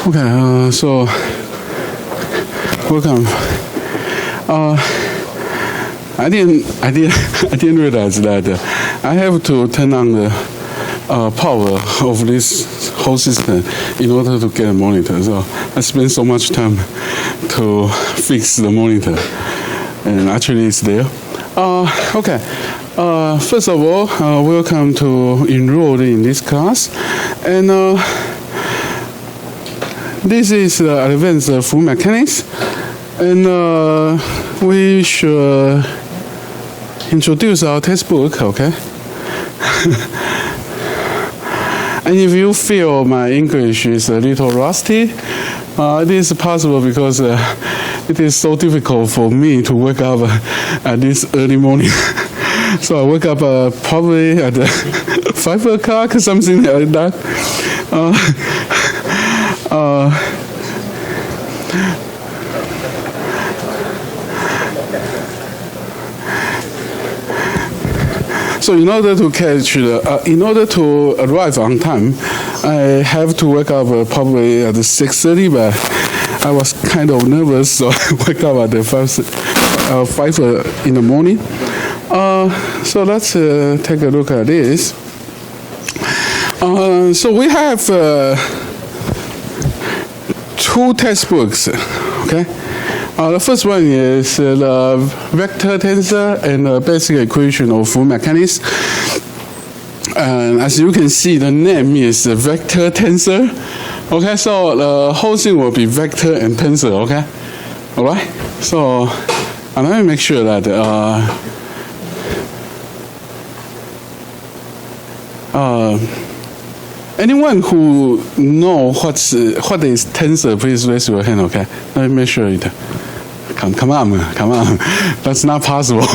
Okay, so welcome. I didn't realize that I have to turn on the power of this whole system in order to get a monitor. So I spent so much time to fix the monitor, and actually it's there. Okay. First of all, welcome to enroll in this class, and this is advanced fluid mechanics, and we should introduce our textbook, okay? And if you feel my English is a little rusty, it is possible because it is so difficult for me to wake up at this early morning. So I wake up probably at 5 o'clock, something like that. So in order to in order to arrive on time, I have to wake up probably at 6:30, but I was kind of nervous, so I wake up at 5 in the morning. So let's take a look at this. So we have two textbooks, okay? The first one is the vector tensor and the basic equation of fluid mechanics. And as you can see, the name is vector tensor. Okay, so the whole thing will be vector and tensor, okay? All right? So let me make sure that anyone who know what is tensor, please raise your hand, okay? Let me make sure it. Come on. That's not possible.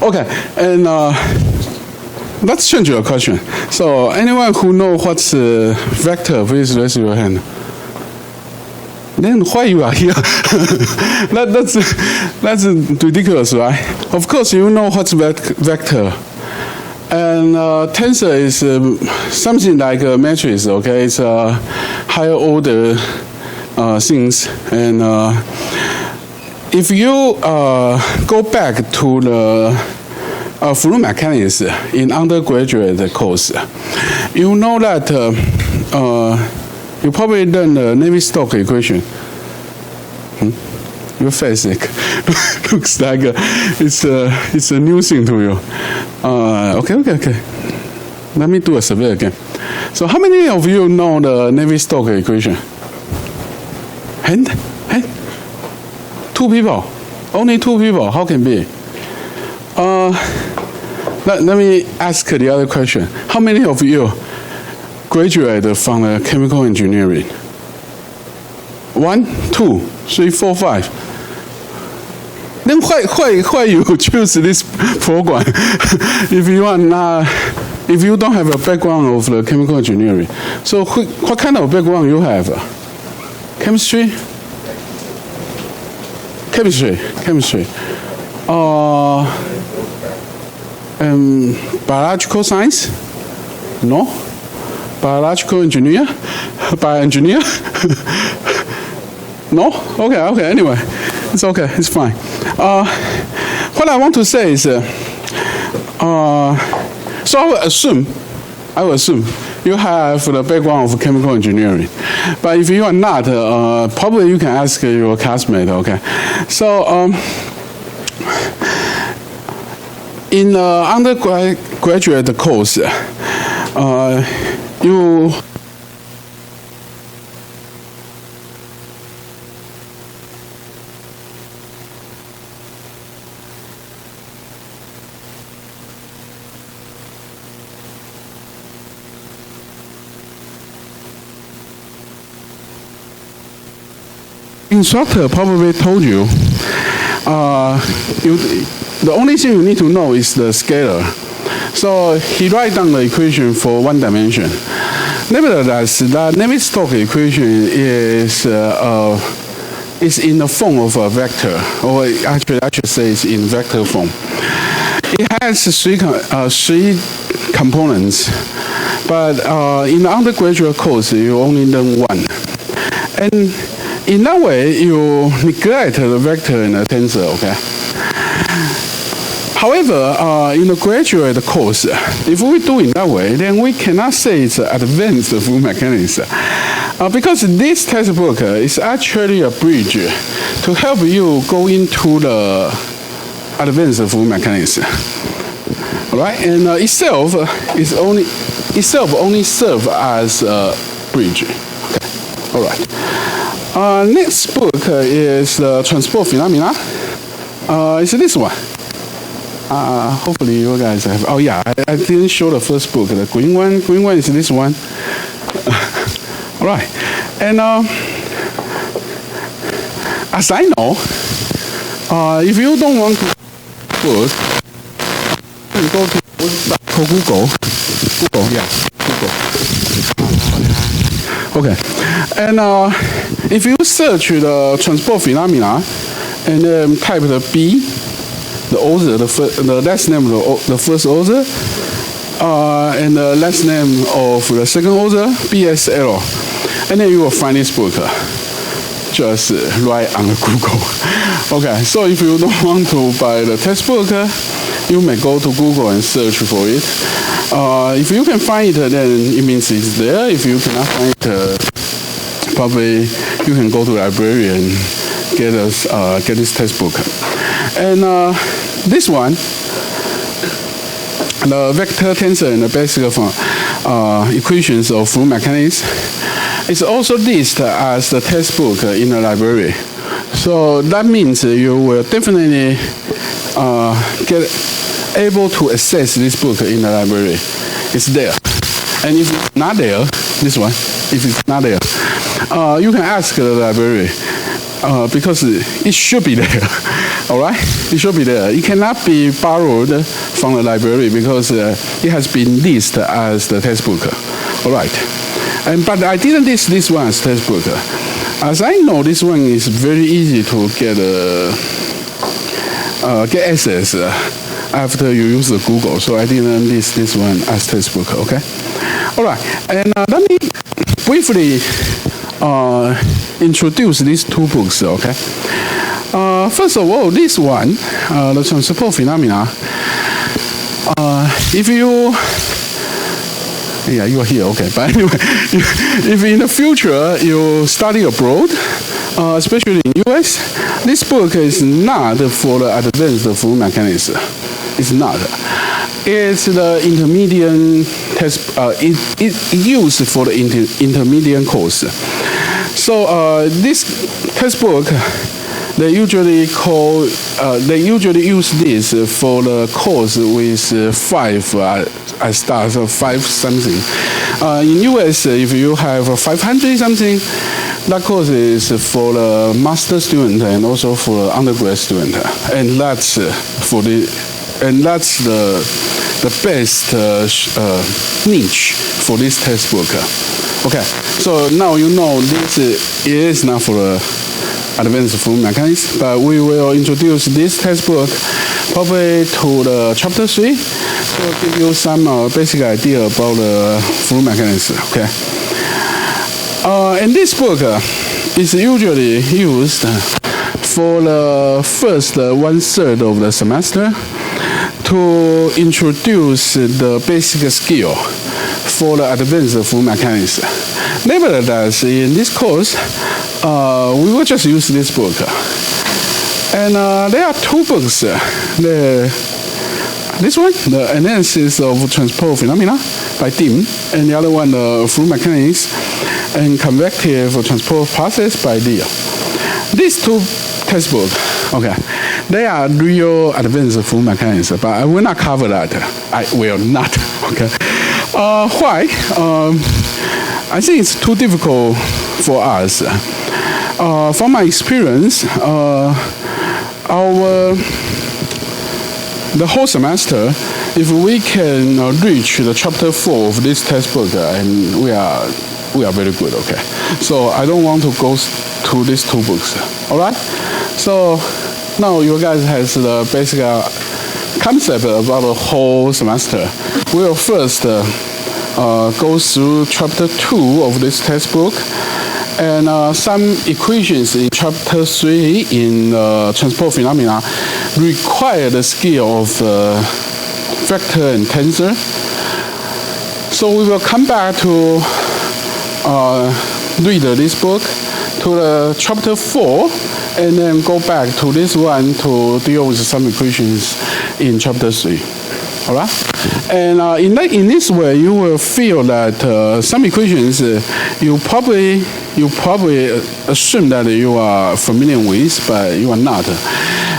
Okay, and let's change your question. So anyone who know what's vector, please raise your hand. Then why you are here? That's ridiculous, right? Of course you know what's vector. And tensor is something like a matrix, okay? It's a higher order things. And if you go back to the fluid mechanics in undergraduate course, you know that you probably learned the Navier-Stokes equation. Your face looks like it's a new thing to you. Okay. Let me do a survey again. So how many of you know the Navier-Stokes equation? Hand? 2 people. Only 2 people. How can be? Let me ask the other question. How many of you graduated from chemical engineering? 1, 2, 3, 4, 5. Then why you choose this program if you don't have a background of the chemical engineering? So what kind of background you have? Chemistry. Biological science? No. Biological engineer? Bioengineer? No? Okay, anyway. It's okay, it's fine. What I want to say is, so I will assume you have the background of chemical engineering. But if you are not, probably you can ask your classmate, okay? So, in the undergraduate course, you instructor probably told you, the only thing you need to know is the scalar. So he write down the equation for 1 dimension. Nevertheless, the Navier-Stokes equation is in the form of a vector, or actually I should say it's in vector form. It has three components. But in the undergraduate course, you only learn one. And in that way, you neglect the vector and the tensor, okay? However, in the graduate course, if we do it that way, then we cannot say it's advanced fluid mechanics. Because this textbook is actually a bridge to help you go into the advanced fluid mechanics. All right, and itself only serve as a bridge. Okay. All right. Next book is the transport phenomena. It's this one. Hopefully you guys have. Oh yeah, I didn't show the first book. The green one. Green one is this one. All right, and as I know, if you don't want to book, you go to Google. Okay, and if you search the transport phenomena and then type the B, the author, the last name of the first author, and the last name of the second author, BSL, and then you will find this book. Just right on Google. Okay, so if you don't want to buy the textbook, you may go to Google and search for it. If you can find it, then it means it's there. If you cannot find it, probably you can go to the library and get this textbook. And this one, the vector tensor and the basic equations of fluid mechanics, is also listed as the textbook in the library. So that means you will definitely get able to access this book in the library. It's there. And if it's not there, this one, if it's not there, you can ask the library because it should be there. All right? It should be there. It cannot be borrowed from the library because it has been listed as the textbook. All right. But I didn't list this one as textbook. As I know, this one is very easy to get access after you use the Google. So I didn't list this one as textbook. Okay. All right. And let me briefly introduce these two books. Okay. First of all, this one, the transport phenomena. If you Yeah, you are here, okay. But anyway, if in the future you study abroad, especially in US, this book is not for the advanced fluid mechanics. It's not. It's the intermediate test. It's used for the intermediate course. So this textbook, they usually use this for the course with 5 stars or 5 something. In US, if you have 500 something, that course is for the master student and also for the undergrad student, and that's the best niche for this textbook. Okay, so now you know this is not for the advanced fluid mechanics, but we will introduce this textbook probably to the chapter 3 to give you some basic idea about the fluid mechanics. Okay, and this book is usually used for the first 1/3 of the semester to introduce the basic skill for the advanced fluid mechanics. Nevertheless, in this course, we will just use this book. And there are 2 books. This one, the Analysis of Transport Phenomena by Dim, and the other one, the Fluid Mechanics and Convective Transport Process by Liu. These 2 textbooks, okay, they are real advanced fluid mechanics, but I will not cover that. I will not, okay. Why? I think it's too difficult for us. From my experience, the whole semester, if we can reach the chapter 4 of this textbook, and we are very good. Okay, so I don't want to go to these 2 books. All right. So now you guys has the basic concept about the whole semester. We will first go through chapter 2 of this textbook and some equations in chapter 3 in transport phenomena require the skill of vector and tensor. So we will come back to read this book to the chapter 4 and then go back to this one to deal with some equations in chapter 3. All right, and in this way, you will feel that some equations you probably assume that you are familiar with, but you are not.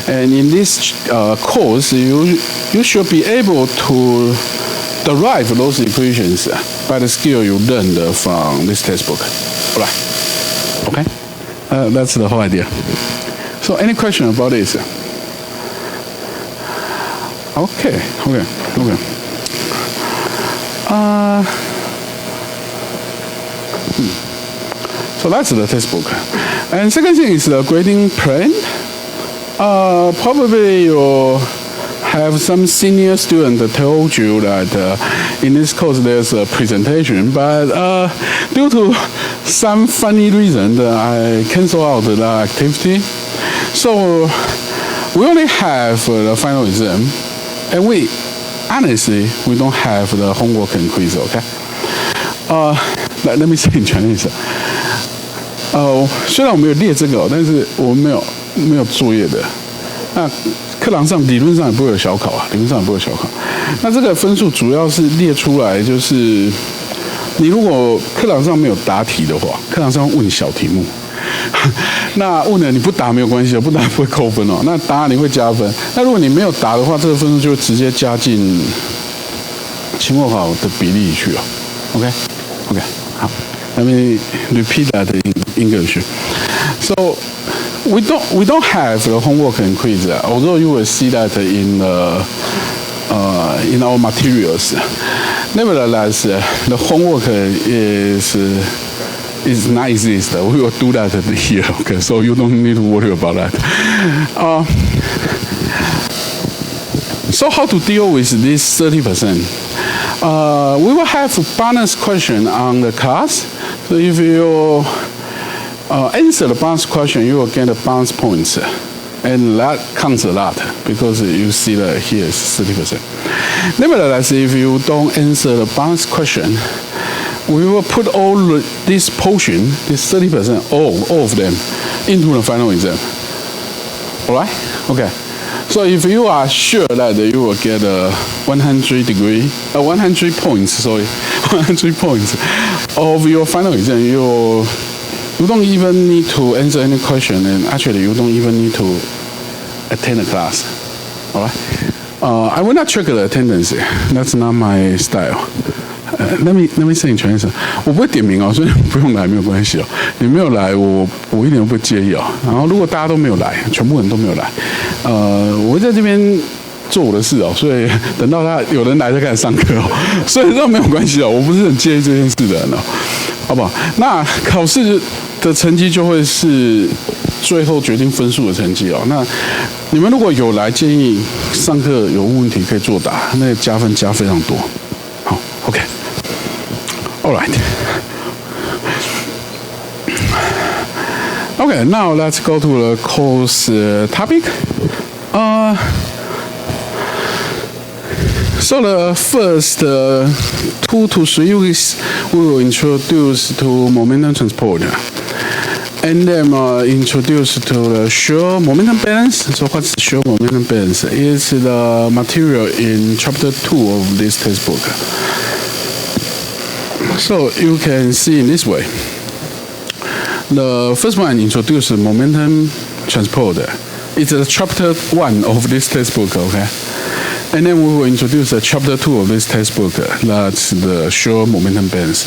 And in this course, you should be able to derive those equations by the skill you learned from this textbook. All right, okay, that's the whole idea. So, any question about this? Okay. So that's the textbook. And second thing is the grading plan. Probably you have some senior student that told you that in this course there's a presentation, but due to some funny reason, I cancel out the activity. So we only have the final exam. And honestly, we don't have the homework and quiz, okay? Let me say in Chinese. 虽然我没有列这个，但是我们没有作业的。那课堂上理论上也不会有小考啊，那这个分数主要是列出来，就是你如果课堂上没有答题的话，课堂上问小题目。那问了你不答没有关系，不答不会扣分哦。那答你会加分。那如果你没有答的话，这个分数就直接加进期末考的比例去了。OK， 好。Let me repeat that in English. So we don't have the homework and quiz, although you will see that in our materials. Nevertheless, the homework is not exist. We will do that here, okay? So you don't need to worry about that. So how to deal with this 30%? We will have a bonus question on the class. So if you answer the bonus question, you will get a bonus points. And that counts a lot because you see that here is 30%. Nevertheless, if you don't answer the bonus question, we will put all this portion, this 30%, all of them, into the final exam. All right? Okay. So if you are sure that you will get 100 points, 100 points of your final exam, you don't even need to answer any question, and actually you don't even need to attend the class. All right? I will not check the attendance. That's not my style. Let me say in Chinese. 我不会点名哦，所以不用来没有关系哦。你没有来，我一点都不介意哦。然后如果大家都没有来，全部人都没有来，我会在这边做我的事哦。所以等到有人来再开始上课哦。所以这没有关系哦，我不是很介意这件事的人哦，好不好？那考试的成绩就会是最后决定分数的成绩哦。那你们如果有来，建议上课有问题可以作答，那加分加非常多。好 ，OK。All right. Okay, now let's go to the course topic. So the first 2 to 3 weeks, we will introduce to momentum transport, and then introduce to the shear momentum balance. So what's shear momentum balance? It's the material in chapter 2 of this textbook. So you can see in this way. The first one introduces momentum transport. It's chapter 1 of this textbook, okay? And then we will introduce chapter 2 of this textbook. That's the shear momentum balance.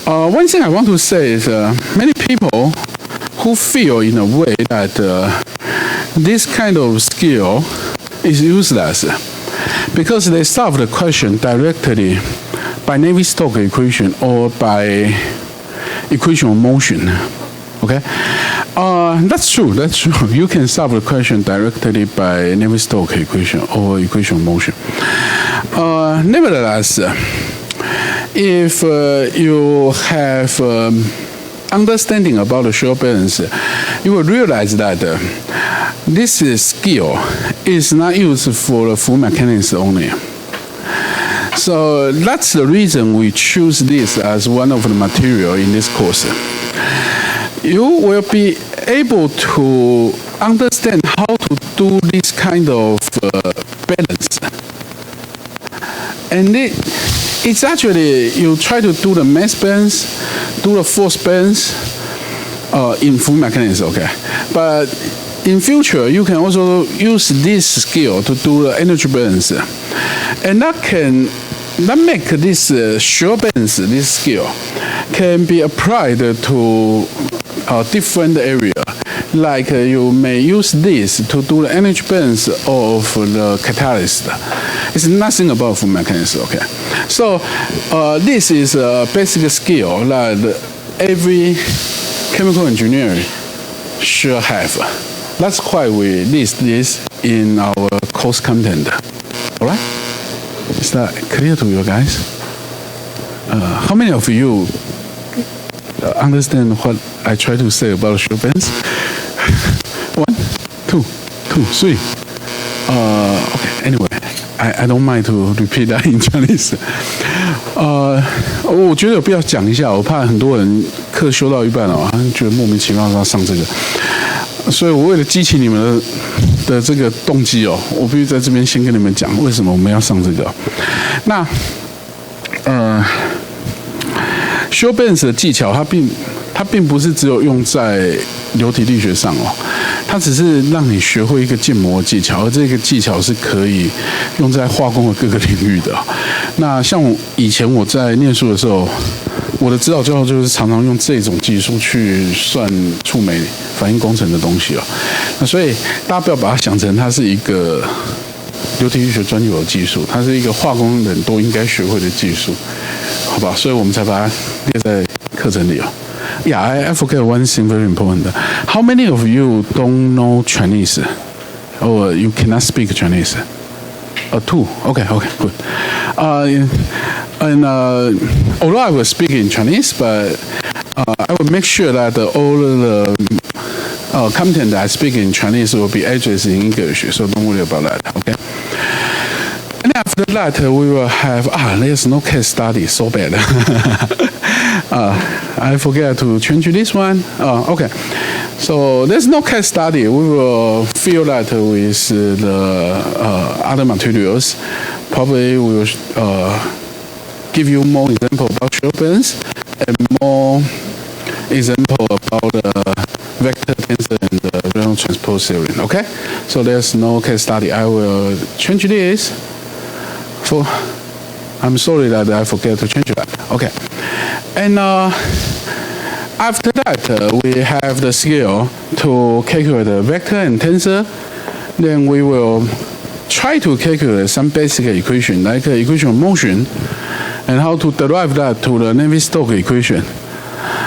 One thing I want to say is many people who feel in a way that this kind of skill is useless because they solve the question directly by Navier-Stokes equation or by equation of motion. Okay? That's true. You can solve the question directly by Navier-Stokes equation or equation of motion. Nevertheless, if you have understanding about the shear balance, you will realize that this skill is not used for the fluid mechanics only. So that's the reason we choose this as one of the material in this course. You will be able to understand how to do this kind of balance. And it's actually, you try to do the mass balance, do the force balance in fluid mechanics, okay? But in future, you can also use this skill to do the energy balance. And that make this shear balance, this skill, can be applied to different area. Like you may use this to do the energy balance of the catalyst. It's nothing about fluid mechanics, okay? So this is a basic skill that every chemical engineer should have. That's why we list this in our course content. All right? Is that clear to you guys? How many of you understand what I try to say about shear balance? 1, 2, 3. Okay. Anyway, I don't mind to repeat that in Chinese. 我觉得有必要讲一下，我怕很多人课修到一半哦，觉得莫名其妙要上这个。所以我为了激起你们的这个动机哦，我必须在这边先跟你们讲为什么我们要上这个。那shear balance 的技巧，它并不是只有用在流体力学上哦，它只是让你学会一个建模技巧，而这个技巧是可以用在化工的各个领域的。那像以前我在念书的时候，我的指导教授就是常常用这种技术去算触媒反应工程的东西哦。那所以大家不要把它想成它是一个流体力学专有的技术，它是一个化工人都应该学会的技术，好吧？所以我们才把它列在课程里哦。Yeah, I forget one thing very important. How many of you don't know Chinese, or you cannot speak Chinese? 2. Okay, good. Although I will speak in Chinese, but I will make sure that all the content that I speak in Chinese will be addressed in English, so don't worry about that, okay? And after that, we will have, there's no case study, so bad. I forget to change this one. Okay. So there's no case study. We will fill that with the other materials. Probably we will give you more example about shear balance and more example about the vector tensor and the Reynolds transpose theorem. Okay? So there's no case study. I will change this. I'm sorry that I forget to change that. Okay. And after that, we have the skill to calculate the vector and tensor. Then we will try to calculate some basic equation, like equation of motion, and how to derive that to the Navier-Stokes equation.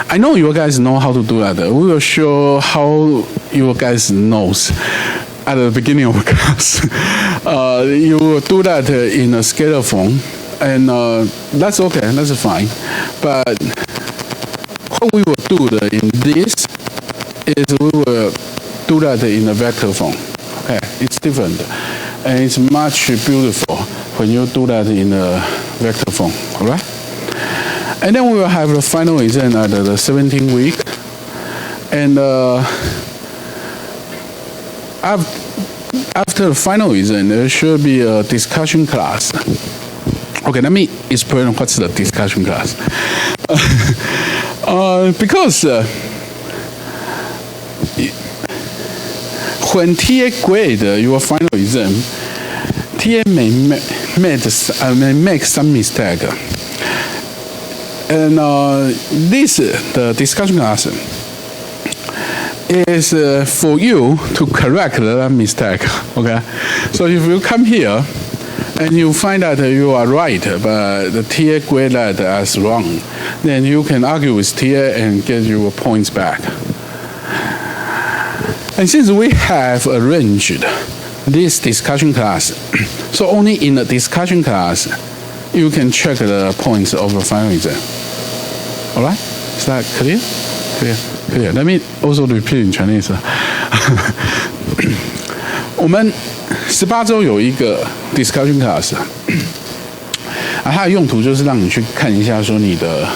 I know you guys know how to do that. We will show how you guys knows at the beginning of the class. You will do that in a scalar form. And that's okay, that's fine. But what we will do in this is we will do that in a vector form. Okay, it's different. And it's much beautiful when you do that in a vector form, all right? And then we will have the final exam at the 17th week. And after the final exam, there should be a discussion class. Okay, let me explain what's the discussion class. Because when TA grade your final exam, TA may make some mistake. And the discussion class is for you to correct that mistake. Okay, so if you come here and you find that you are right, but the TA grade that as wrong, then you can argue with TA and get your points back. And since we have arranged this discussion class, so only in the discussion class, you can check the points of the final exam. All right? Is that clear? Clear. Let me also repeat in Chinese. 我们18周有一个 discussion class， 它的用途就是让你去看一下，说你的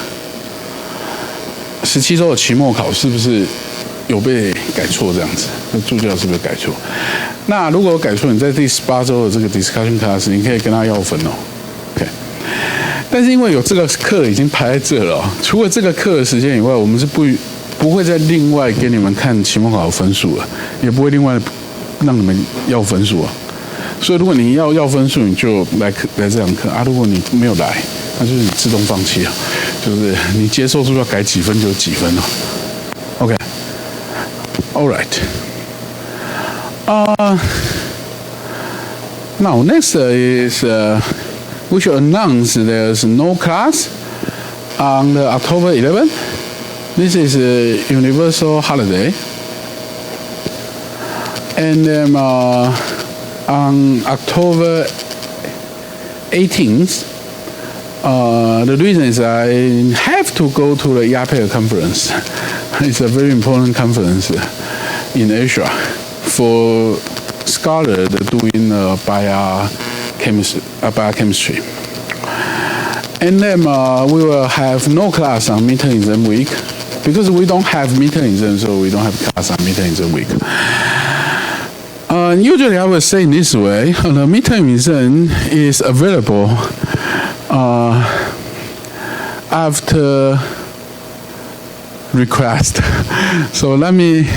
17周的期末考是不是有被改错这样子，那助教是不是改错？那如果改错，你在第18周的这个 discussion class， 你可以跟他要分哦。OK， 但是因为有这个课已经排在这了，除了这个课的时间以外，我们是不会再另外给你们看期末考的分数了，也不会另外让你们要分数啊。所以如果你要分数，你就来这堂课啊。如果你没有来，那就是你自动放弃啊，就是你接受度要改几分就几分哦。OK，All right。Now next is we should announce there's no class on the October 11th. This is a universal holiday. And then on October 18th, the reason is I have to go to the IAPEC conference. It's a very important conference in Asia for scholars doing biochemistry. And then we will have no class on midterm exam week. Because we don't have midterm exam, so we don't have class on midterm exam week. Usually I would say this way, the midterm exam is available after request. So let me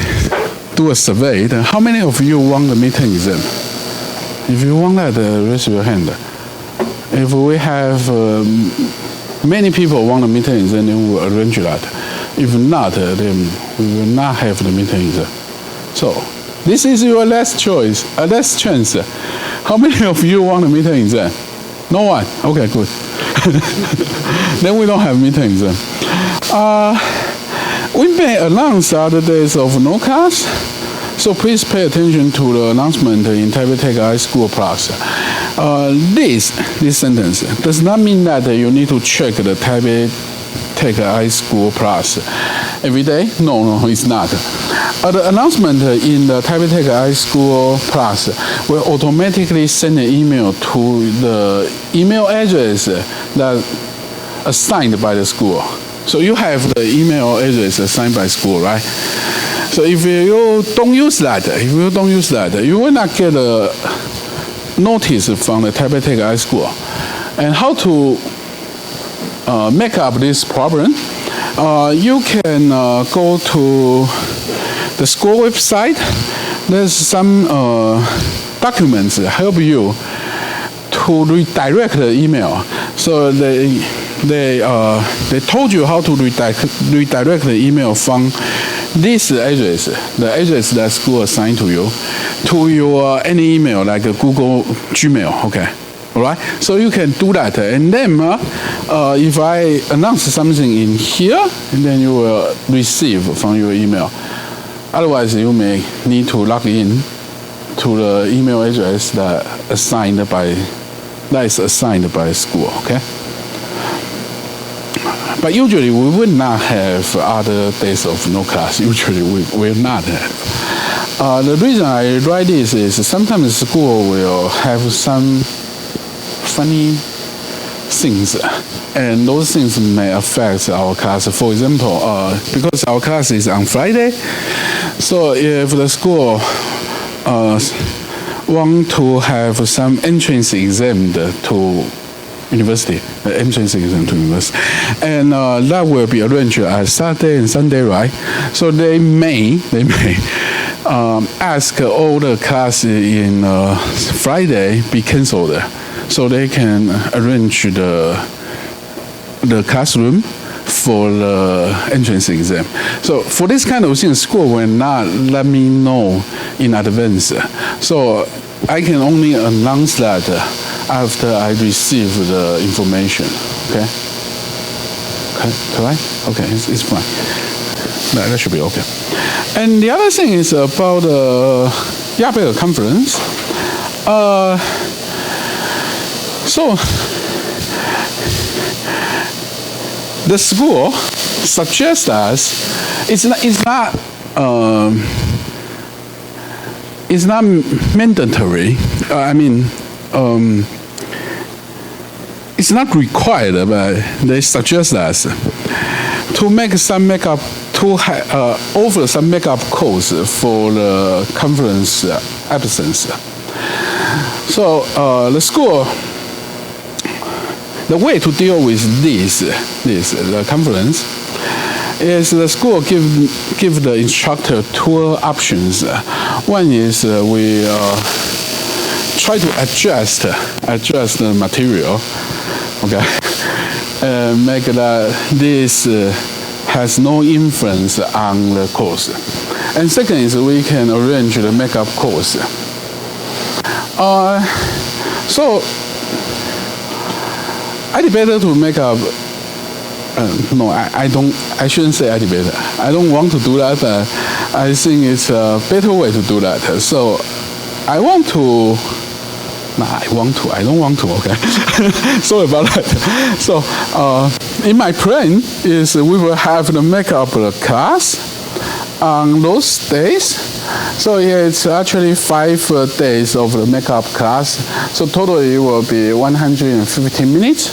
do a survey. How many of you want the midterm exam? If you want that, raise your hand. If we have many people want the midterm exam, then we will arrange that. If not, then we will not have the midterm exam. So this is your last choice, last chance. How many of you want the midterm exam? No one. Okay, good. Then we don't have midterm exam. We may announce other days of no class, so please pay attention to the announcement in Taipei Tech iSchool Plus. This sentence does not mean that you need to check the Taipei Tech iSchool Plus every day. No, it's not. The announcement in the Taipei Tech iSchool Plus will automatically send an email to the email address that assigned by the school. So you have the email address assigned by school, right? So if you don't use that, you will not get a notice from the Taipei Tech iSchool. And how to make up this problem? You can go to the school website. There's some documents that help you to redirect the email. So they told you how to redirect the email from this address, the address that school assigned to you, to your any email like a Google Gmail. Okay. All right, so you can do that, and then if I announce something in here, and then you will receive from your email. Otherwise, you may need to log in to the email address that is assigned by school. Okay. But usually we will not have other days of no class. Usually we will not have. The reason I write this is sometimes school will have some funny things, and those things may affect our class. For example, because our class is on Friday, so if the school want to have some entrance exam to university, entrance exam to university, and that will be arranged at Saturday and Sunday, right? So they may ask all the class in Friday be cancelled, so they can arrange the classroom for the entrance exam. So for this kind of thing, school will not let me know in advance. So I can only announce that after I receive the information. Okay? Correct? Okay, it's fine. That should be okay. And the other thing is about the IAPEC conference. So the school suggests us it's not mandatory. It's not required, but they suggest us to make some makeup, offer some makeup course for the conference absence. So the school, the way to deal with the conference, is the school give the instructor two options. One is we try to adjust the material, okay, and make that this has no influence on the course. And second is we can arrange the makeup course. So I debated to make up. No, I don't. I shouldn't say I debated. I don't want to do that. I think it's a better way to do that. So I want to. No, I don't want to. Okay. Sorry about that. So in my plan is we will have the makeup class on those days. So it's actually 5 days of the makeup class. So totally it will be 150 minutes.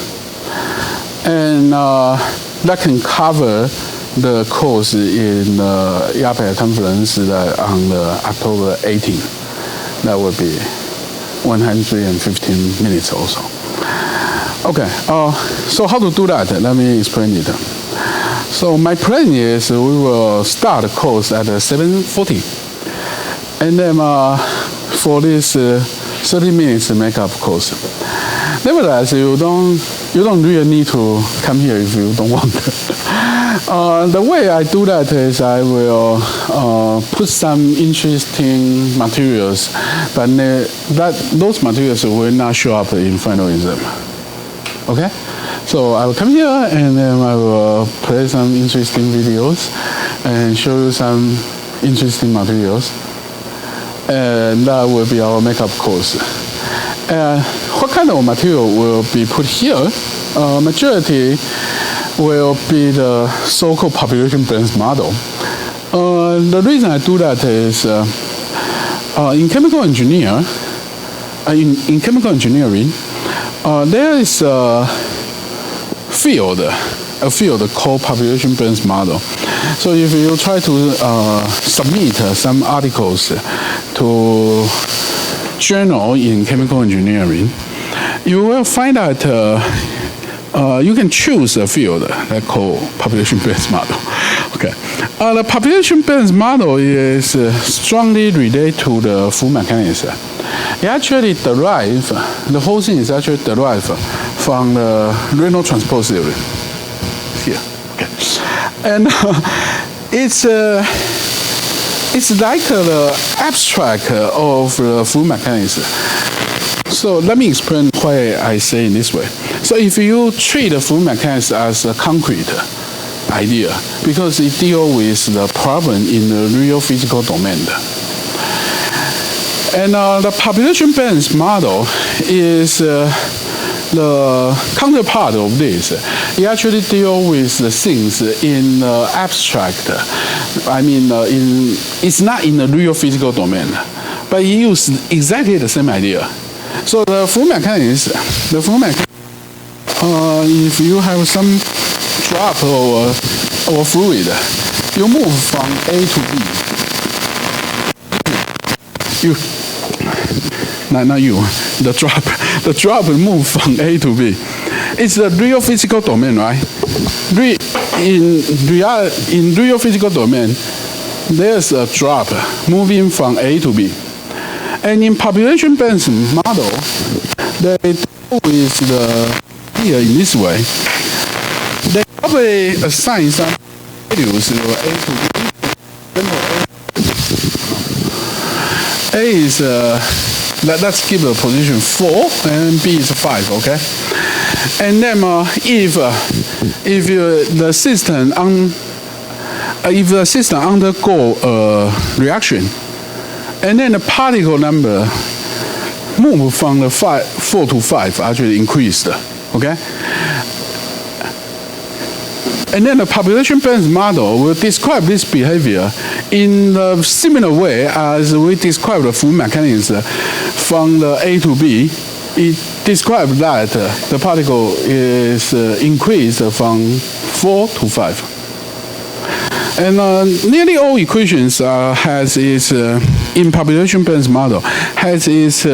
And that can cover the course in the IAPEC conference on the October 18th. That will be 115 minutes also. Okay, so how to do that? Let me explain it. So my plan is we will start the course at 7:40. And then for this 30 minutes makeup course. Nevertheless, you don't really need to come here if you don't want to. The way I do that is I will put some interesting materials, but those materials will not show up in final exam. Okay? So I will come here and then I will play some interesting videos and show you some interesting materials. And that will be our makeup course. What kind of material will be put here? Majority will be the so-called population balance model. The reason I do that is in chemical engineering, there is a field called population balance model. So if you try to submit some articles to journal in chemical engineering, you will find that you can choose a field that called population balance model. Okay, the population balance model is strongly related to the flow mechanics. It actually derives, the whole thing is actually derived from the Reynolds transport theory. Here, okay, and it's like the abstract of the flow mechanics. So let me explain why I say in this way. So if you treat the flow mechanics as a concrete idea, because it deals with the problem in the real physical domain. And the population balance model is the counterpart of this. It actually deals with the things in the abstract. I mean, it's not in the real physical domain, but it uses exactly the same idea. So the flow mechanics, if you have some drop or fluid, you move from A to B. The drop will move from A to B. It's the real physical domain, right? In real physical domain, there's a drop moving from A to B. And in population balance model, they deal with here in this way. They probably assign some values to A to B. A is let's give a position 4 and B is 5, okay? And then if the system undergo a reaction, and then the particle number move from the 4 to 5 actually increased, okay? And then the population-based model will describe this behavior in a similar way as we describe the Fourier mechanism from the A to B. It describes that the particle is increased from 4 to 5. And nearly all equations has its in population-based model has its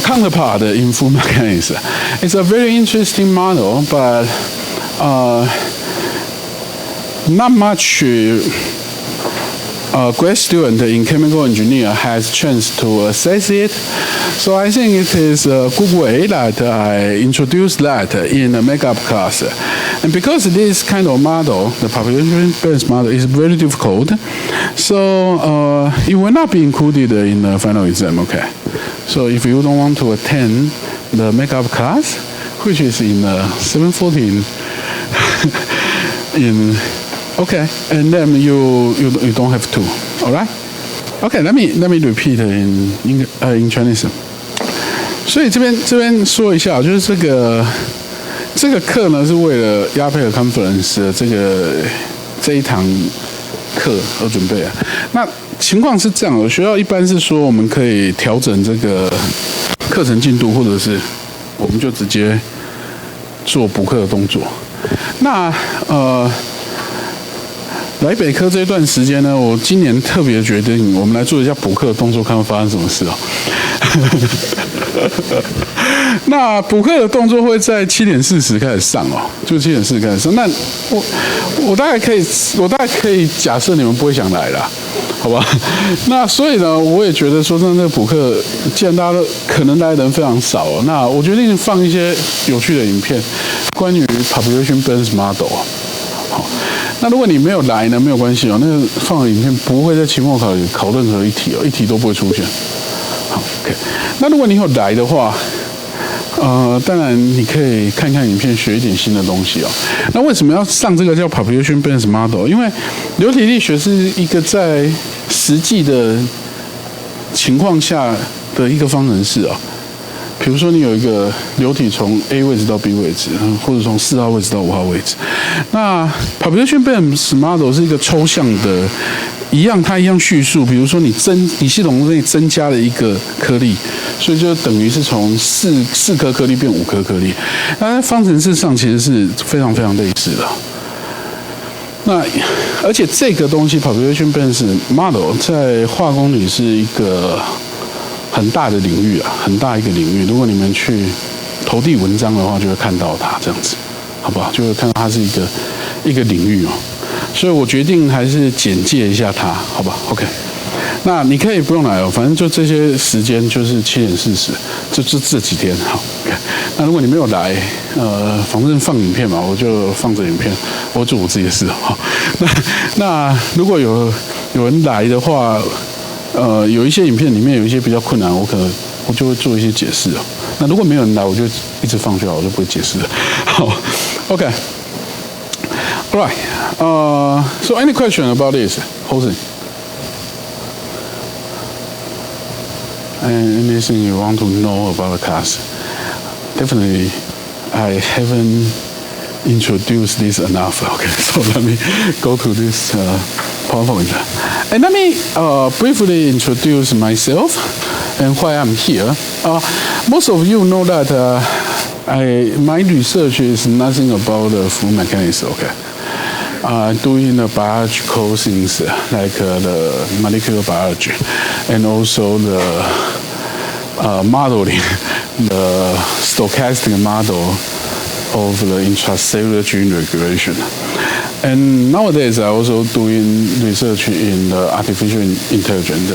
counterpart in Fourier mechanism. It's a very interesting model, but not much grad student in chemical engineer has chance to assess it. So I think it is a good way that I introduce that in a makeup class. And because this kind of model, the population-based model, is very difficult, so it will not be included in the final exam, okay? So if you don't want to attend the makeup class, which is in 7:14, okay, and then you don't have to, all right? Okay, let me repeat in Chinese. 所以这边说一下，就是这个课呢是为了亚佩尔 conference 这一堂课而准备的。那情况是这样的，学校一般是说我们可以调整这个课程进度，或者是我们就直接做补课的动作。那来北科这一段时间呢，我今年特别决定，我们来做一下补课的动作，看会发生什么事哦。那补课的动作会在7:40开始上哦，就7:40开始上。那我大概可以假设你们不会想来啦，好吧？那所以呢，我也觉得说，那补课既然大家都可能来的人非常少哦，那我决定放一些有趣的影片，关于 population-based model。好，那如果你没有来呢，没有关系哦，那个放的影片不会在期末考里考任何一题哦，一题都不会出现。好 ，OK。那如果你有来的话，当然你可以看看影片，学一点新的东西哦。那为什么要上这个叫 population-based model？ 因为流体力学是一个在实际的情况下的一个方程式哦。比如说，你有一个流体从 A 位置到 B 位置，或者从4号位置到5号位置。那 population-based model 是一个抽象的，它一样叙述。比如说，你系统内增加了一个颗粒，所以就等于是从4颗颗粒变5颗颗粒。那在方程式上其实是非常非常类似的。那而且这个东西 population-based model 在化工里是一个很大的领域啊，很大一个领域。如果你们去投递文章的话，就会看到它这样子，好不好？就会看到它是一个领域哦。所以我决定还是简介一下它，好吧 ？OK。那你可以不用来哦，反正就这些时间就是7:40，就这几天好。OK。那如果你没有来，反正放影片嘛，我就放着影片，我做我自己的事哈。那如果有人来的话，有一些影片里面有一些比较困难，我就会做一些解释哦。那如果没有人来，我就一直放就好，我就不会解释了。好 ，OK。All right. So any question about this, Jose? And anything you want to know about the class? Definitely, I haven't introduced this enough. Okay, so let me go to this PowerPoint. And let me briefly introduce myself and why I'm here. Most of you know that my research is nothing about the Fourier mechanics. Okay. Doing the biological things like the molecular biology and also the modeling, the stochastic model of the intracellular gene regulation. And nowadays I also doing research in the artificial intelligence,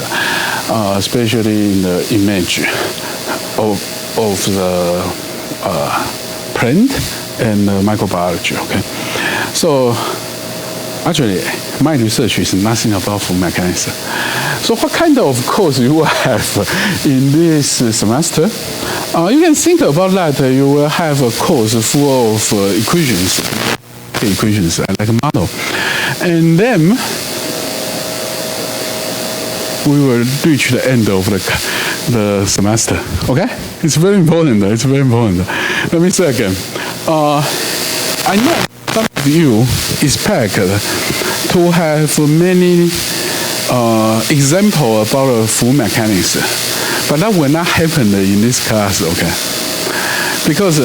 especially in the image of the plant and microbiology. Okay, so actually, my research is nothing about Fourier mechanics. So what kind of course you will have in this semester? You can think about that. You will have a course full of equations, like a model. And then we will reach the end of the semester. Okay? It's very important. It's very important. Let me say again. I know some of you expect to have many example about full mechanics, but that will not happen in this class, okay? Because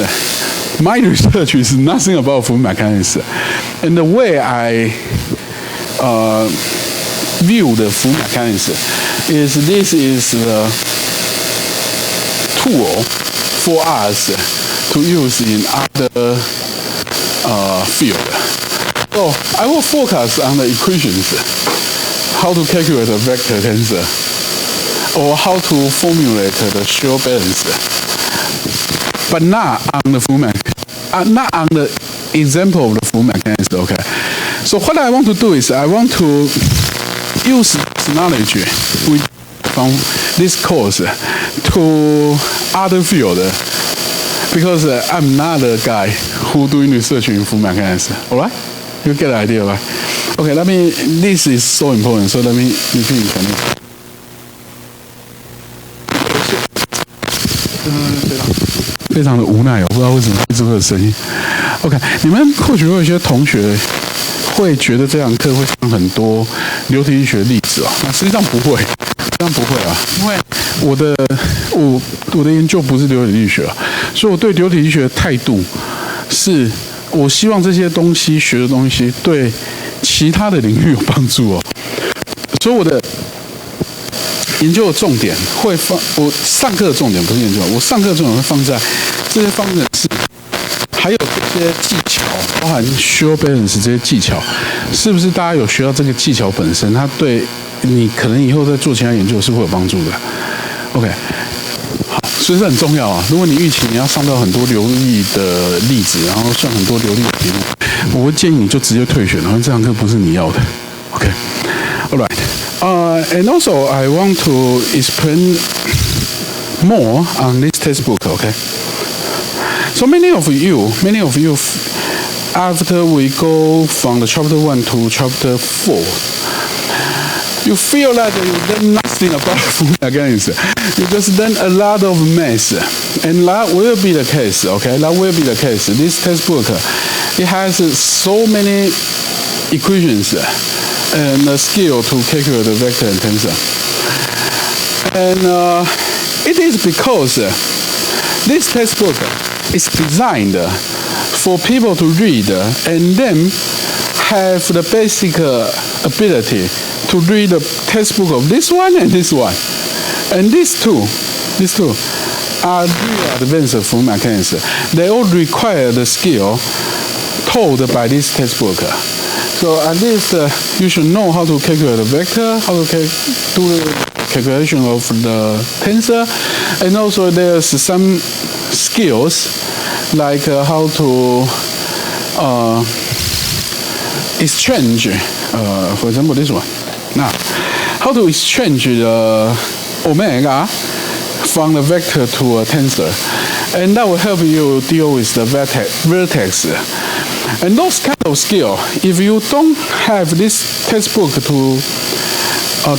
my research is nothing about full mechanics, and the way I view the full mechanics is this is the tool for us to use in other field. So I will focus on the equations, how to calculate a vector tensor, or how to formulate the shear balance, but not on the full not on the example of the full mechanics. Okay. So what I want to do is I want to use this knowledge from this course to other field, because I'm not a guy who doing research in full mechanics. All right, you get the idea, right? Okay, this is so important, so let me repeat it. 非常的无奈哦，不知道为什么一直会有声音。OK， 你们或许会有一些同学会觉得这堂课会上很多流体力学例子啊，那实际上不会，因为我的研究不是流体力学啊，所以我对流体力学的态度是，我希望这些东西学的东西对其他的领域有帮助哦，所以我的研究的重点会放，我上课的重点不是研究，我上课的重点会放在这些方程式，还有这些技巧，包含 shear balance 这些技巧，是不是大家有学到这个技巧本身，它对你可能以后在做其他研究是会有帮助的。OK， 好，所以这很重要啊。如果你预期你要上到很多流力的例子，然后算很多流力的题目，我会建议你就直接退选，然后这堂课不是你要的。OK，all right。And also, I want to explain more on this textbook, okay? So many of you, after we go from the chapter 1 to chapter 4, you feel that you learn nothing about full mechanics. You just learn a lot of math. And that will be the case, okay? That will be the case. This textbook, it has so many equations and a skill to calculate the vector and tensor. And it is because this textbook is designed for people to read and then have the basic ability to read the textbook of this one and this one. And these two are really advanced full mechanics. They all require the skill taught by this textbook. So at least you should know how to calculate the vector, how to do the calculation of the tensor, and also there's some skills like how to exchange, for example this one. Now, how to exchange the omega from the vector to a tensor, and that will help you deal with the vertex. And those kind of skill, if you don't have this textbook to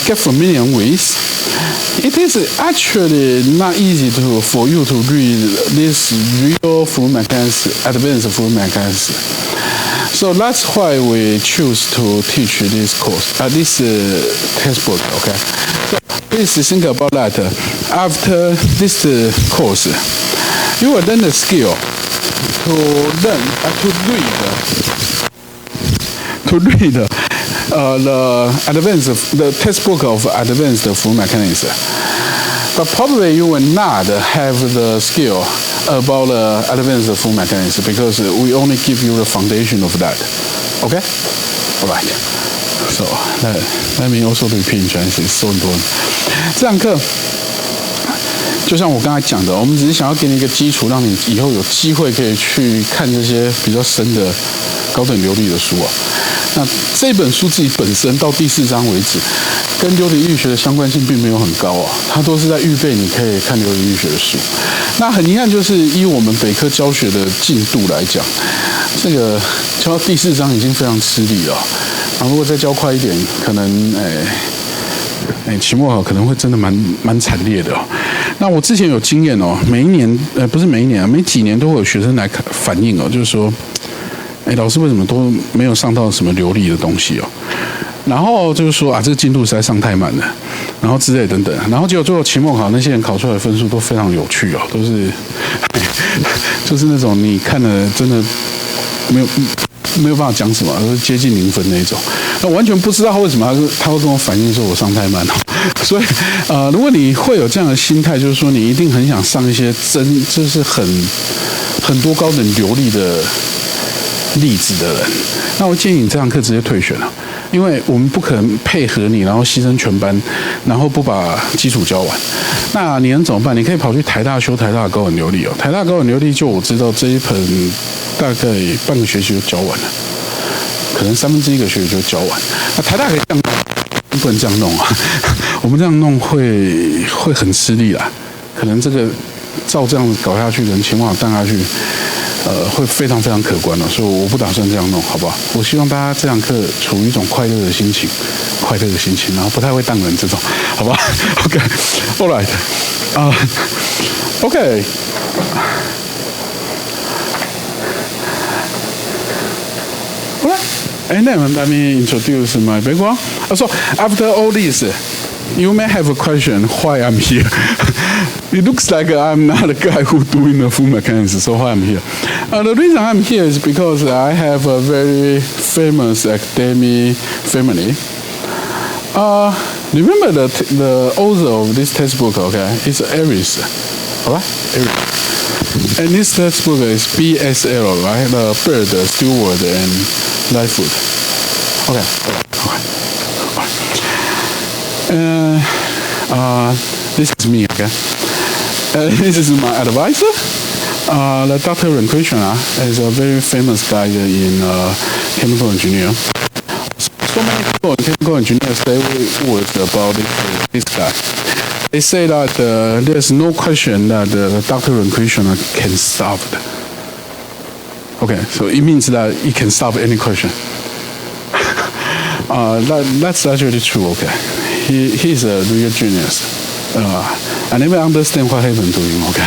get familiar with, it is actually not easy for you to read this real full mechanics, advanced full mechanics. So that's why we choose to teach this course, this textbook. Okay. So please think about that. After this course, you will learn the skill to read the textbook of advanced full mechanics. But probably you will not have the skill about advanced full mechanics because we only give you the foundation of that. Okay? All right. So let me also repeat, it's so important. 这堂课就像我刚才讲的，我们只是想要给你一个基础，让你以后有机会可以去看这些比较深的高等流力的书啊。那这本书自己本身到第4章为止，跟流体力学的相关性并没有很高啊，它都是在预备你可以看流体力学的书。那很遗憾，就是以我们北科教学的进度来讲，这个教到第4章已经非常吃力了。然后如果再教快一点，可能期末可能会真的蛮惨烈的哦。那我之前有经验哦，每一年不是每一年啊，每几年都会有学生来反映哦，就是说老师为什么都没有上到什么流利的东西哦？然后就是说这个进度实在上太慢了，然后之类等等，然后结果最后期末考那些人考出来的分数都非常有趣哦，都是就是那种你看了真的没有办法讲什么，都是接近0分那一种。那完全不知道为什么他会跟我反映说我上太慢了。所以如果你会有这样的心态，就是说你一定很想上一些就是很多高等流利的例子的人，那我建议你这堂课直接退选了。因为我们不可能配合你，然后牺牲全班，然后不把基础教完。那你能怎么办？你可以跑去台大修台大高等流利哦。台大高等流利就我知道这一盆大概半个学期就教完了，可能1/3个学期就教完。那台大可以这样弄，不能这样弄啊。我们这样弄会很吃力啦。可能这个照这样子搞下去，人情况荡下去。会非常非常可观的，所以我不打算这样弄，好不好？我希望大家这堂课处于一种快乐的心情，然后不太会当人这种，好吧 ？OK，all right，OK。And then let me introduce my background. So after all this, you may have a question why I'm here. It looks like I'm not the guy who doing the full mechanics, so why I'm here? The reason I'm here is because I have a very famous academic family. Remember the author of this textbook, okay? It's Aries, alright? Aries. And this textbook is BSL, right? The bird, steward, and live food. Okay. This is me, okay? This is my advisor. The Dr. Ren Krishna is a very famous guy in chemical engineer. So many people in chemical engineers say words about this guy. They say that there's no question that Dr. Ren Krishna can solve it. Okay, so it means that he can solve any question. That's actually true, okay. He's a real genius. I never understand what happened to him, okay.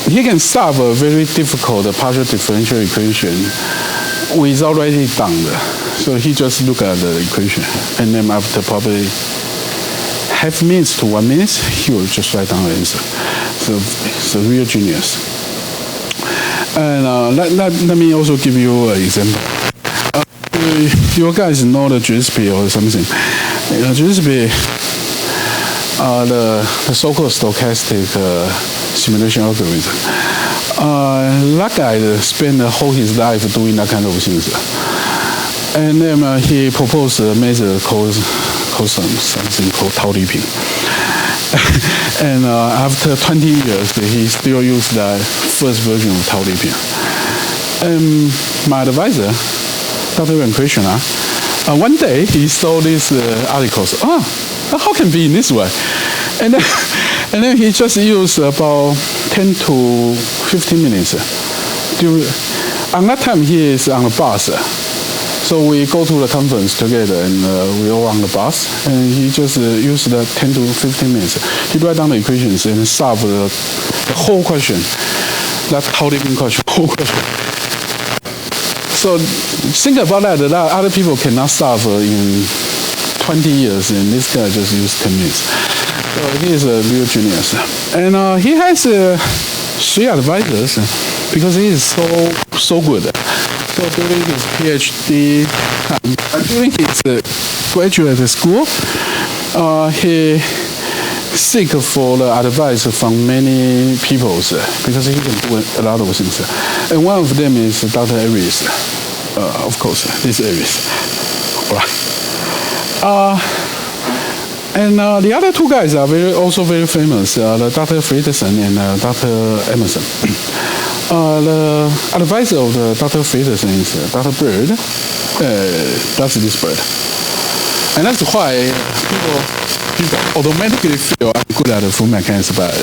He can solve a very difficult partial differential equation without writing it down. So he just look at the equation, and then after probably half minutes to 1 minute, he will just write down the answer. So it's a real genius. And let me also give you an example. You guys know the GSP or something. GSP, the so-called stochastic simulation algorithm. That guy spent his life doing that kind of things. And then he proposed a method called something called Tao-Li-Ping. And after 20 years, he still used that first version of Tao-Li-Ping. And my advisor, Dr. Ren Krishna, one day he saw these articles. How can it be in this way? And then he just used about 10 to 15 minutes. On that time, he is on a bus. So we go to the conference together, and we all on the bus. And he just used the 10 to 15 minutes. He write down the equations and solve the whole question. That Tao-Li-Ping question, whole question. So think about that. That other people cannot solve in 20 years, and this guy just used 10 minutes. So he is a real genius. And he has 3 advisors because he is so good. So during his PhD, during his graduate school, he seek for the advice from many people because he can do a lot of things. And one of them is Dr. Aries. Of course, this Aries. All right. And the other 2 guys are also very famous, Dr. Friedrichsen and Dr. Emerson. The advisor of Dr. Friedrichsen is Dr. Bird. That's this bird. And that's why people automatically feel I'm good at full mechanics, but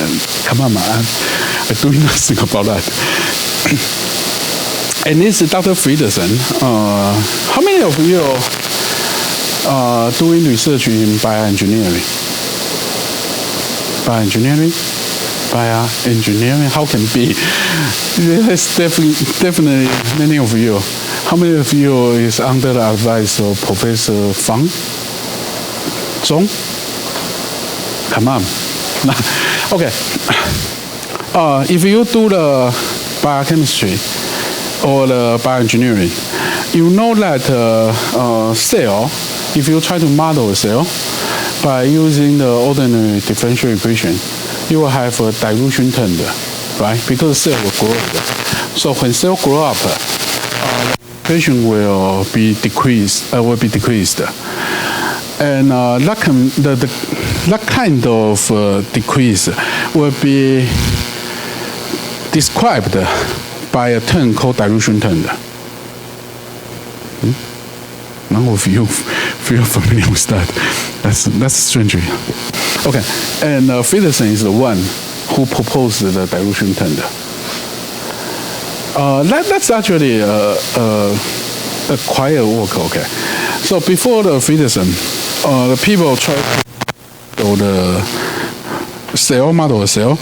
come on, man, I'm doing nothing about that. And this is Dr. Friedrichsen. How many of you are doing research in bioengineering? by engineering? How can it be? There's definitely many of you. How many of you is under the advice of Professor Fang? Zhong? Come on. Okay. If you do the biochemistry or the bioengineering, you know that cell, if you try to model a cell by using the ordinary differential equation, you will have a dilution term, right? Because cell will grow up. So when cell grow up, equation will be decreased. And that kind of decrease will be described by a term called dilution term. None of you feel familiar with that. That's strange. Okay, and Feddersen is the one who proposed the dilution term. That's actually a quiet work. Okay, so before the Feddersen, the people tried to model the cell,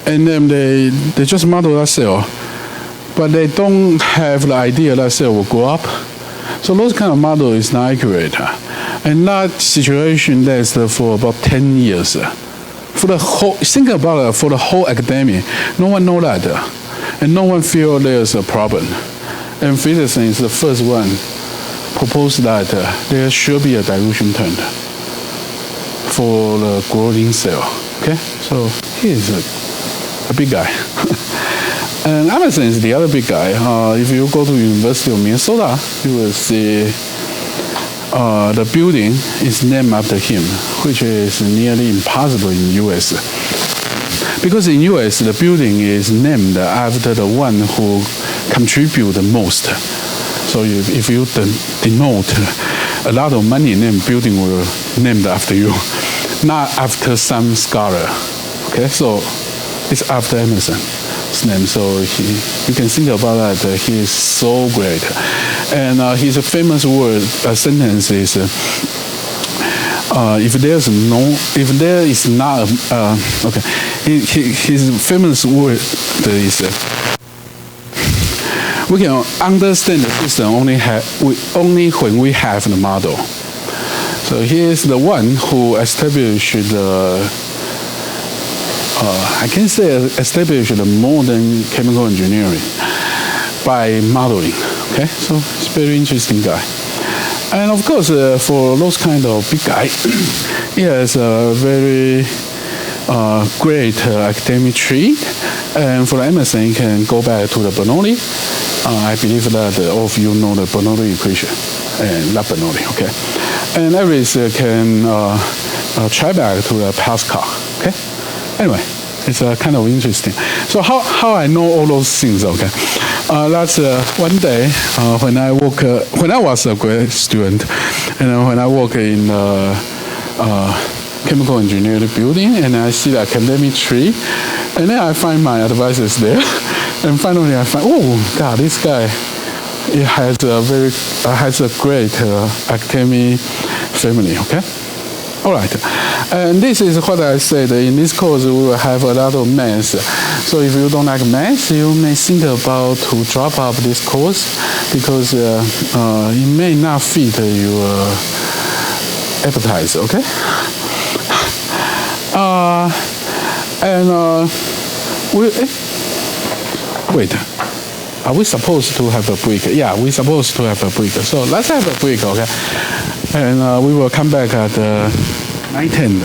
and then they just model that cell, but they don't have the idea that cell will grow up. So those kind of model is not accurate. And that situation lasted for about 10 years. Think about it, for the whole academy, no one know that. And no one feel there's a problem. And Feddersen is the first one proposed that there should be a dilution term for the growing cell. Okay, so he is a big guy. And Emerson is the other big guy. If you go to University of Minnesota, you will see the building is named after him, which is nearly impossible in U.S. Because in U.S. the building is named after the one who contribute the most. So if you denote a lot of money, then building will named after you, not after some scholar. Okay, so it's after Emerson's name. So you can think about that. He is so great, and his famous sentence is. If there is not, okay, his famous word is, we can understand the system only when we have the model. So he is the one who established I can say established the modern chemical engineering by modeling. Okay, so it's a very interesting guy. And of course, for those kind of big guys, he has a very great academic tree. And for Emerson, you can go back to the Bernoulli. I believe that all of you know the Bernoulli equation, and not Bernoulli, okay? And Everest can try back to the Pascal, okay? Anyway, it's kind of interesting. So how I know all those things, okay? That's one day when I was a grad student, and when I work in chemical engineering building, and I see the academic tree, and then I find my advisors there, and finally I find, oh God, this guy, he has a great academic family. Okay. All right, and this is what I said. In this course, we will have a lot of math. So if you don't like math, you may think about to drop out this course because it may not fit your appetite. Okay. Wait. Are we supposed to have a break? Yeah, we're supposed to have a break. So let's have a break, okay? And we will come back at 9:10.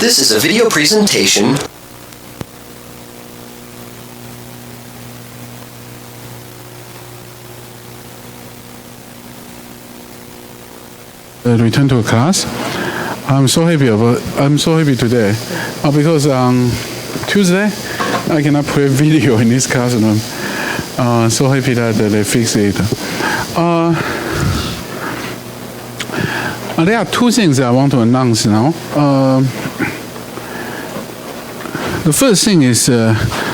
This is a video presentation. Return to class. I'm so happy today because on Tuesday I cannot play video in this classroom. So happy that they fixed it. There are two things I want to announce now. The first thing is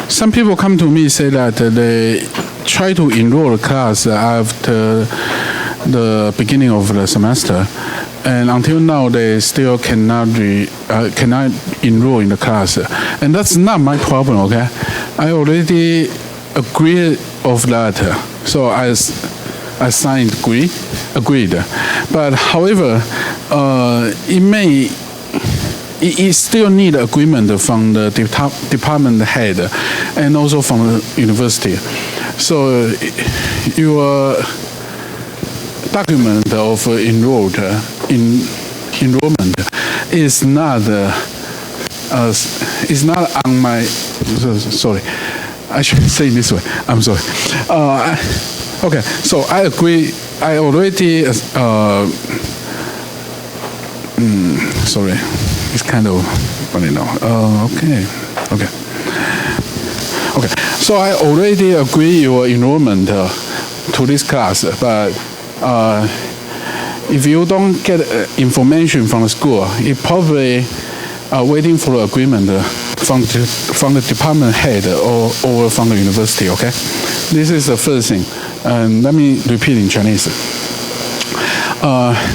some people come to me say that they try to enroll a class after the beginning of the semester, and until now they still cannot enroll in the class, and that's not my problem. Okay, I already agreed of that, so I signed agreed. But however, it still need agreement from the department head and also from the university. So your document of enrollment is not on my. Sorry, I should say it this way. I'm sorry. Okay, so I agree. I already. Sorry, it's kind of funny now. Okay. So I already agree your enrollment to this class, but if you don't get information from the school, you probably are waiting for the agreement from the department head or from the university. Okay, this is the first thing. Let me repeat in Chinese.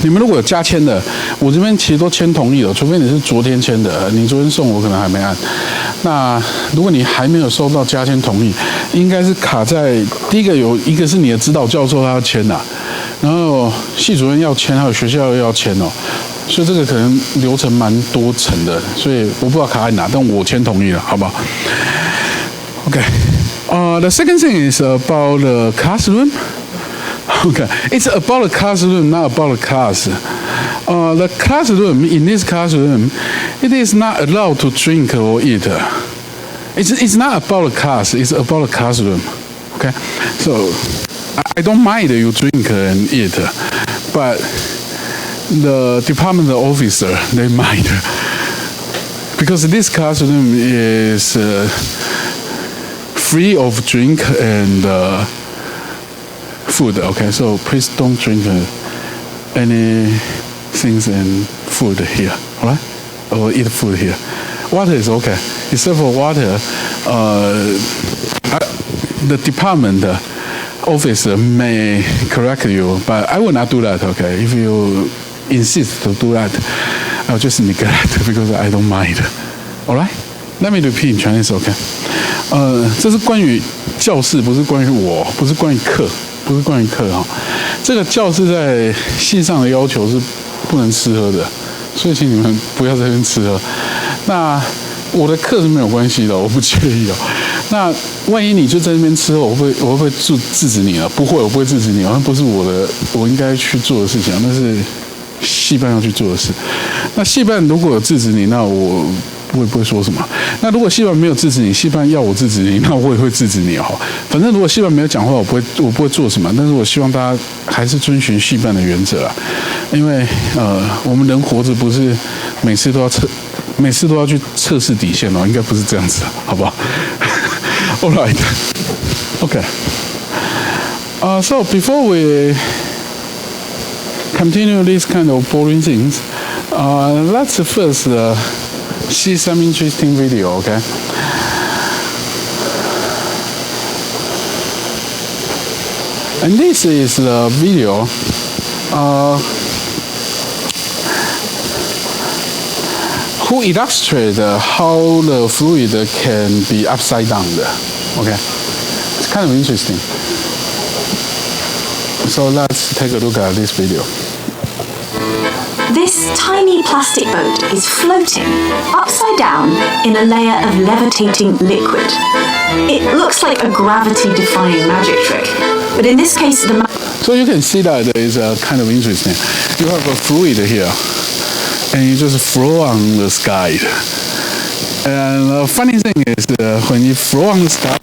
你们如果有加签的，我这边其实都签同意了，除非你是昨天签的，你昨天送我可能还没按。那如果你还没有收到加签同意，应该是卡在第一个有一个是你的指导教授他要签呐，然后系主任要签，还有学校要签哦，所以这个可能流程蛮多层的，所以我不知道卡在哪，但我签同意了，好不好 ？OK， the second thing is about the classroom. Okay, it's about the classroom, not about the class. The classroom, in this classroom, it is not allowed to drink or eat. It's not about the class, it's about the classroom. Okay, so I don't mind you drink and eat, but the department officer, they mind. Because this classroom is free of drink and food. Okay, so please don't drink any things and food here, all right? Or eat food here. Water is okay, except for water. The department officer may correct you, but I will not do that. Okay, if you insist to do that, I'll just neglect because I don't mind. All right? Let me repeat in Chinese. Okay. 这是关于教室，不是关于我，不是关于课。不是关于课哈，这个教室在系上的要求是不能吃喝的，所以请你们不要在这边吃喝。那我的课是没有关系的，我不介意哦。那万一你就在那边吃喝，我会不会制止你呢？不会，我不会制止你，那不是我应该去做的事情，那是系办要去做的事。那系办如果有制止你，那我也不会说什么。那如果系办没有制止你，系办要我制止你，那我也会制止你哈。反正如果系办没有讲话，我不会做什么。但是我希望大家还是遵循系办的原则啦，因为我们人活着不是每次都要去测试底线哦，应该不是这样子，好不好？All right, okay. So before we continue these kind of boring things, let's first see some interesting video, okay? And this is the video who illustrates how the fluid can be upside down. Okay, it's kind of interesting. So let's take a look at this video. This tiny plastic boat is floating upside down in a layer of levitating liquid. It looks like a gravity-defying magic trick, but in this case, So you can see that there is kind of interesting. You have a fluid here. and you just flow on the sky. And the funny thing is, when you flow on the sky,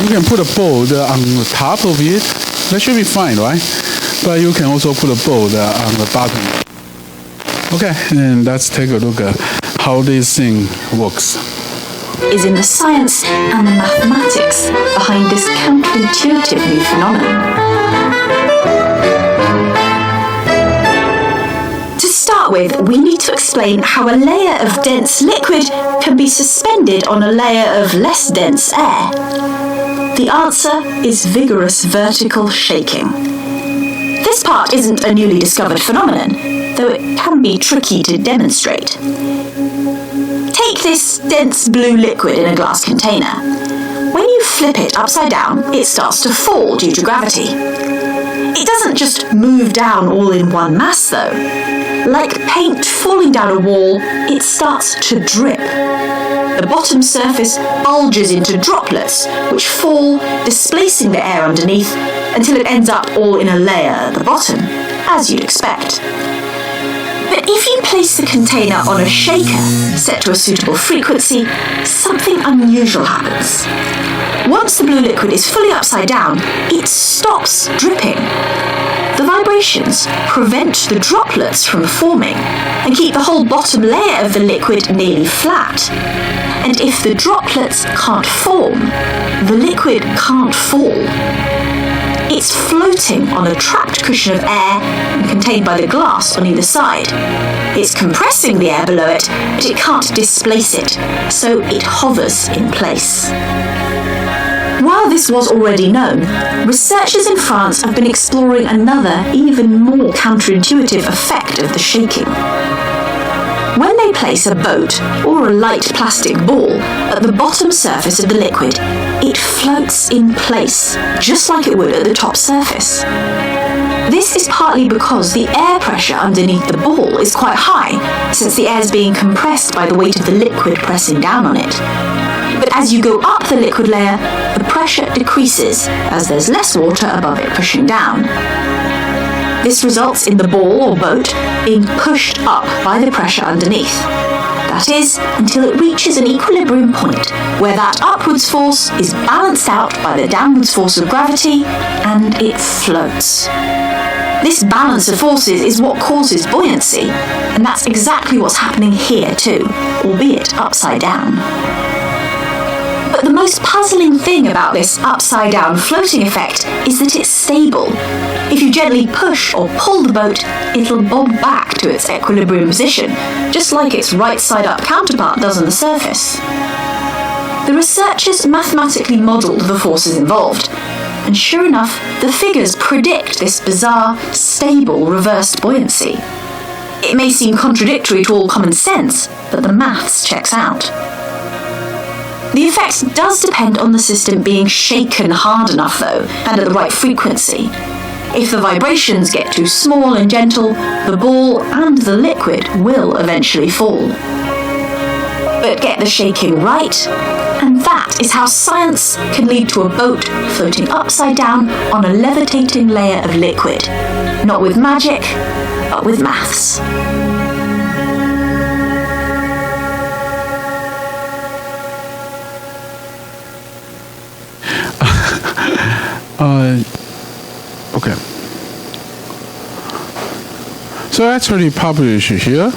you can put a boat on the top of it. That should be fine, right? But you can also put a boat on the bottom. Okay, and let's take a look at how this thing works. Is in the science and the mathematics behind this counterintuitive new phenomenon. To start with, we need to explain how a layer of dense liquid can be suspended on a layer of less dense air. The answer is vigorous vertical shaking. This part isn't a newly discovered phenomenon, though it can be tricky to demonstrate. Take this dense blue liquid in a glass container. When you flip it upside down, it starts to fall due to gravity. It doesn't just move down all in one mass though. Like paint falling down a wall, it starts to drip. The bottom surface bulges into droplets, which fall, displacing the air underneath, until it ends up all in a layer at the bottom, as you'd expect. But if you place the container on a shaker set to a suitable frequency, something unusual happens. Once the blue liquid is fully upside down, it stops dripping. The vibrations prevent the droplets from forming and keep the whole bottom layer of the liquid nearly flat. And if the droplets can't form, the liquid can't fall. It's floating on a trapped cushion of air and contained by the glass on either side. It's compressing the air below it, but it can't displace it, so it hovers in place. While this was already known, researchers in France have been exploring another, even more counterintuitive effect of the shaking. When they place a boat or a light plastic ball at the bottom surface of the liquid, it floats in place, just like it would at the top surface. This is partly because the air pressure underneath the ball is quite high, since the air is being compressed by the weight of the liquid pressing down on it. But as you go up the liquid layer, the pressure decreases as there's less water above it pushing down. This results in the ball or boat being pushed up by the pressure underneath. That is, until it reaches an equilibrium point where that upwards force is balanced out by the downwards force of gravity and it floats. This balance of forces is what causes buoyancy, and that's exactly what's happening here too, albeit upside down. But the most puzzling thing about this upside-down floating effect is that it's stable. If you gently push or pull the boat, it'll bob back to its equilibrium position, just like its right-side-up counterpart does on the surface. The researchers mathematically modelled the forces involved, and sure enough, the figures predict this bizarre, stable reversed buoyancy. It may seem contradictory to all common sense, but the maths checks out. The effect does depend on the system being shaken hard enough though, and at the right frequency. If the vibrations get too small and gentle, the ball and the liquid will eventually fall. But get the shaking right, and that is how science can lead to a boat floating upside down on a levitating layer of liquid. Not with magic, but with maths. Okay. So actually published here,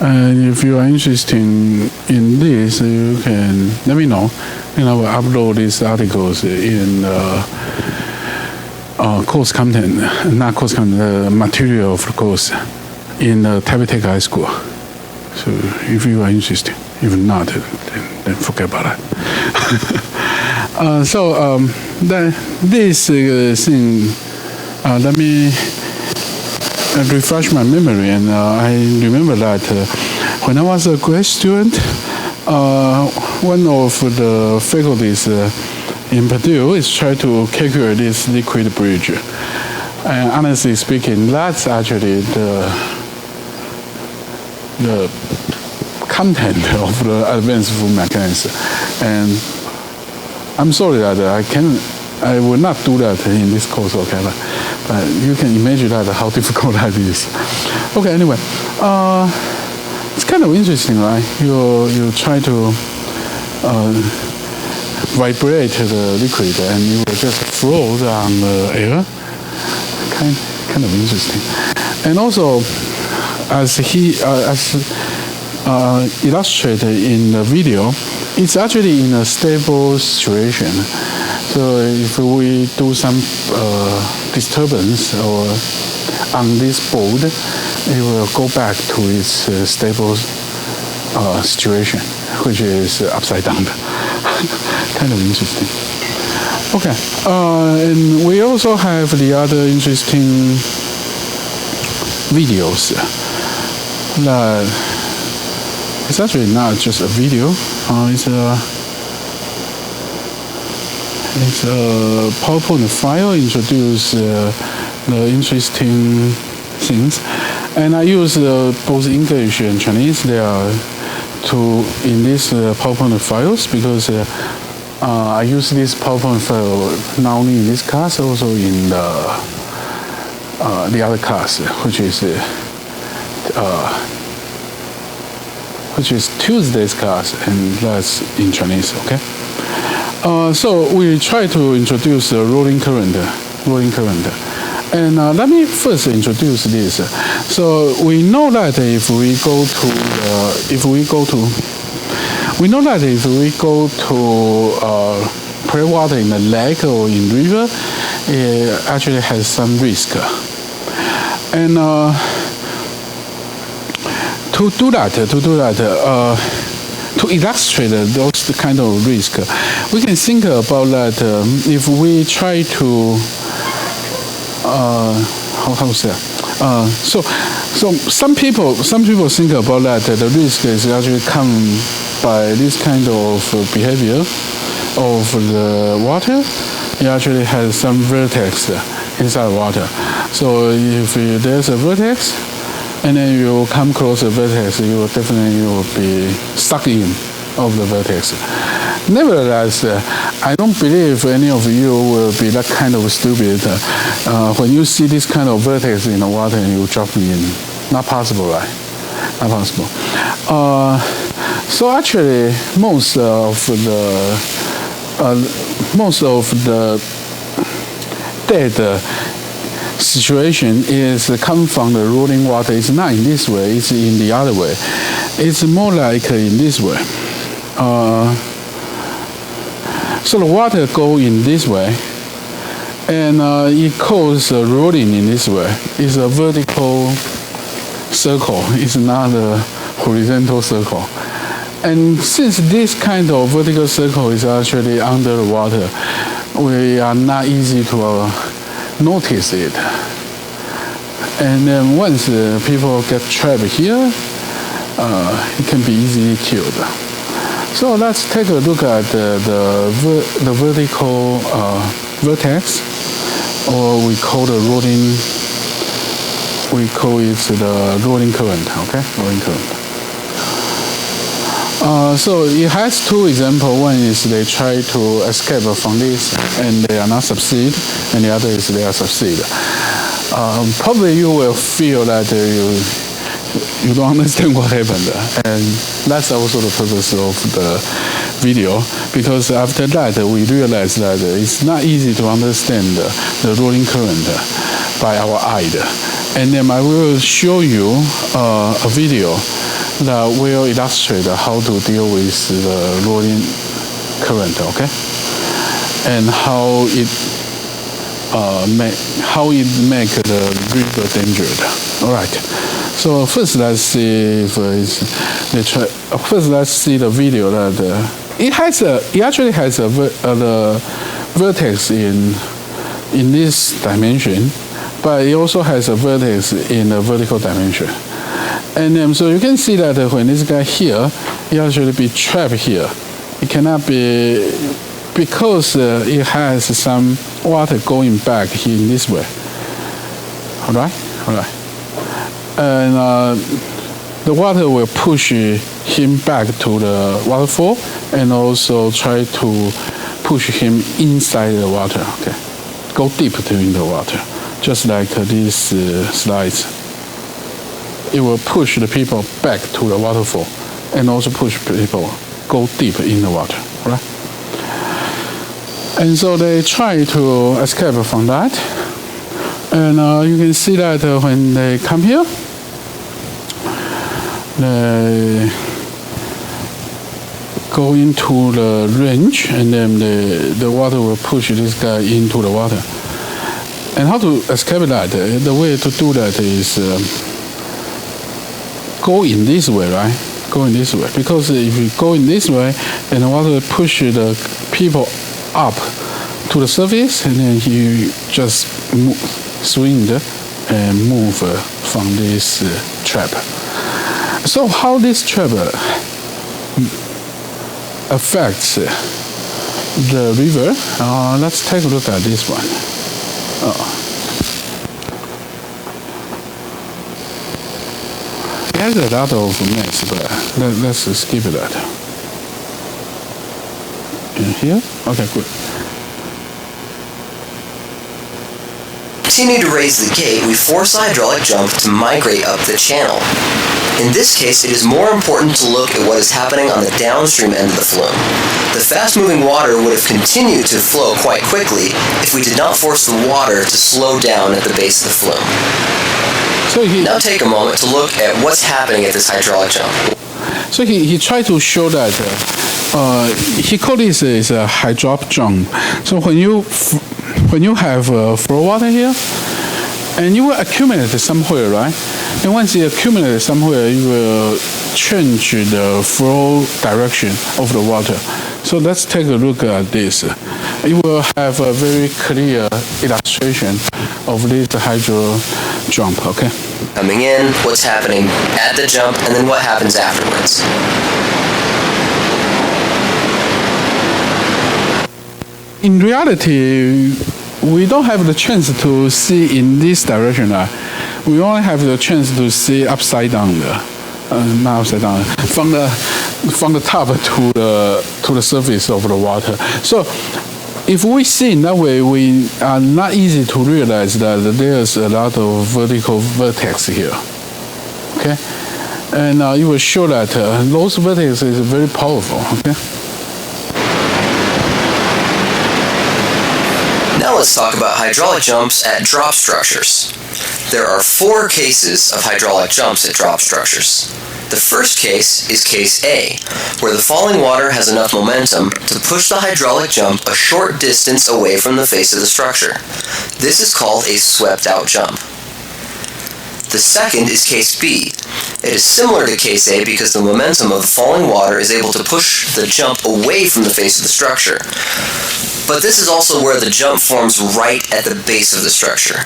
and if you are interested in this, you can let me know, and I will upload these articles in course content, not course content, the material of the course in Taipei Tech High School. So if you are interested, if not, then forget about it. This thing, let me refresh my memory, and I remember that when I was a grad student, one of the faculties in Purdue is trying to calculate this liquid bridge. And honestly speaking, that's actually the content of the advanced fluid mechanics. And I'm sorry that I will not do that in this course, okay? You can imagine that how difficult that is. Okay, anyway, it's kind of interesting, right? You try to vibrate the liquid and it will just float on the air. Kind of interesting. And also, as illustrated in the video, it's actually in a stable situation. So if we do some disturbance or on this board, it will go back to its stable situation, which is upside down. Kind of interesting. Okay, and we also have the other interesting videos. That it's actually not just a video. It's a PowerPoint file introduce the interesting things, and I use both English and Chinese there in these PowerPoint files because I use this PowerPoint file not only in this class, also in the other class, which is Tuesday's class, and that's in Chinese. Okay. So we try to introduce rolling current, and let me first introduce this. So we know that if we go to pure water in a lake or in river, it actually has some risk. And to illustrate those kind of risk, we can think about that if we try to how to say so some people think about that the risk is actually come by this kind of behavior of the water. It actually has some vertex inside water. So if there's a vertex, and then you come close to the vertex, you will definitely be stuck in of the vertex. Nevertheless, I don't believe any of you will be that kind of stupid when you see this kind of vertex in the water and you drop in. Not possible, right? Not possible. So actually, most of the dead situation is come from the rolling water. It's not in this way, it's in the other way. It's more like in this way. So the water go in this way, and it causes rolling in this way. It's a vertical circle. It's not a horizontal circle. And since this kind of vertical circle is actually under the water, we are not easy to notice it. And then once people get trapped here, it can be easily killed. So let's take a look at the vertical vertex, or we call it the rolling current. Okay, rolling current. So it has two examples. One is they try to escape from this and they are not succeed, and the other is they are succeed. Probably you will feel that you don't understand what happened, and that's also the purpose of the video, because after that we realized that it's not easy to understand the rolling current by our eye. And then I will show you a video that will illustrate how to deal with the rolling current, okay? And how it make the river dangerous. All right. So first, let's see if first let's see the video that it actually has the vertex in this dimension, but it also has a vertex in the vertical dimension. And so you can see that when this guy here, he actually be trapped here. It cannot be, because it has some water going back here in this way. All right. And the water will push him back to the waterfall, and also try to push him inside the water. Okay, go deep in the water just like these slides. It will push the people back to the waterfall and also push people go deep in the water, right? And so they try to escape from that. And you can see that when they come here, they go into the range, and then the water will push this guy into the water. And how to escape that? The way to do that is go in this way, right? Go in this way. Because if you go in this way, then the water will push the people up to the surface, and then you just swing and move from this trap. So how this trap affects the river? Let's take a look at this one. It has a lot of mess, but let's skip that. In here? Okay, good. Continue to raise the gate, we force a hydraulic jump to migrate up the channel. In this case, it is more important to look at what is happening on the downstream end of the flume. The fast-moving water would have continued to flow quite quickly if we did not force the water to slow down at the base of the flume. Now take a moment to look at what's happening at this hydraulic jump. So he tried to show that he called this is a hydraulic jump. So when you have flow water here, and you will accumulate somewhere, right? And once you accumulate somewhere, you will change the flow direction of the water. So let's take a look at this. You will have a very clear illustration of this hydro jump, okay? Coming in, what's happening at the jump, and then what happens afterwards. In reality, we don't have the chance to see in this direction. We only have the chance to see upside down, not upside down, from the top to the surface of the water. So, if we see in that way, we are not easy to realize that there's a lot of vertical vertex here. Okay, and it will show that those vertex is very powerful. Okay. Now let's talk about hydraulic jumps at drop structures. There are 4 cases of hydraulic jumps at drop structures. The first case is case A, where the falling water has enough momentum to push the hydraulic jump a short distance away from the face of the structure. This is called a swept-out jump. The second is case B. It is similar to case A because the momentum of the falling water is able to push the jump away from the face of the structure. But this is also where the jump forms right at the base of the structure.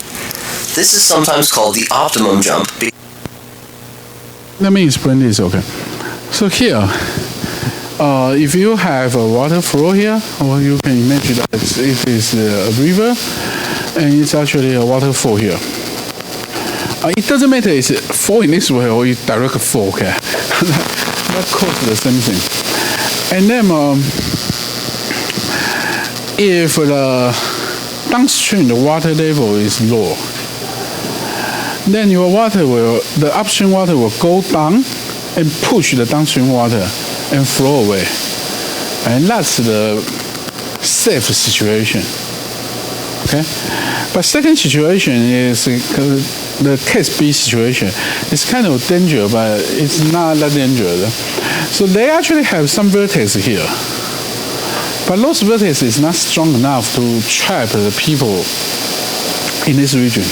This is sometimes called the optimum jump. Let me explain this, okay? So here, if you have a water flow here, or you can imagine that it is a river, and it's actually a waterfall here. It doesn't matter if it's flowing this way or it's direct flow, okay? That causes the same thing. And then, if the downstream the water level is low, then the upstream water will go down and push the downstream water and flow away. And that's the safe situation. Okay? But second situation is the case B situation. It's kind of dangerous, but it's not that dangerous. So they actually have some vertex here. But those vertex is not strong enough to trap the people in this region.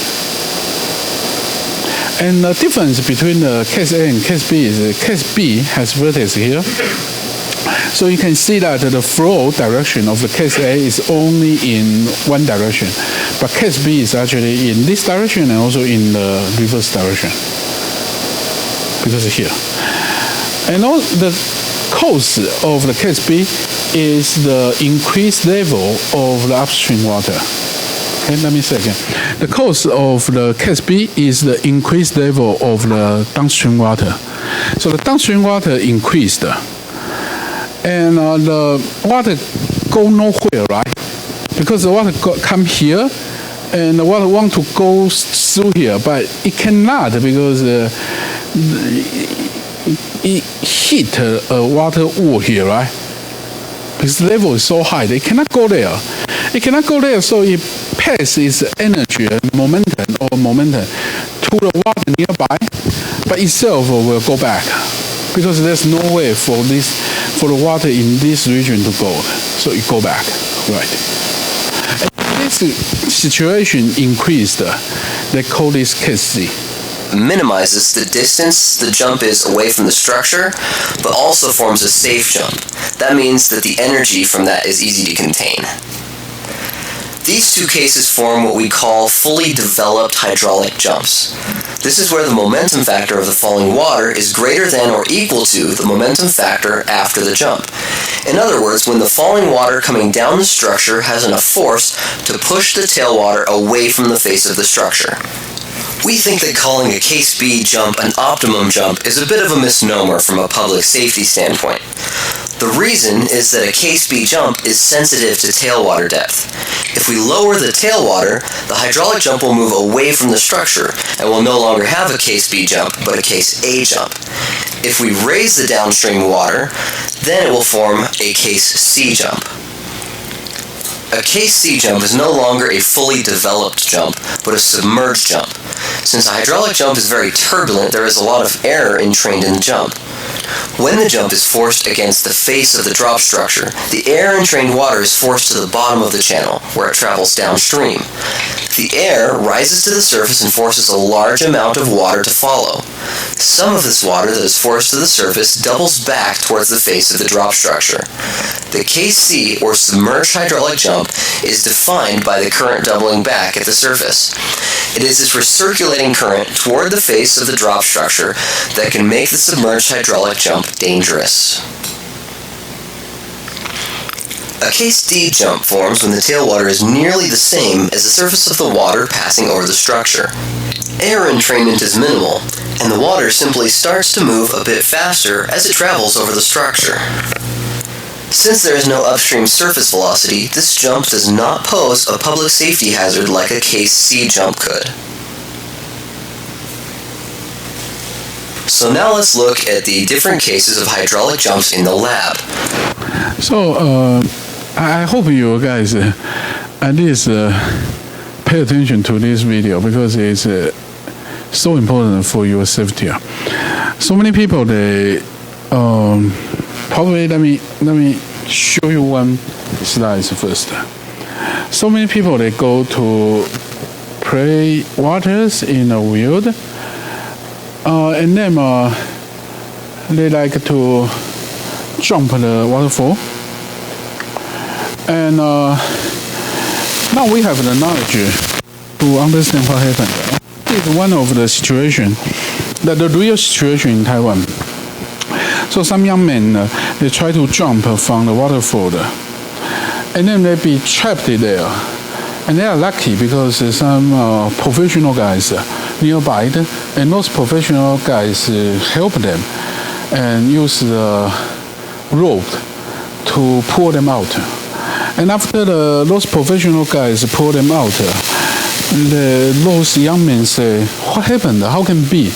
And the difference between the case A and case B is case B has vertex here. So you can see that the flow direction of the case A is only in one direction. But case B is actually in this direction and also in the reverse direction. Because here. And all the cause of the case B is the increased level of the upstream water. Okay, let me say again. The cause of the case B is the increased level of the downstream water. So the downstream water increased. And the water go nowhere, right? Because the water come here, and the water want to go through here, but it cannot because it hit a water wall here, right? Because the level is so high, they cannot go there. It cannot go there, so it passes energy, momentum to the water nearby, but itself will go back because there's no way for the water in this region to go, so it go back, right? And this situation increased. They call this case C. Minimizes the distance the jump is away from the structure, but also forms a safe jump. That means that the energy from that is easy to contain. These two cases form what we call fully developed hydraulic jumps. This is where the momentum factor of the falling water is greater than or equal to the momentum factor after the jump. In other words, when the falling water coming down the structure has enough force to push the tailwater away from the face of the structure. We think that calling a Case B jump an optimum jump is a bit of a misnomer from a public safety standpoint. The reason is that a Case B jump is sensitive to tailwater depth. If we lower the tailwater, the hydraulic jump will move away from the structure and will no longer have a Case B jump, but a Case A jump. If we raise the downstream water, then it will form a Case C jump. A Case C jump is no longer a fully developed jump, but a submerged jump. Since a hydraulic jump is very turbulent, there is a lot of error entrained in the jump. When the jump is forced against the face of the drop structure, the air-entrained water is forced to the bottom of the channel, where it travels downstream. The air rises to the surface and forces a large amount of water to follow. Some of this water that is forced to the surface doubles back towards the face of the drop structure. The Case C, or submerged hydraulic jump, is defined by the current doubling back at the surface. It is this recirculating current toward the face of the drop structure that can make the submerged hydraulic jump dangerous. A Case D jump forms when the tailwater is nearly the same as the surface of the water passing over the structure. Air entrainment is minimal, and the water simply starts to move a bit faster as it travels over the structure. Since there is no upstream surface velocity, this jump does not pose a public safety hazard like a Case C jump could. So now let's look at the different cases of hydraulic jumps in the lab. So I hope you guys at least pay attention to this video because it's so important for your safety. So many people they probably let me show you one slide first. So many people they go to play waters in a field, and then they like to jump the waterfall. And now we have the knowledge to understand what happened. It's one of the situation, the real situation in Taiwan. So some young men, they try to jump from the waterfall, and then they be trapped there. And they are lucky because some professional guys nearby, and those professional guys help them and use the rope to pull them out. And after those professional guys pull them out, those young men say, "What happened? How can it be?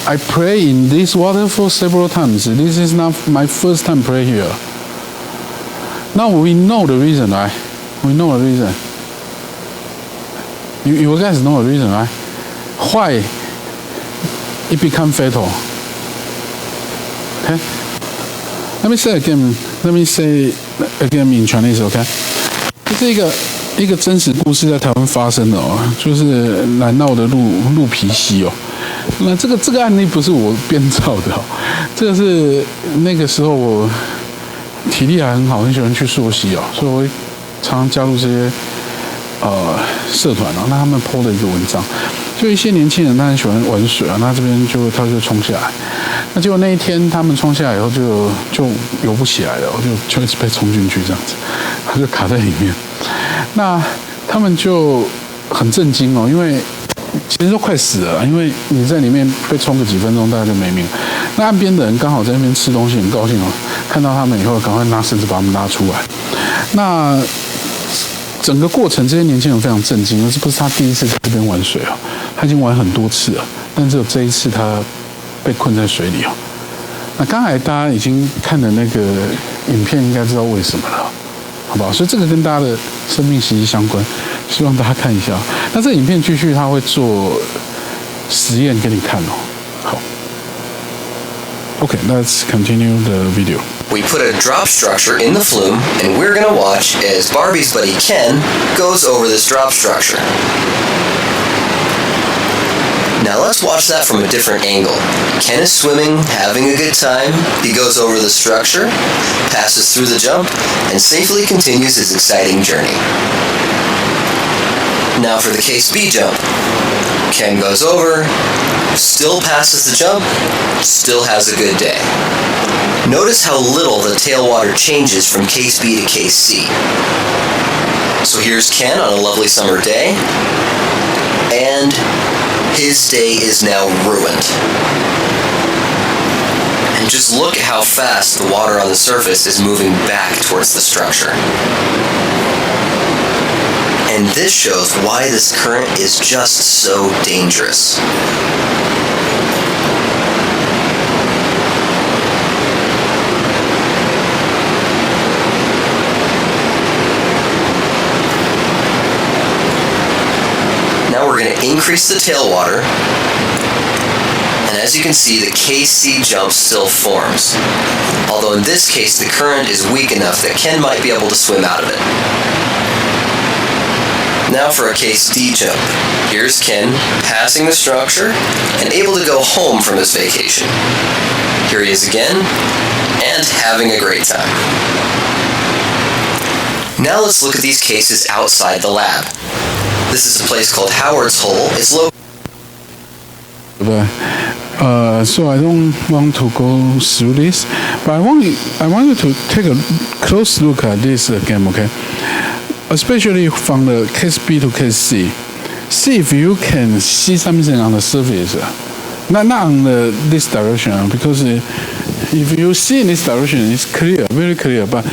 I play in this waterfall several times. This is not my first time play here." Now we know the reason, right? We know the reason. You guys know the reason, right? Why it become fatal? Okay. Let me say again in Chinese, okay? 这是一个真实故事在台湾发生的哦，就是南澳的鹿皮溪哦。那这个案例不是我编造的哦，这个是那个时候我体力还很好，很喜欢去溯溪哦，所以我会常常加入这些社团哦，那他们 po 的一个文章，就一些年轻人他很喜欢玩水啊，那这边他就冲下来，那结果那一天他们冲下来以后就游不起来了，就一直被冲进去这样子，他就卡在里面，那他们就很震惊哦，因为其实都快死了，因为你在里面被冲个几分钟，大家就没命了。那岸边的人刚好在那边吃东西，很高兴哦，看到他们以后，赶快拿绳子把他们拉出来。那整个过程，这些年轻人非常震惊，因为这不是他第一次在这边玩水哦，他已经玩很多次了，但只有这一次他被困在水里哦。那刚才大家已经看了那个影片，应该知道为什么了，好不好？所以这个跟大家的生命息息相关，希望大家看一下。那这影片继续他会做实验给你看哦。好 ，OK， let's continue the video. We put a drop structure in the flume, and we're going to watch as Barbie's buddy Ken goes over this drop structure. Now let's watch that from a different angle. Ken is swimming, having a good time. He goes over the structure, passes through the jump, and safely continues his exciting journey. Now for the Case B jump. Ken goes over, still passes the jump, still has a good day. Notice how little the tailwater changes from Case B to Case C. So here's Ken on a lovely summer day, and his day is now ruined. And just look at how fast the water on the surface is moving back towards the structure. And this shows why this current is just so dangerous. Now we're going to increase the tailwater, and as you can see, the Case C jump still forms. Although in this case, the current is weak enough that Ken might be able to swim out of it. Now for a Case D jump. Here's Ken passing the structure and able to go home from his vacation. Here he is again, and having a great time. Now let's look at these cases outside the lab. This is a place called Howard's Hole. It's located. So I don't want to go through this, but I want you to take a close look at this game, okay? Especially from the Case B to Case C. See if you can see something on the surface. Not on this direction, because if you see in this direction, it's clear, very clear. But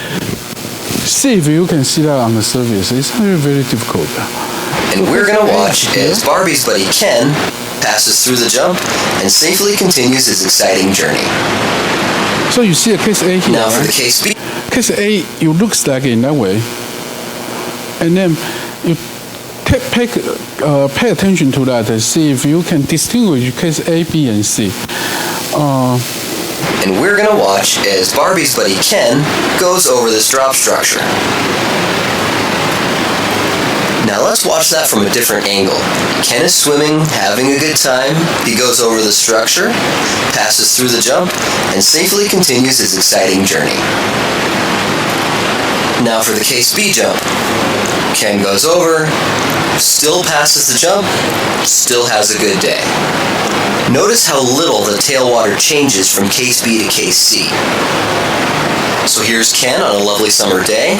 see if you can see that on the surface. It's very, very difficult. And we're going to watch as Barbie's buddy Ken passes through the jump and safely continues his exciting journey. So you see a Case A here, Now for right? the Case B. Case A, it looks like in that way. And then you pay attention to that and see if you can distinguish Case A, B, and C. And we're going to watch as Barbie's buddy Ken goes over this drop structure. Now let's watch that from a different angle. Ken is swimming, having a good time. He goes over the structure, passes through the jump, and safely continues his exciting journey. Now for the Case B jump. Ken goes over, still passes the jump, still has a good day. Notice how little the tailwater changes from Case B to Case C. So here's Ken on a lovely summer day,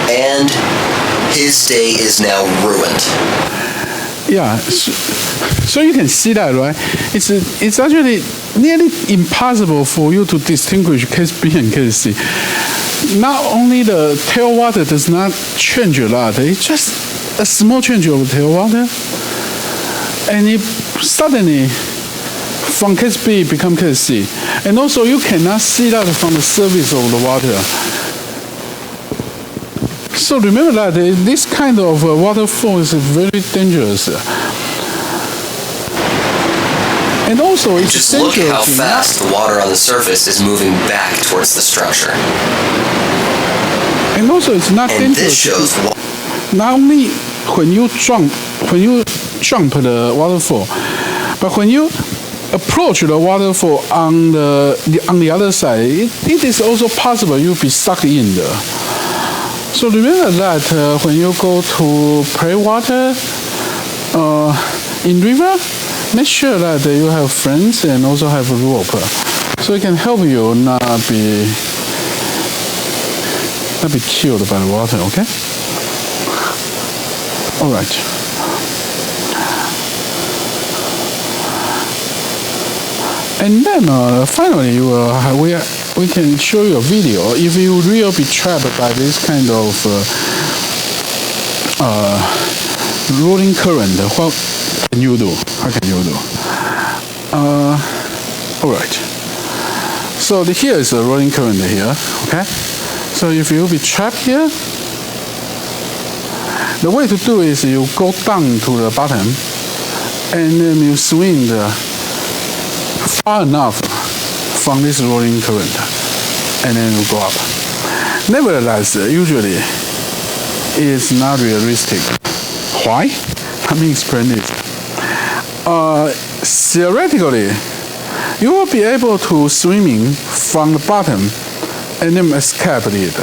and his day is now ruined. Yeah, so you can see that, right? It's actually nearly impossible for you to distinguish Case B and Case C. Not only the tailwater does not change a lot, it's just a small change of tailwater, and it suddenly from Case B become Case C. And also you cannot see that from the surface of the water. So remember that this kind of waterfall is very dangerous. And also it's Just look essential at how to fast the water on the surface is moving back towards the structure. And also it's not And this dangerous. shows why. Not only when you jump the waterfall, but when you approach the waterfall on the other side, it is also possible you'll be stuck in there. So remember that when you go to play water in river, make sure that you have friends and also have a rope, so it can help you not be killed by the water. Okay. All right. And then finally, we can show you a video. If you really be trapped by this kind of rolling current, what can you do? How can you do? All right. So here is a rolling current here, okay? So if you be trapped here, the way to do is you go down to the bottom and then you swing far enough from this rolling current and then you go up. Nevertheless, usually it's not realistic. Why? Let me explain this. Theoretically, you will be able to swimming from the bottom and then escape it.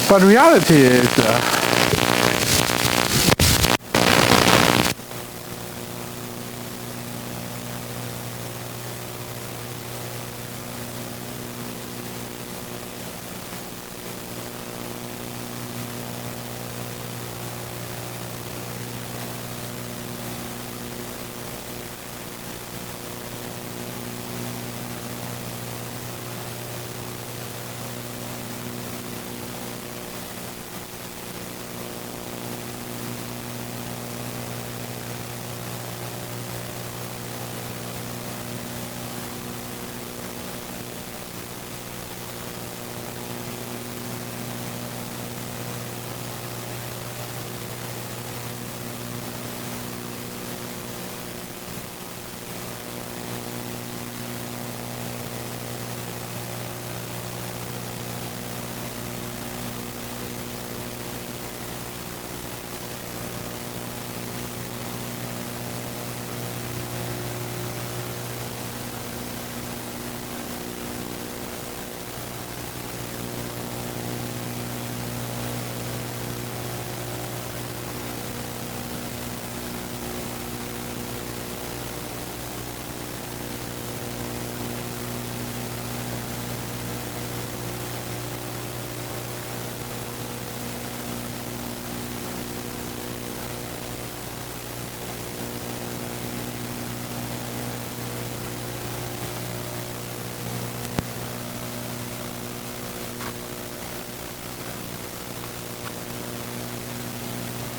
But reality is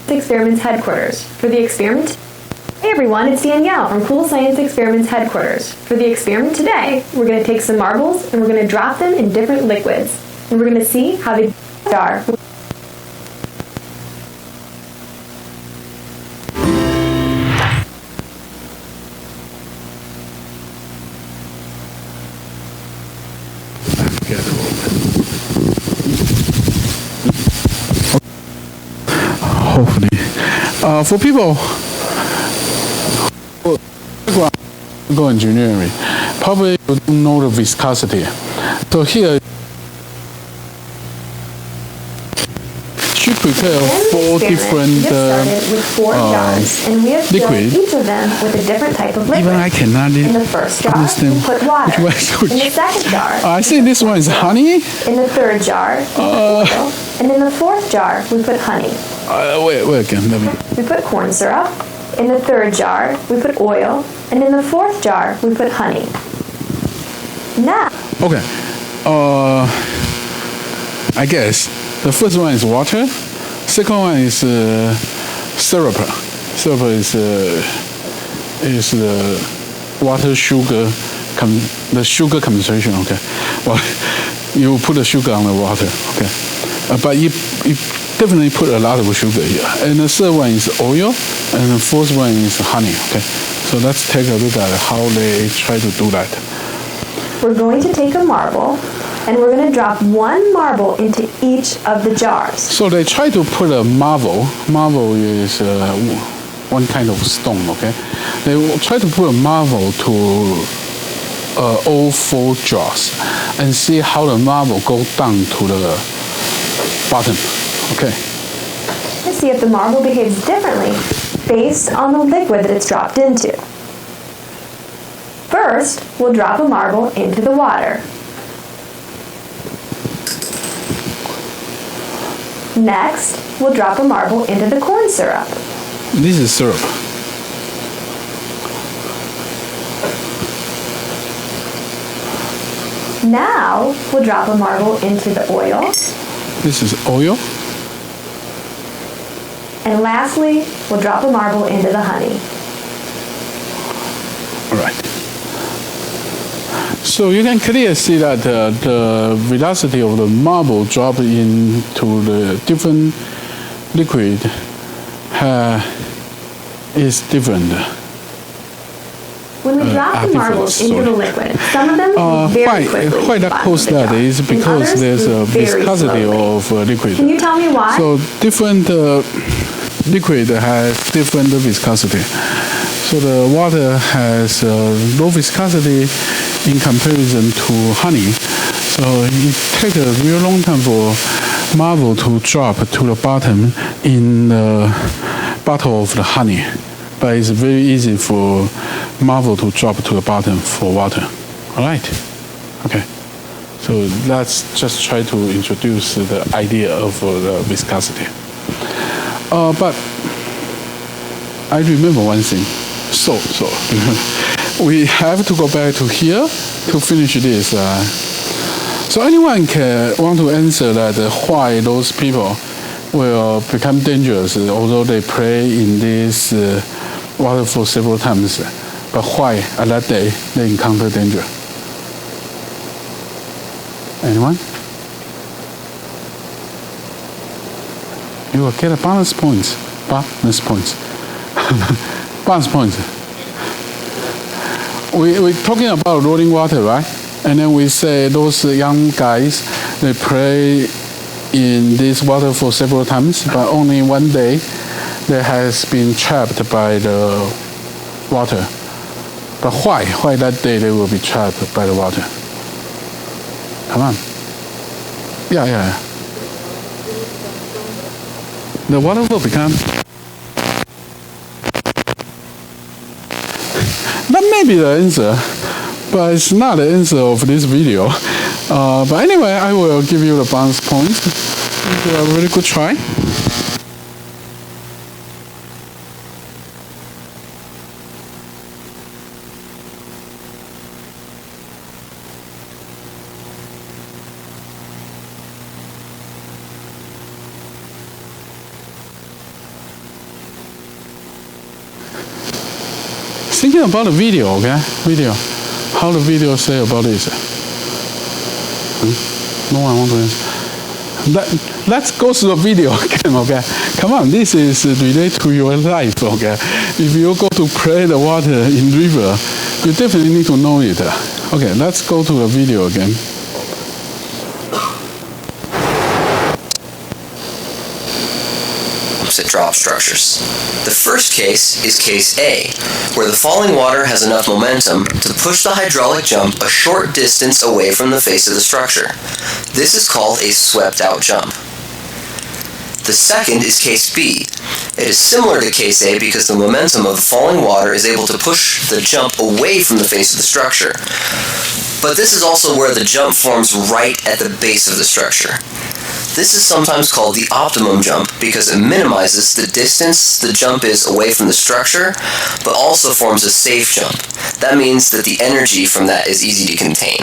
Experiments Headquarters. For the experiment, hey everyone, it's Danielle from Cool Science Experiments Headquarters. For the experiment today, we're going to take some marbles and we're going to drop them in different liquids. And we're going to see how they are. Hopefully. For people who go engineering, probably you don't know the viscosity. So here, she prepared four different with four jars, and we have filled liquid. each of them with a different type of liquid. Even I cannot In the first jar, understand we put water. which one In the is second jar, I think this one is honey. in the third jar, we put oil. And in the fourth jar, we put honey. Wait again. Let me. We put corn syrup. In the third jar, we put oil. And in the fourth jar, we put honey. Now, Okay. I guess the first one is water. Second one is syrup. Syrup is the water sugar the sugar concentration. Okay. Well, you put the sugar on the water. Okay. But you definitely put a lot of sugar here. And the third one is oil, and the fourth one is honey. Okay. So let's take a look at how they try to do that. we're going to take a marble, and we're going to drop one marble into each of the jars. So they try to put a marble. Marble is one kind of stone. Okay. They will try to put a marble to all four jars and see how the marble go down to the bottom. Okay. To see if the marble behaves differently based on the liquid that it's dropped into. First, we'll drop a marble into the water. Next, we'll drop a marble into the corn syrup. This is syrup. Now, we'll drop a marble into the oil. This is oil. And lastly, we'll drop a marble into the honey. All right. So you can clearly see that the velocity of the marble drop into the different liquid is different. When we drop the marbles into the liquid, some of them move very quickly. Why that cause that is because there's a viscosity of liquid. Can you tell me why? So different liquid has different viscosity. So the water has low viscosity in comparison to honey. So it takes a real long time for marble to drop to the bottom in the bottle of the honey. But it's very easy for marble to drop to the bottom for water. All right? Okay. So let's just try to introduce the idea of the viscosity. But I remember one thing. So we have to go back to here to finish this. So anyone can want to answer that why those people will become dangerous, although they play in this water for several times, but why at that day they encounter danger? Anyone? You will get a bonus points. Bonus points. Bonus points. We're talking about rolling water, right? And then we say those young guys, they play in this water for several times, but only one day they has been trapped by the water. But why? Why that day they will be trapped by the water? Come on. Yeah. The water will become... That may be the answer, but it's not the answer of this video. But anyway, I will give you the bonus points. You did a really good try. Thinking about the video, okay? Video. How the video say about this? No one wants to answer. Let's go to the video again, okay? Come on, this is related to your life, okay? If you go to play the water in river, you definitely need to know it. Okay, let's go to the video again. At drop structures. The first case is case A, where the falling water has enough momentum to push the hydraulic jump a short distance away from the face of the structure. This is called a swept-out jump. The second is case B. It is similar to case A because the momentum of the falling water is able to push the jump away from the face of the structure. But this is also where the jump forms right at the base of the structure. This is sometimes called the optimum jump because it minimizes the distance the jump is away from the structure, but also forms a safe jump. That means that the energy from that is easy to contain.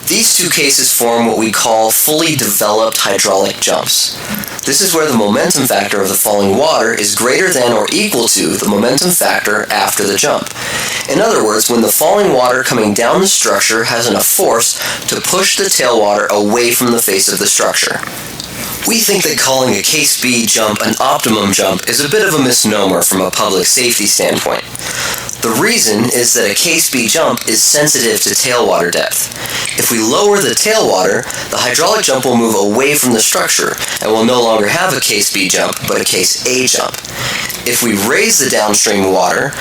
These two cases form what we call fully developed hydraulic jumps. This is where the momentum factor of the falling water is greater than or equal to the momentum factor after the jump. In other words, when the falling water coming down the structure has enough force to push the tailwater away from the face of the structure. We think that calling a case B jump an optimum jump is a bit of a misnomer from a public safety standpoint. The reason is that a case B jump is sensitive to tailwater depth. If we lower the tailwater, the hydraulic jump will move away from the structure and will no longer have a case B jump, but a case A jump. If we raise the downstream water,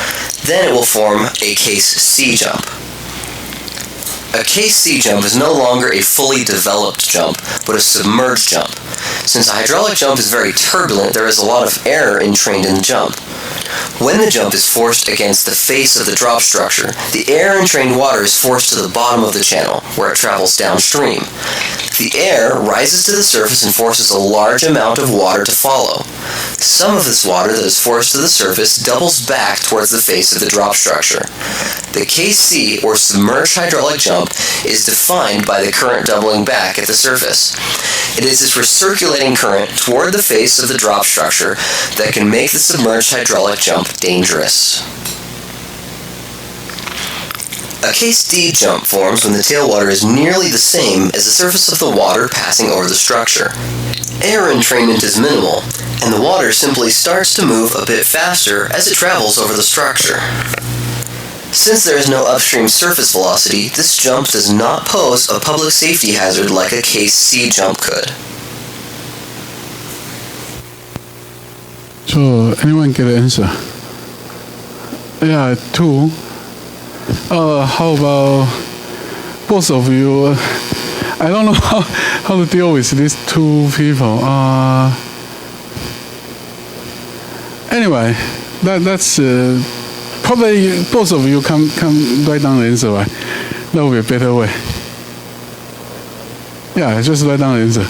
then it will form a case C jump. A case C jump is no longer a fully developed jump, but a submerged jump. Since a hydraulic jump is very turbulent, there is a lot of air entrained in the jump. When the jump is forced against the face of the drop structure, the air-entrained water is forced to the bottom of the channel, where it travels downstream. The air rises to the surface and forces a large amount of water to follow. Some of this water that is forced to the surface doubles back towards the face of the drop structure. The case C, or submerged hydraulic jump, is defined by the current doubling back at the surface. It is this recirculating current toward the face of the drop structure that can make the submerged hydraulic jump dangerous. A case D jump forms when the tailwater is nearly the same as the surface of the water passing over the structure. Air entrainment is minimal, and the water simply starts to move a bit faster as it travels over the structure. Since there is no upstream surface velocity, this jump does not pose a public safety hazard like a case C jump could. So, anyone get an answer? Yeah, 2. How about both of you? I don't know how to deal with these 2 people. Anyway, that's probably both of you come write down the answer, right? That would be a better way. Yeah, just write down the answer.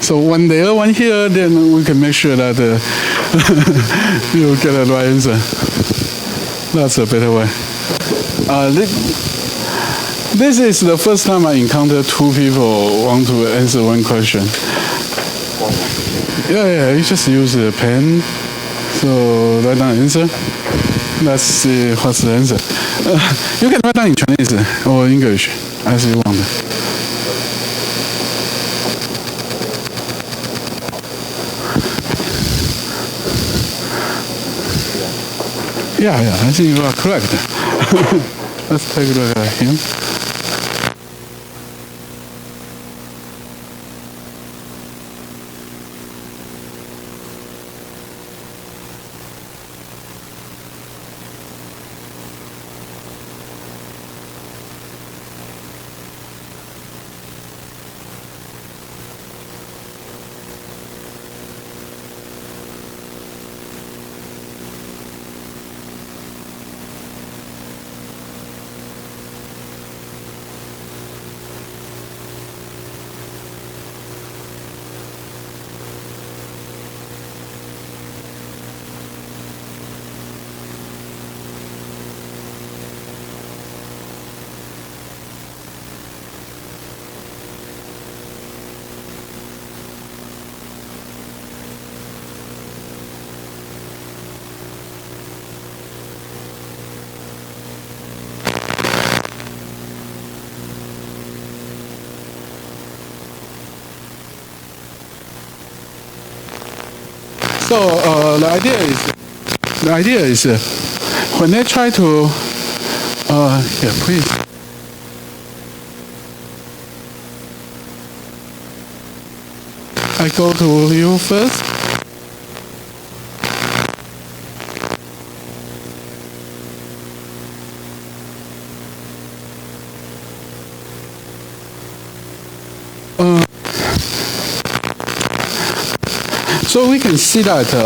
So when the other one here, then we can make sure that you get the right answer. That's a better way. This is the first time I encounter 2 people want to answer one question. Yeah, you just use a pen. So write down the answer. Let's see what's the answer. You can write down in Chinese or English as you want. Yeah, I think you are correct. Let's take a look at him. So the idea is when they try to yeah, please. I go to you first. So we can see that the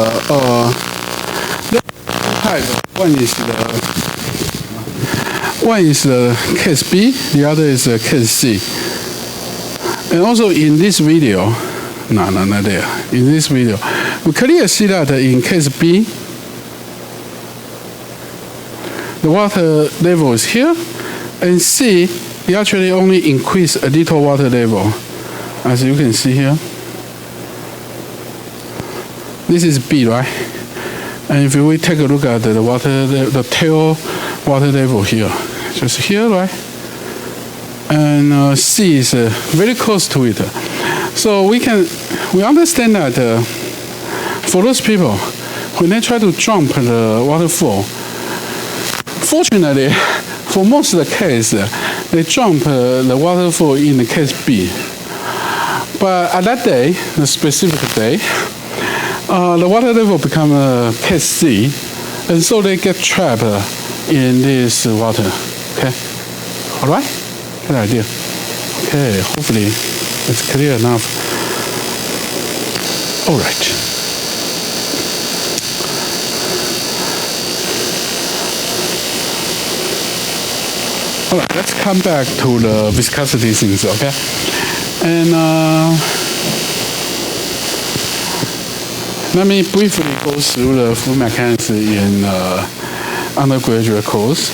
type one is the case B, the other is the case C. And also in this video, not there. In this video, we clearly see that in case B, the water level is here, and C, it actually only increase a little water level, as you can see here. This is B, right? And if we take a look at the water, the tail water level here, just here, right? And C is very close to it. So we understand that for those people, when they try to jump the waterfall, fortunately, for most of the case, they jump the waterfall in the case B. But at that day, the specific day, the water level become case C, and so they get trapped in this water. Okay, all right, good idea. Okay, hopefully it's clear enough. All right. All right, let's come back to the viscosity things. Okay, and. Let me briefly go through the fluid mechanics in undergraduate course.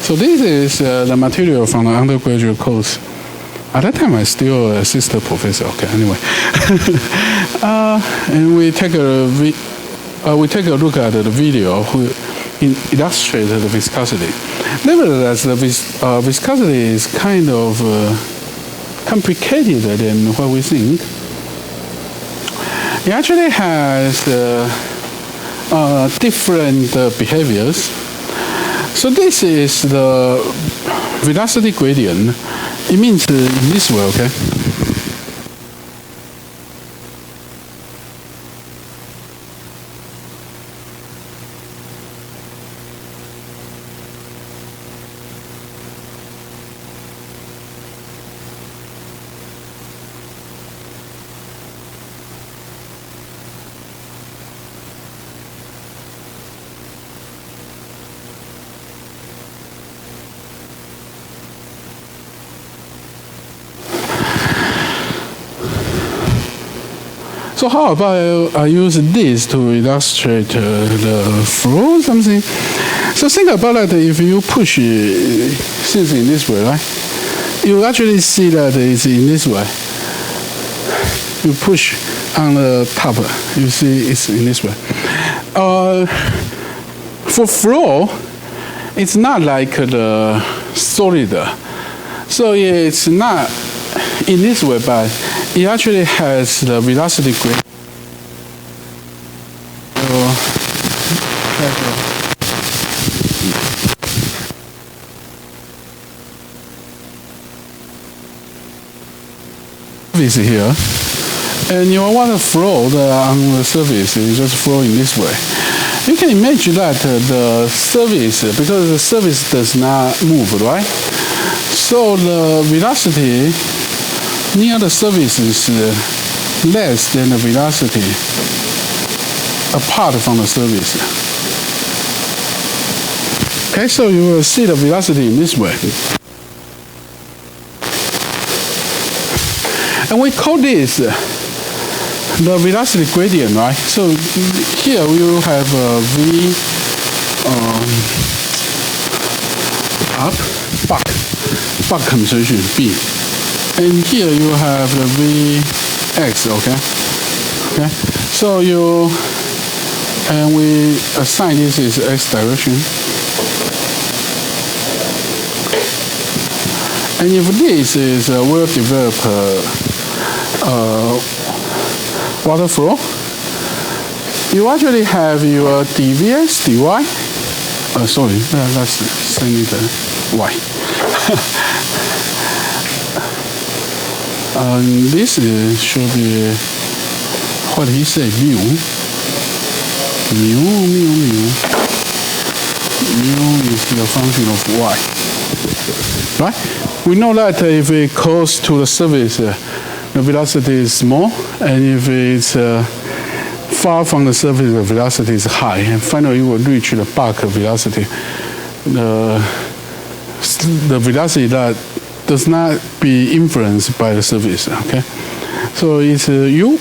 So this is the material from the undergraduate course. At that time, I still assistant professor. Okay, anyway, and we take a look at the video who illustrate the viscosity. Nevertheless, the viscosity is kind of complicated than what we think. It actually has different behaviors. So this is the velocity gradient. It means in this way, okay? So how about I use this to illustrate the flow or something? So think about that if you push things in this way, right? You actually see that it's in this way. You push on the top, you see it's in this way. For flow, it's not like the solid. So it's not in this way, but it actually has the velocity gradient. Surface here, and you want to flow on the surface, you just flow in this way. You can imagine that the surface, because the surface does not move, right? So the velocity near the surface is less than the velocity apart from the surface. Okay, so you will see the velocity in this way. And we call this the velocity gradient, right? So here we will have V up, back contraction, B. And here you have the Vx, okay? Okay, so and we assign this is x direction. And if this is a well-developed water flow, you actually have your dvx, dy. Sorry, let's send it y. This should be what he said, mu. Mu is the function of y. Right? We know that if it close to the surface, the velocity is small, and if it's far from the surface, the velocity is high. And finally, you will reach the back velocity. The velocity that does not be influenced by the surface. Okay, so it's u,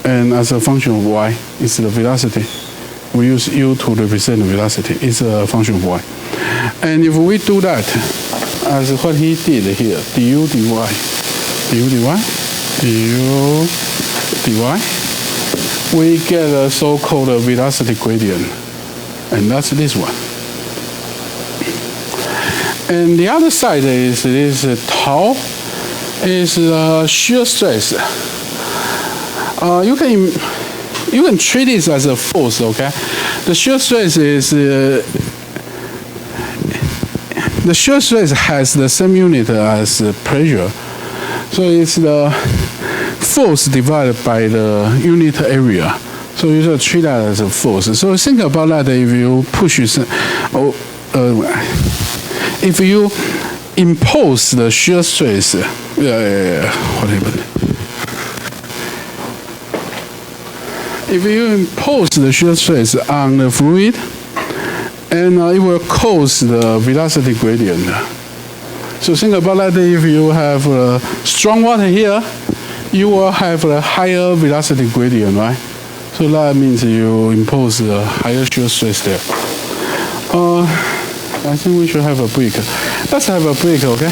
and as a function of y, it's the velocity. We use u to represent the velocity. It's a function of y. And if we do that, as what he did here, du dy, we get a so-called velocity gradient, and that's this one. And the other side is this tau is shear stress. You can treat this as a force, okay? The shear stress is the shear stress has the same unit as pressure, so it's the force divided by the unit area. So you should treat that as a force. So think about that if you push if you impose the shear stress, what happened? If you impose the shear stress on the fluid, and it will cause the velocity gradient. So think about that if you have strong water here, you will have a higher velocity gradient, right? So that means you impose a higher shear stress there. I think we should have a break. Let's have a break, okay?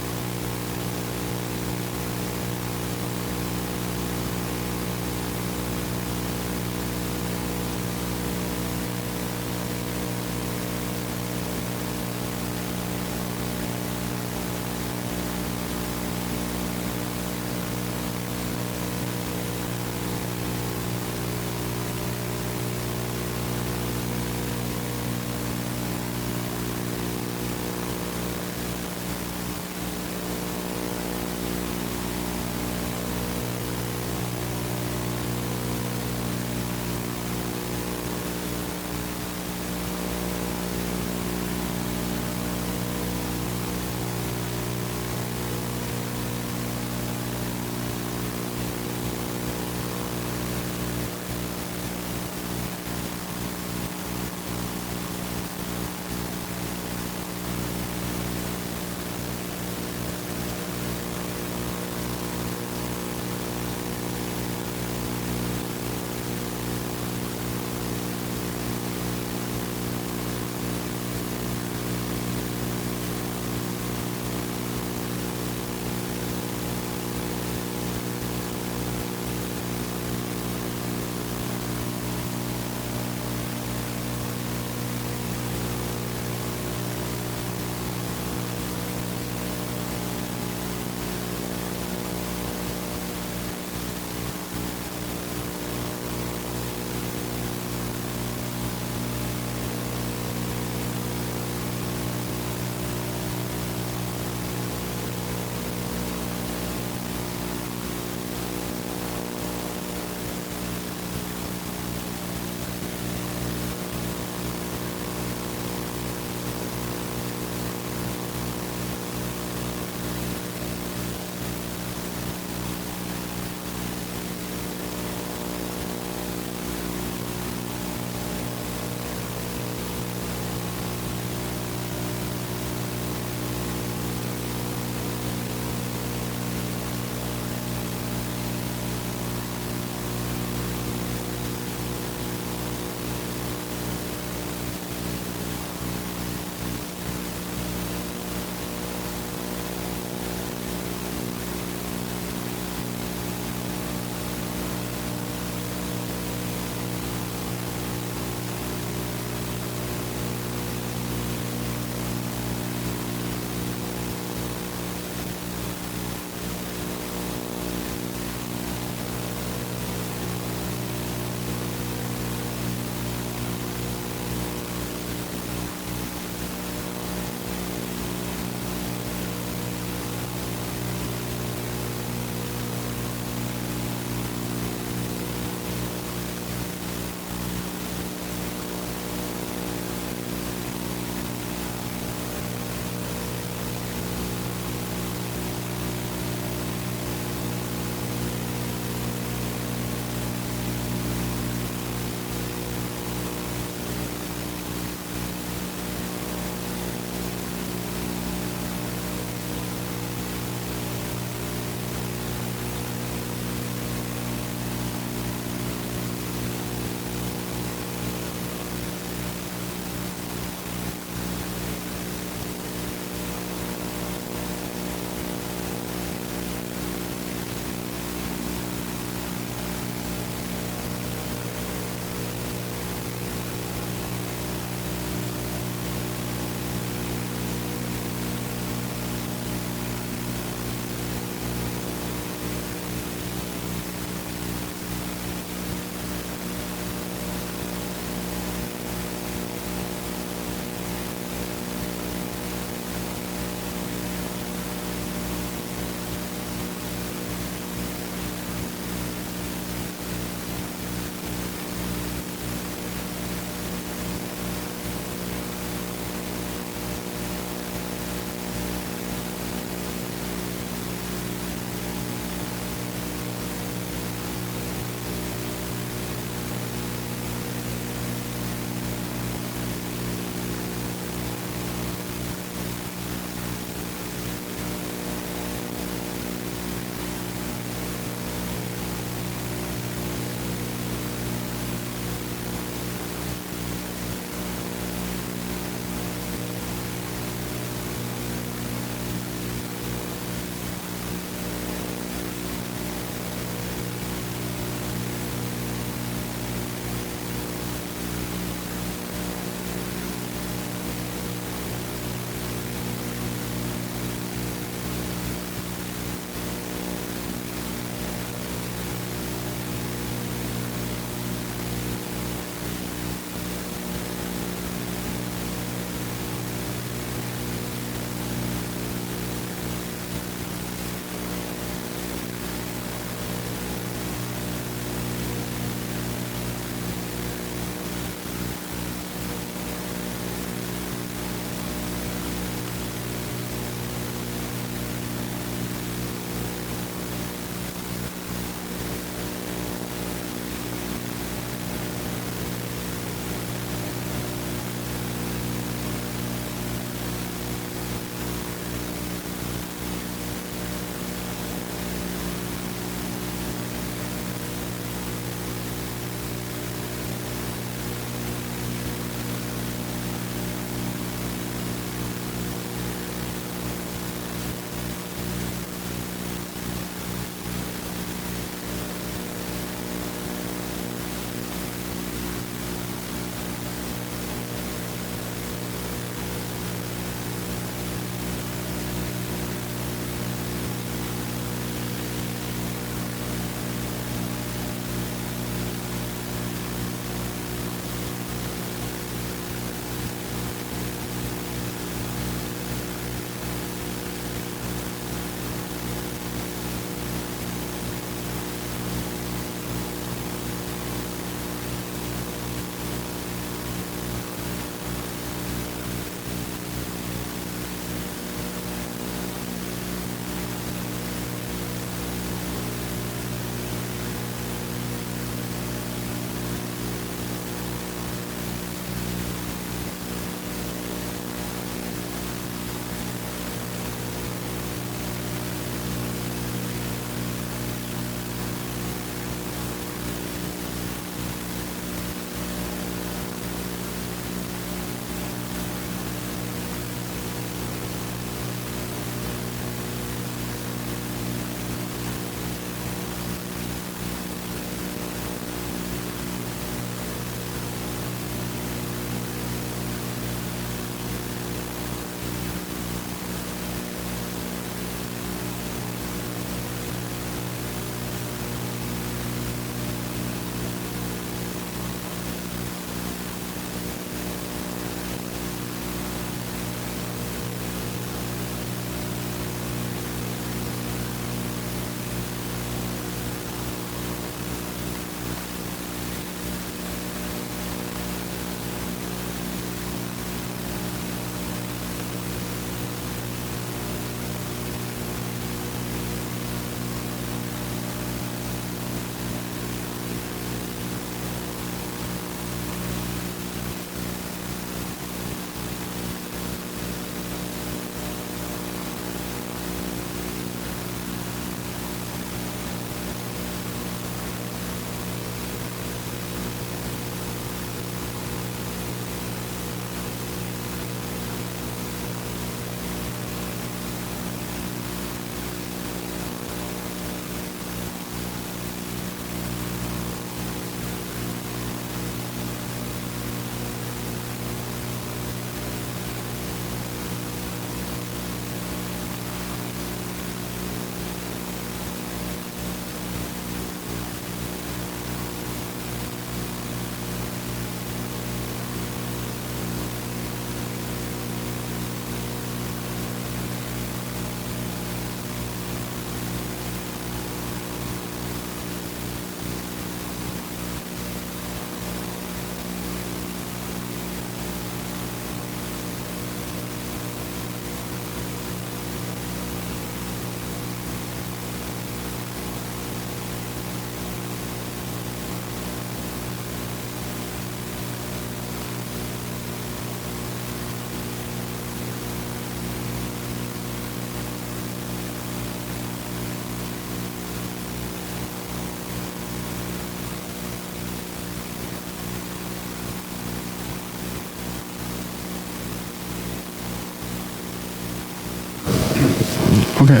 Okay,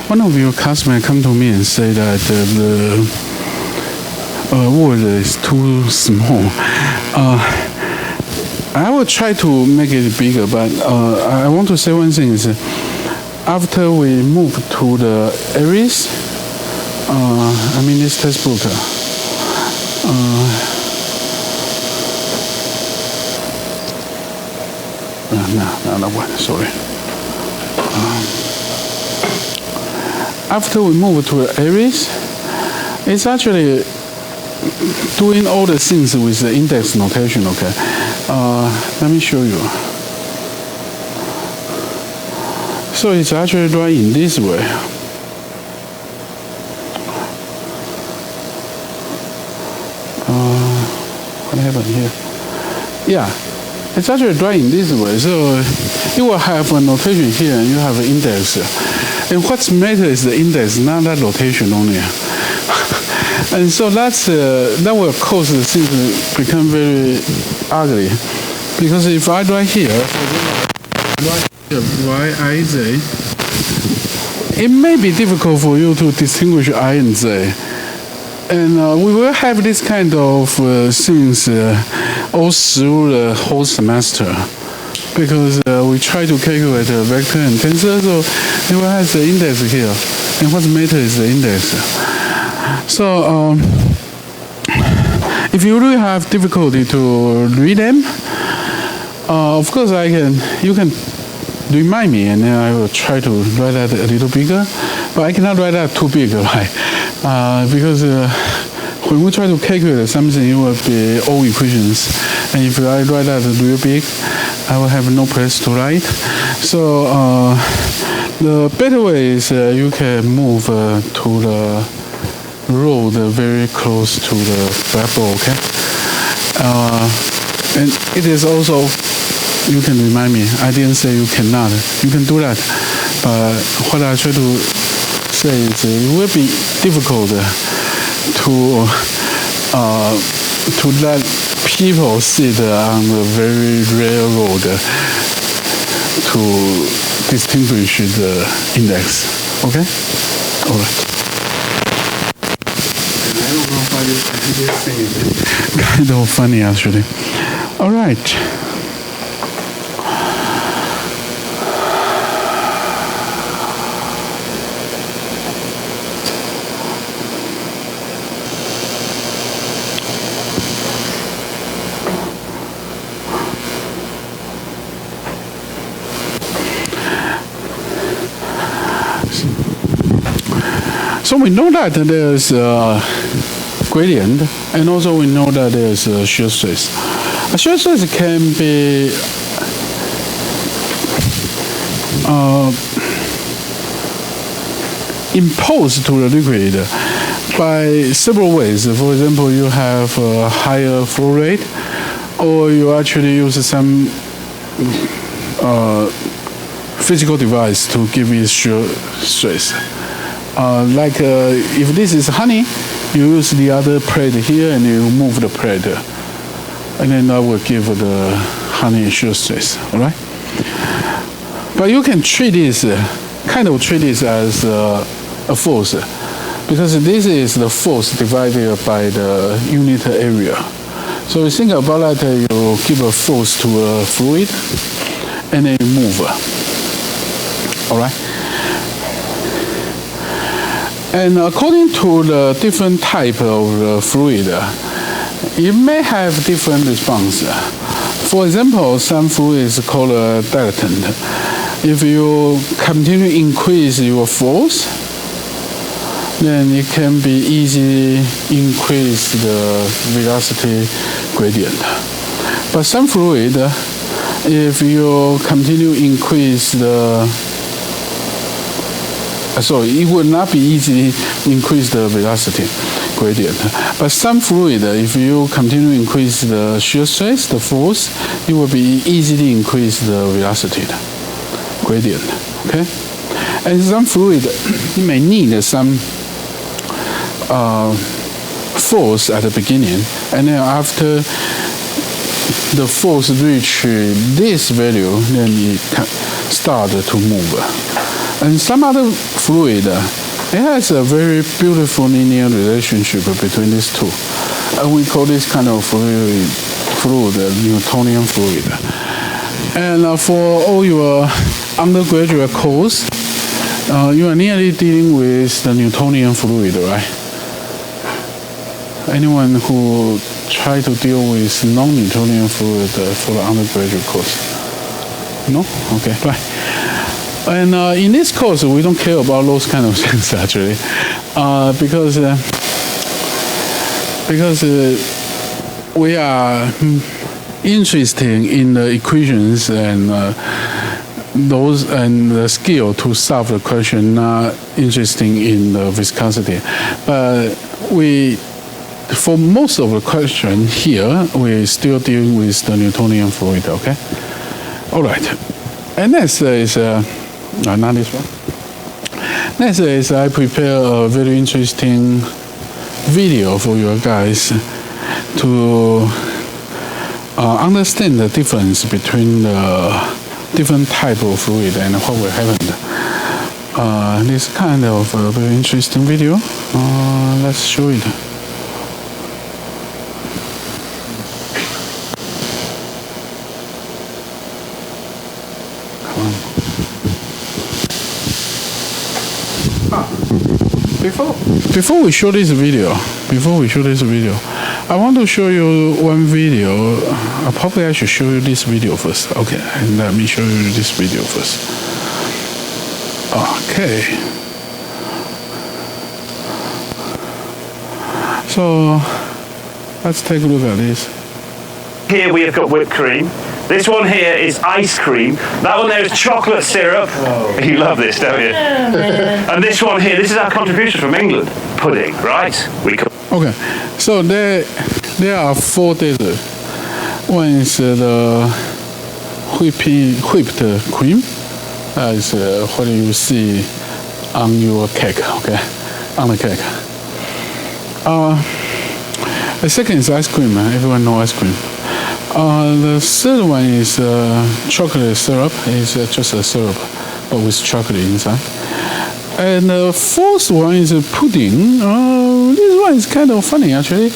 one of your customers come to me and say that the word is too small. I will try to make it bigger, but I want to say one thing is after we move to the Aries, I mean this textbook, no, one, sorry. After we move to the Aries, it's actually doing all the things with the index notation, okay? Let me show you. So it's actually right in this way. What happened here? Yeah, it's actually right in this way. So you will have a notation here and you have an index. And what matters is the index, not that notation only. And so that will cause the thing to become very ugly. Because if I write here, YIZ, it may be difficult for you to distinguish I and Z. And we will have this kind of things all through the whole semester. Because we try to calculate the vector and tensor, so it will have the index here. And what matters is the index. So if you really have difficulty to read them, of course you can remind me and then I will try to write that a little bigger, but I cannot write that too big, right? Because when we try to calculate something, it will be all equations, and if I write that real big, I will have no place to write. So the better way is you can move to the road very close to the blackboard, okay? And it is also, you can remind me, I didn't say you cannot. You can do that. But what I try to say is it will be difficult to let people sit on the very rare road to distinguish the index. Okay? All right. I don't know why this thing is kind of funny, actually. All right. So we know that there's a gradient, and also we know that there's a shear stress. A shear stress can be imposed to the liquid by several ways. For example, you have a higher flow rate, or you actually use some physical device to give it shear stress. If this is honey, you use the other plate here and you move the plate, and then that will give the honey shear stress. All right. But you can treat this as a force, because this is the force divided by the unit area. So you think about that, you give a force to a fluid, and then you move. All right. And according to the different type of fluid, it may have different response. For example, some fluid is called a dilatant. If you continue to increase your force, then it can be easily increase the velocity gradient. But some fluid, if you continue to increase it will not be easy to increase the velocity gradient. But some fluid, if you continue to increase the shear stress, the force, it will be easily increase the velocity gradient. Okay? And some fluid, you may need some force at the beginning, and then after the force reach this value, then start to move. And some other fluid, it has a very beautiful linear relationship between these two. And we call this kind of fluid Newtonian fluid. And for all your undergraduate course, you are nearly dealing with the Newtonian fluid, right? Anyone who try to deal with non-Newtonian fluid for the undergraduate course? No? Okay, fine. And in this course, we don't care about those kind of things actually, because we are interested in the equations and those and the skill to solve the question, not interesting in the viscosity. But for most of the question here, we're still dealing with the Newtonian fluid, okay? All right. And next is, not this one. Next is I prepare a very interesting video for you guys to understand the difference between the different type of fluid and what will happen. This kind of a very interesting video. Let's show it. Before we show this video, I want to show you one video. Probably I should show you this video first. Okay, and let me show you this video first. Okay. So let's take a look at this. Here we have got whipped cream. This one here is ice cream. That one there is chocolate syrup. Whoa. You love this, don't you? And this one here, this is our contribution from England. Pudding, right? Okay, so there are 4 desserts. One is the whipped cream. That is what you see on your cake, okay? On the cake. The second is ice cream. Everyone knows ice cream. The third one is chocolate syrup. It's just a syrup, but with chocolate inside. And the fourth one is a pudding. This one is kind of funny, actually.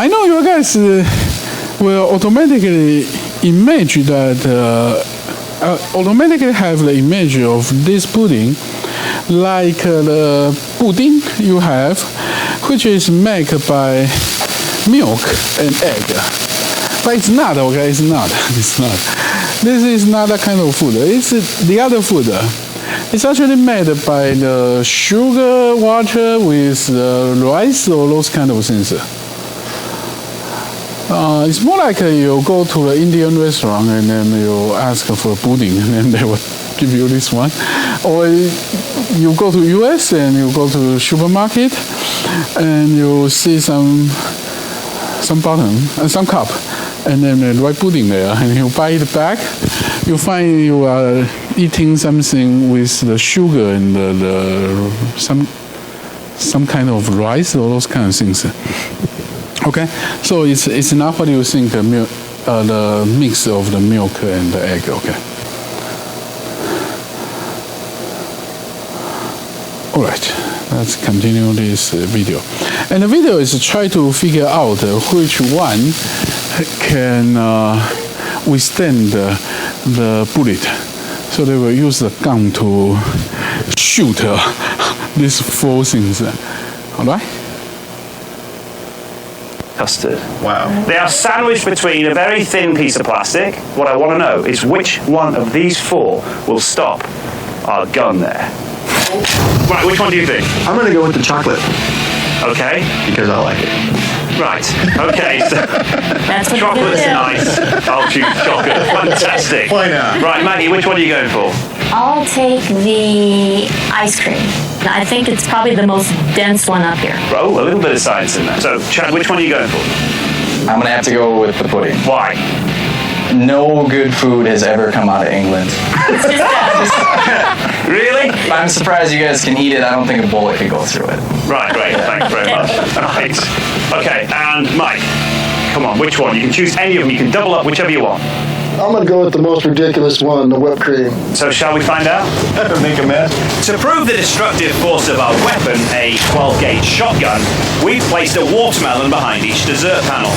I know you guys will automatically imagine that, automatically have the image of this pudding like the pudding you have, which is made by milk and egg. But it's not, okay? It's not. It's not. This is not that kind of food. It's the other food. It's actually made by the sugar, water with rice or those kind of things. It's more like you go to the Indian restaurant and then you ask for pudding and then they will give you this one. Or you go to US and you go to the supermarket and you see some bottom and some cup and then the white pudding there and you buy it back, you find you are eating something with the sugar and some kind of rice or those kind of things. Okay, so it's not what you think the mix of the milk and the egg. Okay. All right, let's continue this video. And the video is to try to figure out which one can withstand the bullet. So they will use the gun to shoot these 4 things. All right? Custard. Wow. They are sandwiched between a very thin piece of plastic. What I want to know is which one of these 4 will stop our gun there. Right, which one do you think? I'm going to go with the chocolate. Okay. Because I like it. Right. Okay. So chocolate's nice. I'll choose chocolate. Fantastic. Why not? Right, Maggie, which one are you going for? I'll take the ice cream. I think it's probably the most dense one up here. Oh, a little bit of science in there. So, Chad, which one are you going for? I'm going to have to go with the pudding. Why? No good food has ever come out of England. Really? I'm surprised you guys can eat it. I don't think a bullet could go through it. Right, great. Thanks very much. Right. Okay, and Mike, come on, which one? You can choose any of them. You can double up whichever you want. I'm gonna go with the most ridiculous one, the whipped cream. So shall we find out? Make a mess. To prove the destructive force of our weapon, a 12-gauge shotgun, we've placed a watermelon behind each dessert panel.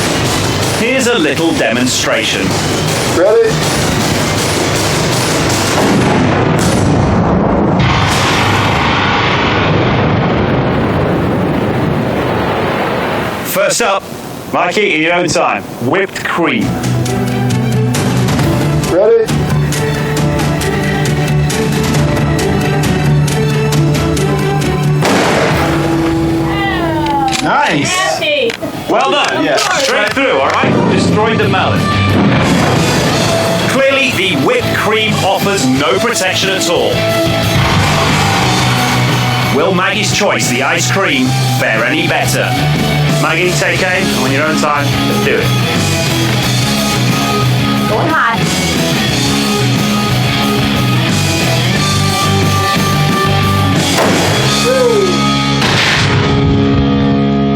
Here's a little demonstration. Ready? First up, Mikey, in your own time, whipped cream. Ready? Nice. Well done. Yeah. Straight through, all right? Destroyed the melon. Clearly, the whipped cream offers no protection at all. Will Maggie's choice, the ice cream, fare any better? Maggie, take aim, and on your own time, let's do it. Going hot.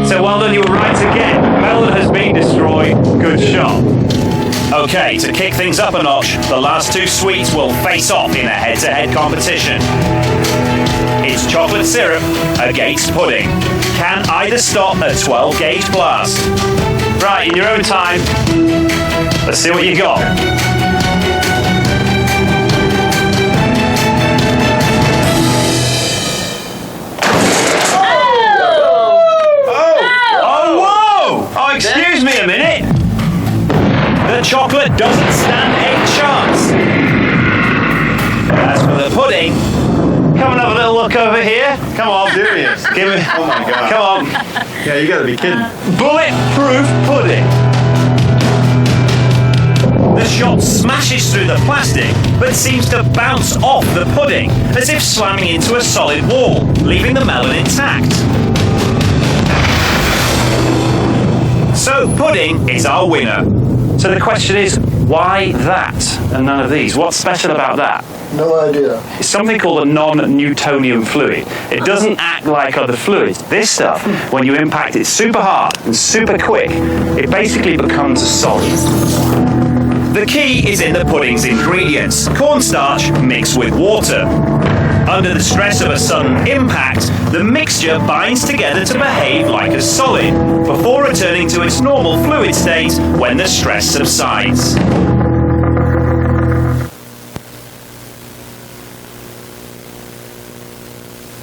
So well done, you were right again. Melon has been destroyed. Good shot. Okay, to kick things up a notch, the last two sweets will face off in a head-to-head competition. It's chocolate syrup against pudding. Can either stop a 12-gauge blast? Right, in your own time, let's see what you got. Oh, excuse me a minute. The chocolate doesn't stand a chance. As for the pudding, come and have a little look over here. Come on, Serious? give me. Oh my god. Come on, Yeah, you gotta be kidding. bulletproof pudding. The shot smashes through the plastic, but seems to bounce off the pudding, as if slamming into a solid wall, leaving the melon intact. So pudding is our winner. So the question is, why that and none of these? What's special about that? No idea. It's something called a non-Newtonian fluid. It doesn't act like other fluids. This stuff, when you impact it super hard and super quick, it basically becomes a solid. The key is in the pudding's ingredients: cornstarch mixed with water. Under the stress of a sudden impact, the mixture binds together to behave like a solid, before returning to its normal fluid state when the stress subsides.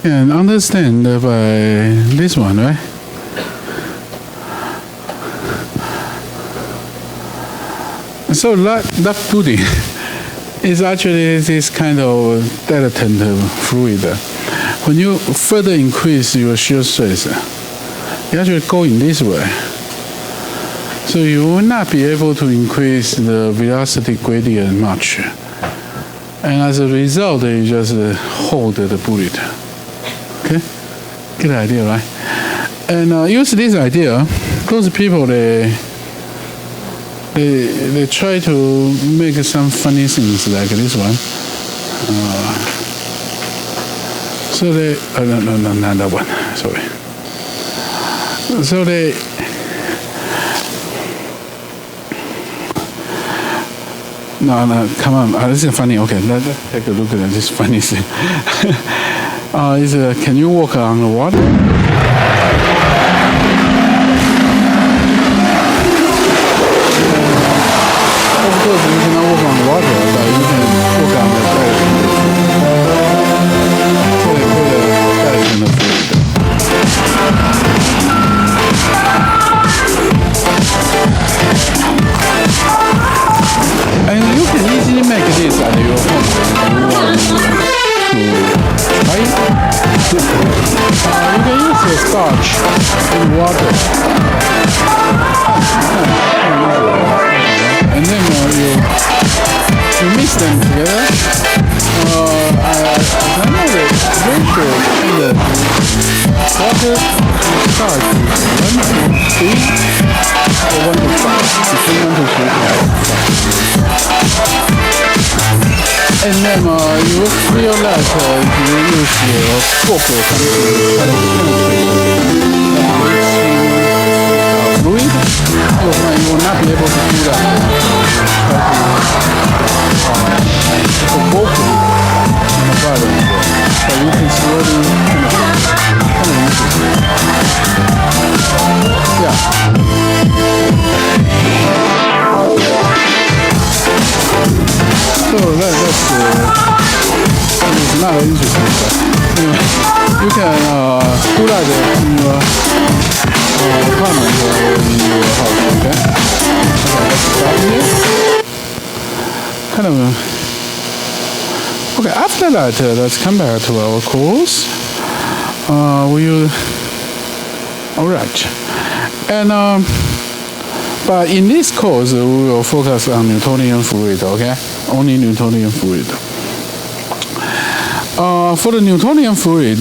And understand by this one, right? So that pudding is actually this kind of dilatant fluid. When you further increase your shear stress, you actually go in this way. So you will not be able to increase the velocity gradient much. And as a result, you just hold the bullet. Okay? Good idea, right? And use this idea. Those people, they try to make some funny things like this one. So they, no, not that one, sorry. So they, no, come on, this is funny. Okay, let's take a look at this funny thing. Can you walk on the water? Of course, you cannot walk on water, but you can walk on the bed. So they put a bed in the fluid. And you can easily make this at your home if you want to try it. You can use the starch in water. And then you mix them together. I know the ratio in the water starch is 1 to 3 or 1 to 5. Between 1 to 3. And then you will feel that you use your fork or something to try to penetrate the fluid. difficult one, you will not be able to do that. Provoke it in a violent way. But you can slowly kind of use it. Yeah. So that's not interesting, but you can do that in your apartment or in your house, okay? Let's start here. Kind of. Okay, after that, let's come back to our course. Alright. And but in this course, we will focus on Newtonian fluid, okay? Only Newtonian fluid. For the Newtonian fluid,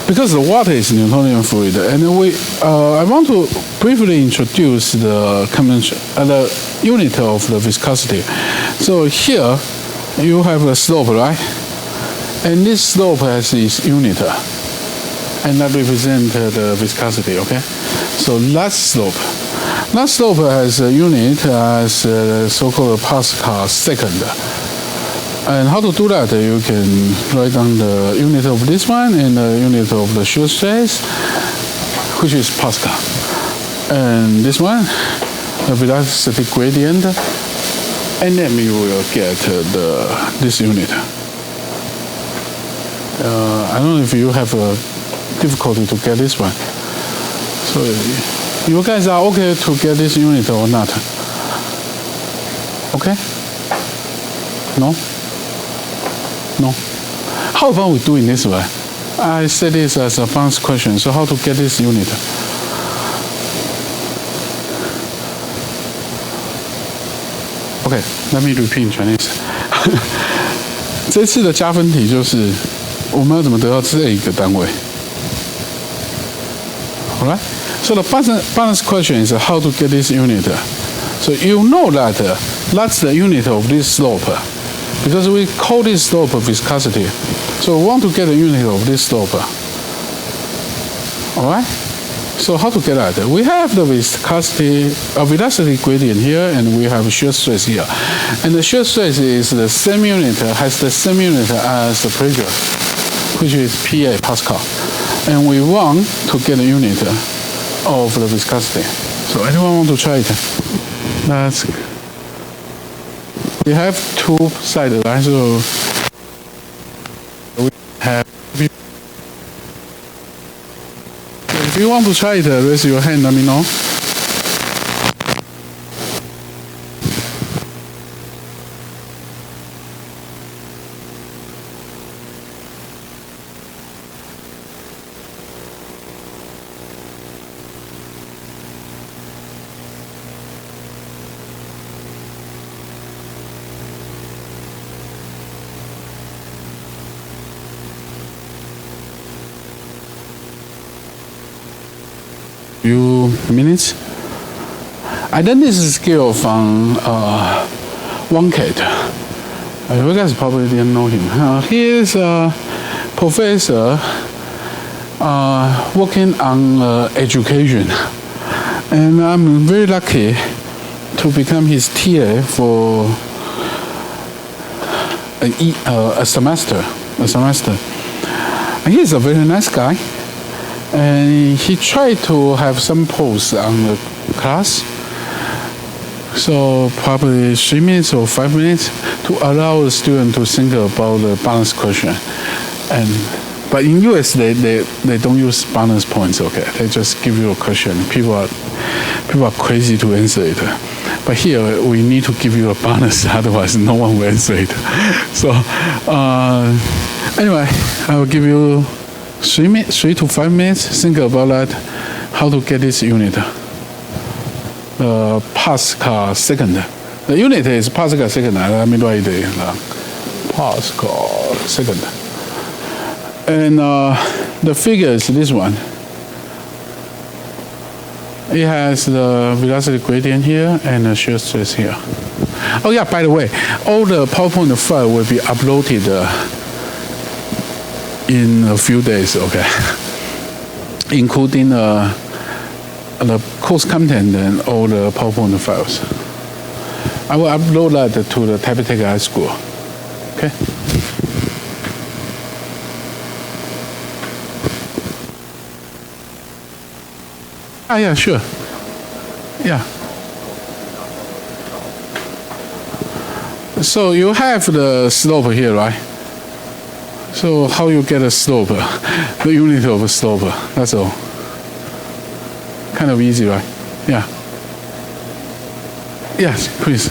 because the water is Newtonian fluid, and I want to briefly introduce the convention, the unit of the viscosity. So here you have a slope, right? And this slope has its unit, and that represents the viscosity. Okay, so that slope has a unit as so-called Pascal second. And how to do that? You can write down the unit of this one and the unit of the shear stress, which is Pascal. And this one, the velocity gradient, and then you will get this unit. I don't know if you have difficulty to get this one. So you guys are okay to get this unit or not? Okay? No? No. How about we do it this way? I said this as a bonus question. So how to get this unit? Okay, let me repeat in Chinese. 这次的加分题就是我们要怎么得到这一个单位。Alright. So the bonus question is how to get this unit. So you know that that's the unit of this slope. Because we call this slope viscosity. So we want to get a unit of this slope. Alright? So how to get that? We have the velocity gradient here, and we have shear stress here. And the shear stress is the same unit, has the same unit as the pressure, which is PA, Pascal. And we want to get a unit of the viscosity. So anyone want to try it? We have two sides, right? So we have. If you want to try it, raise your hand. Let me know. Few minutes. I done this scale from Wonkate. You guys probably didn't know him. He is a professor working on education, and I'm very lucky to become his TA for a semester. And he's a very nice guy. And he tried to have some posts on the class, so probably 3 minutes or 5 minutes to allow the student to think about the balance question. But in US they don't use balance points. Okay, they just give you a question. People are crazy to answer it. But here we need to give you a balance, otherwise no one will answer it. So anyway, I will give you 3 to 5 minutes, think about that, how to get this unit. Pascal second. The unit is Pascal second. Let me write it down. Pascal second. And the figure is this one. It has the velocity gradient here and the shear stress here. Oh yeah, by the way, all the PowerPoint file will be uploaded in a few days, okay? Including the course content and all the PowerPoint files. I will upload that to the Taipei Tech High School. Okay. Yeah, sure. Yeah. So you have the slope here, right? So how you get a slope? The unit of a slope. That's all. Kind of easy, right? Yeah. Yes, please.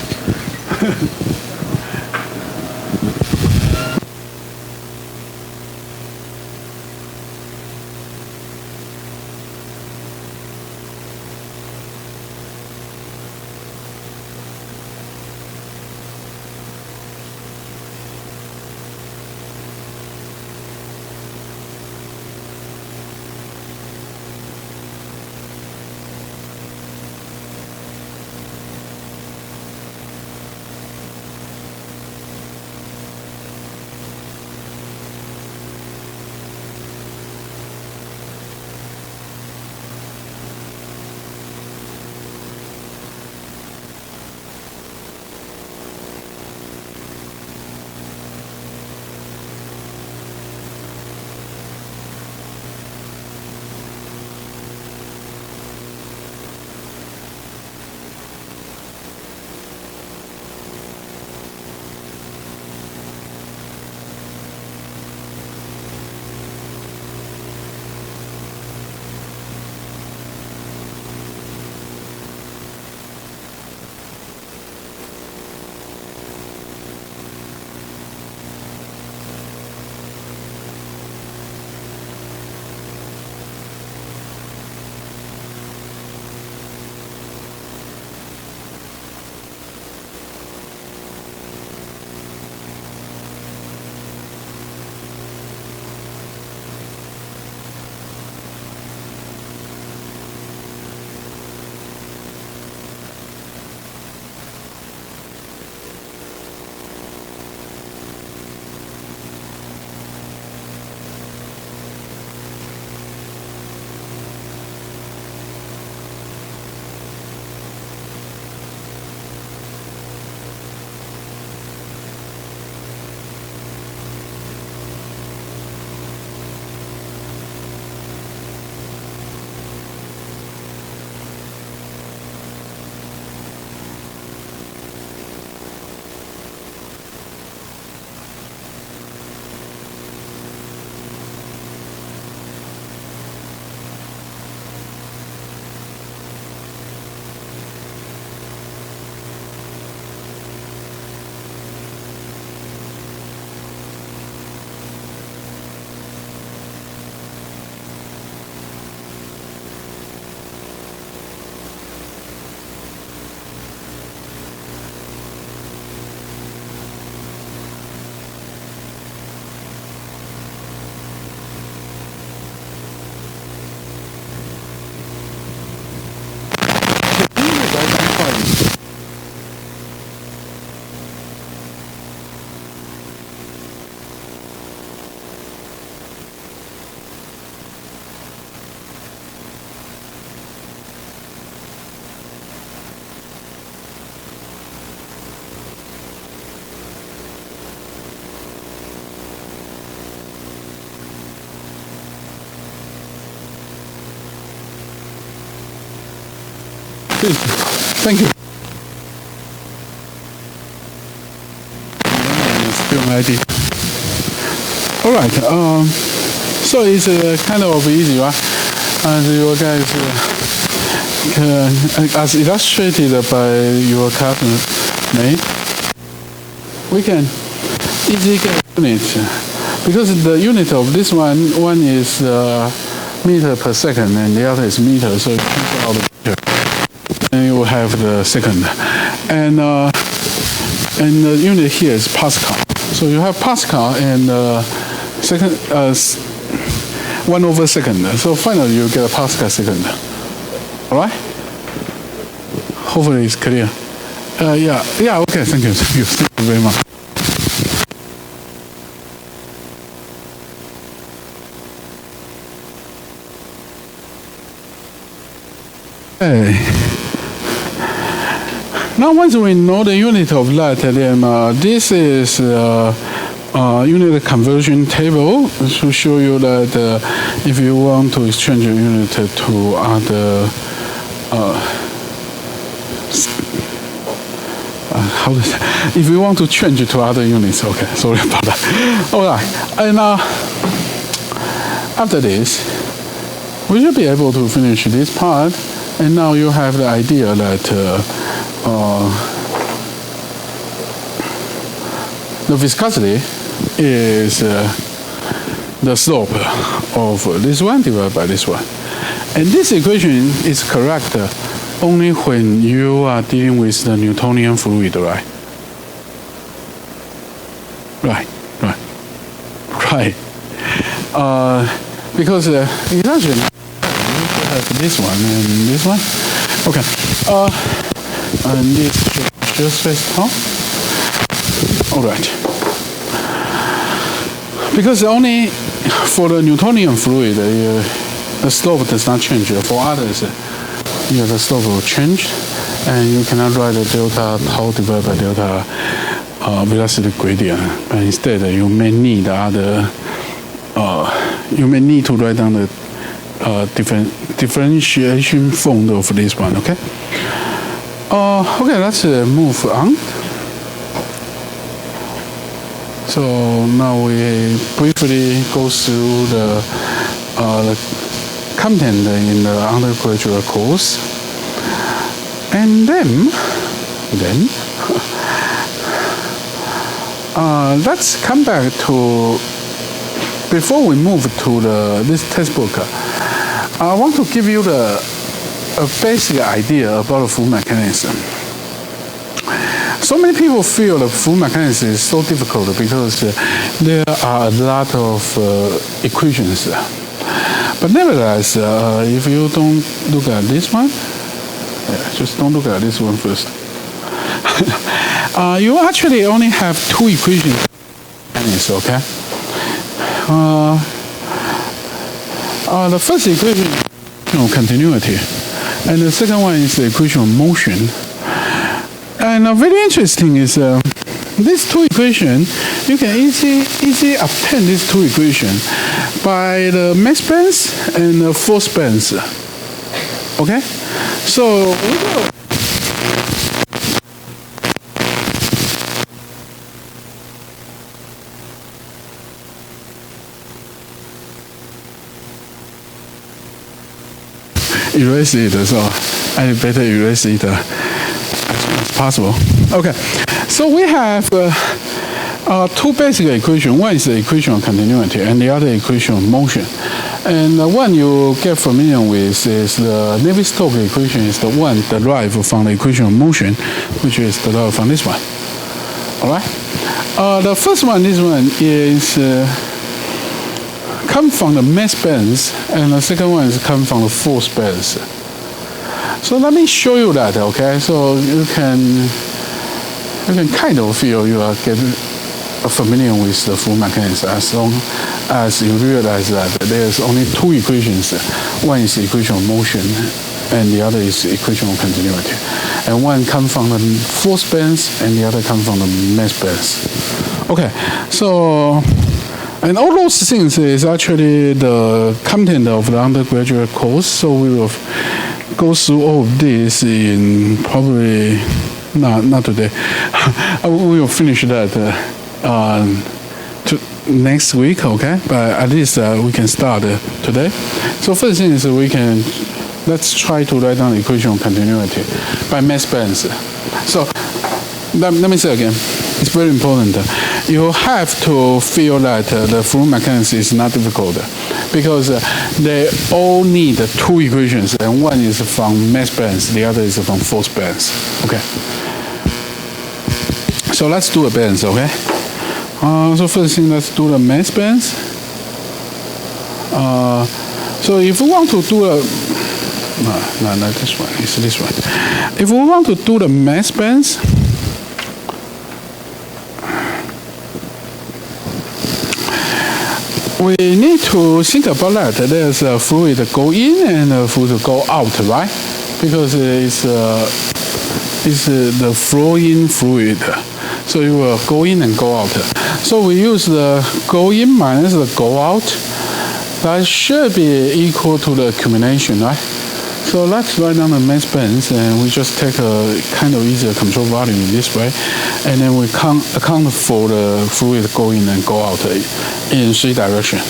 Please. Thank you. ID. All right. So it's kind of easy, right? And you guys, as illustrated by your classmate, we can easily get units because the unit of this one is meter per second and the other is meter, so you cancel out the meter. And you will have the second, and the unit here is Pascal. So you have Pascal and second 1/2. So finally you get a Pascal second. All right? Hopefully it's clear. Yeah. Okay. Thank you. Thank you very much. Okay. Now, once we know the unit of light, then this is unit conversion table to show you that if you want to exchange your unit to other if you want to change it to other units, okay, sorry about that. All right, and after this, we should be able to finish this part, and now you have the idea that the viscosity is the slope of this one divided by this one. And this equation is correct only when you are dealing with the Newtonian fluid, right? Right. Because imagine you have this one and this one. Okay. And this just space top. All right. Because only for the Newtonian fluid, the slope does not change. For others, the slope will change, and you cannot write the delta tau divided by delta velocity gradient. But instead, you may need other. You may need to write down the differentiation form of this one. Okay. Okay. Let's move on. So now we briefly go through the content in the undergraduate course, and then let's come back to, before we move to this textbook, I want to give you a basic idea about the fluid mechanism. So many people feel the fluid mechanism is so difficult because there are a lot of equations. But nevertheless, if you don't look at this one, just don't look at this one first. You actually only have two equations, okay? The first equation is continuity, and the second one is the equation of motion. And very interesting is these two equations, you can easily obtain these two equations by the mass bands and the force bands. Okay? So we will erase it, so I better erase it as soon as possible. Okay, so we have two basic equations. One is the equation of continuity, and the other equation of motion. And the one you get familiar with is the Navier-Stokes equation, is the one derived from the equation of motion, which is derived from this one. All right. The first one, this one is come from the mass bands, and the second one is come from the force bands. So let me show you that, okay? So you can kind of feel you are getting familiar with the fluid mechanism as long as you realize that there's only two equations. One is the equation of motion, and the other is the equation of continuity. And one comes from the force bands, and the other comes from the mass bands. Okay, so. And all those things is actually the content of the undergraduate course, so we will go through all of this in probably, not today. We will finish that next week, okay? But at least we can start today. So first thing is let's try to write down the equation of continuity by mass bands. So let me say again. It's very important. You have to feel that the fluid mechanism is not difficult because they all need two equations, and one is from mass bands, the other is from force bands. Okay. So let's do the bands, okay? So first thing, let's do the mass bands. So if we want to do not this one, it's this one. If we want to do the mass bands, we need to think about that. There's a fluid go in and a fluid go out, right? because it's the flowing fluid. So it will go in and go out. So we use the go in minus the go out. That should be equal to the accumulation, right? So let's write down the mass balance, and we just take a kind of easier control value this way, and then we account for the fluid go in and go out in 3 directions.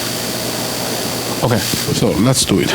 Okay, so let's do it.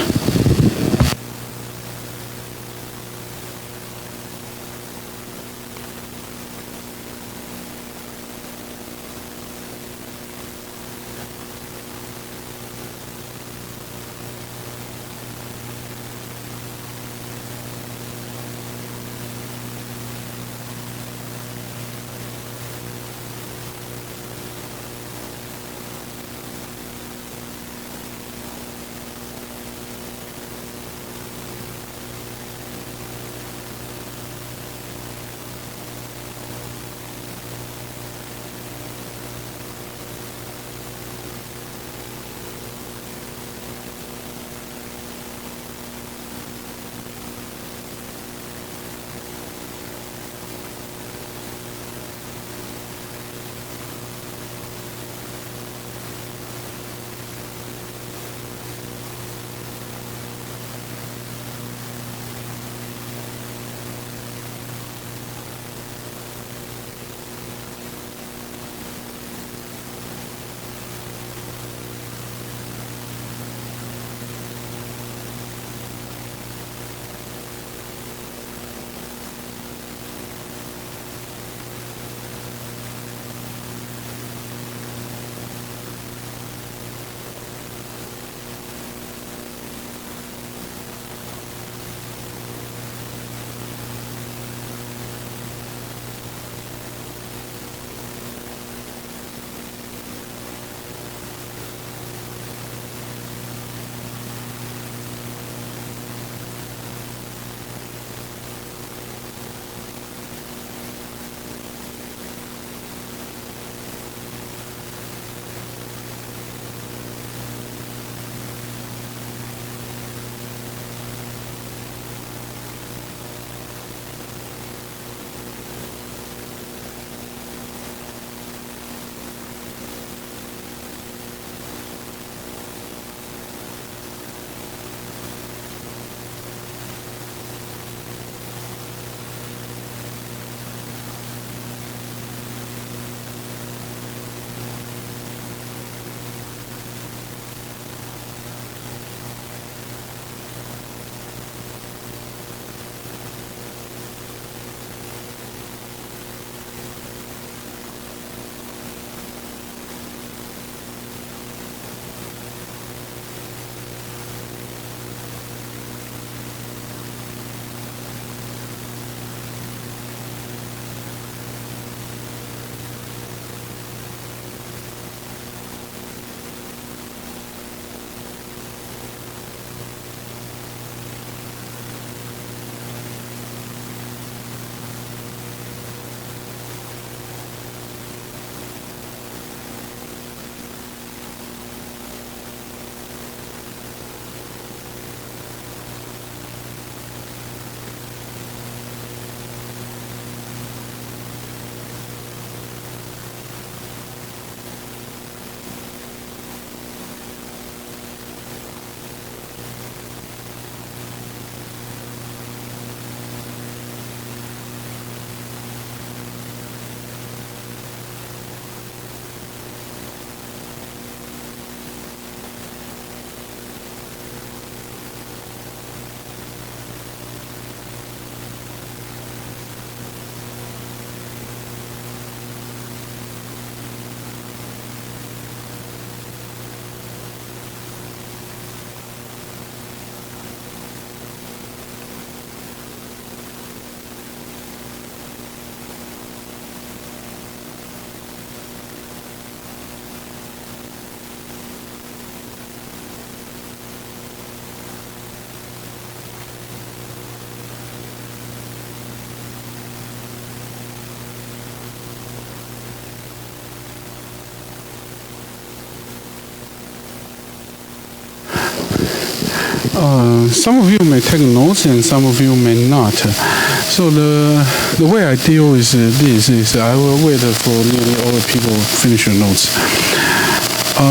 some of you may take notes and some of you may not. So the way I deal with this is I will wait for nearly all the people finish your notes.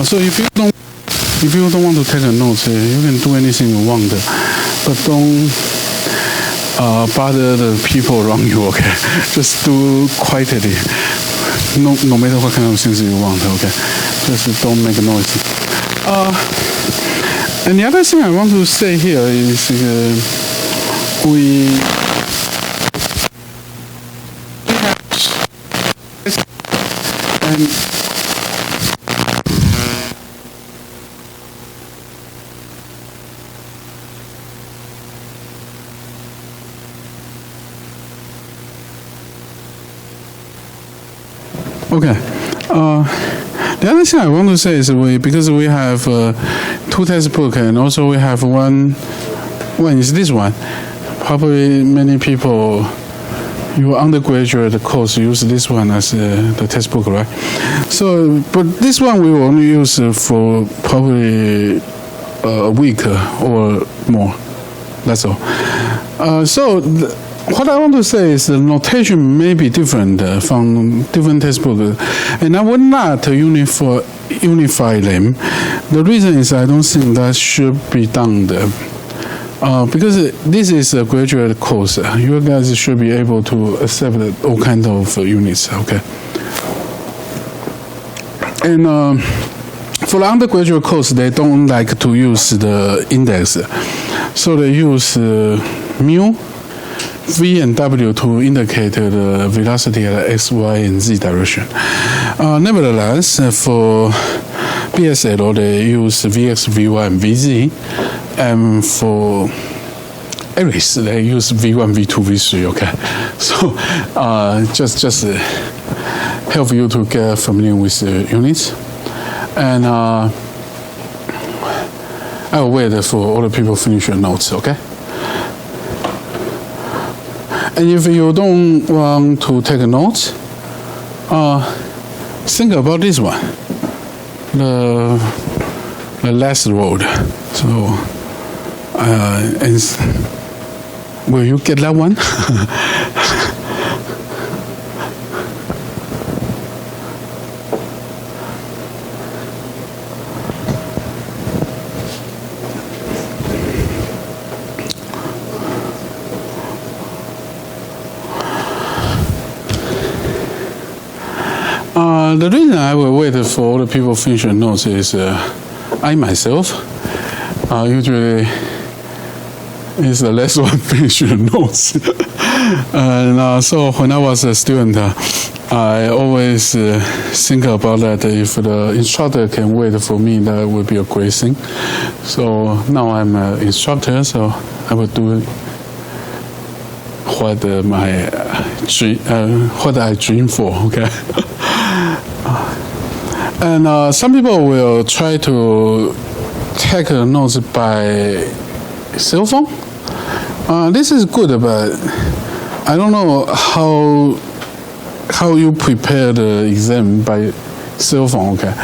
So if you don't want to take a note, you can do anything you want, but don't bother the people around you. Okay, just do quietly. No matter what kind of things you want. Okay, just don't make a noise. And the other thing I want to say here is we and okay. The other thing I want to say is because we have two textbooks and also we have one is this one. Probably many people, your undergraduate course use this one as the textbook, right? So, but this one we will only use for probably a week or more. That's all. What I want to say is the notation may be different from different textbooks, and I will not unify them. The reason is I don't think that should be done there. Because this is a graduate course, you guys should be able to accept all kinds of units, okay? And for the undergraduate course, they don't like to use the index, so they use mu, V and W to indicate the velocity at X, Y, and Z direction. Nevertheless, for BSL, they use Vx, Vy, and Vz, and for Aries, they use V1, V2, V3. Okay, so just help you to get familiar with the units, and I will wait for all the people finish your notes. Okay. And if you don't want to take a note, think about this one, the last road. So, and will you get that one? The reason I will wait for all the people finish their notes is I myself usually is the last one finish the notes. And so when I was a student, I always think about that if the instructor can wait for me, that would be a great thing. So now I'm an instructor, so I will do what what I dream for. Okay. And some people will try to take notes by cell phone. This is good, but I don't know how you prepare the exam by cell phone. Okay,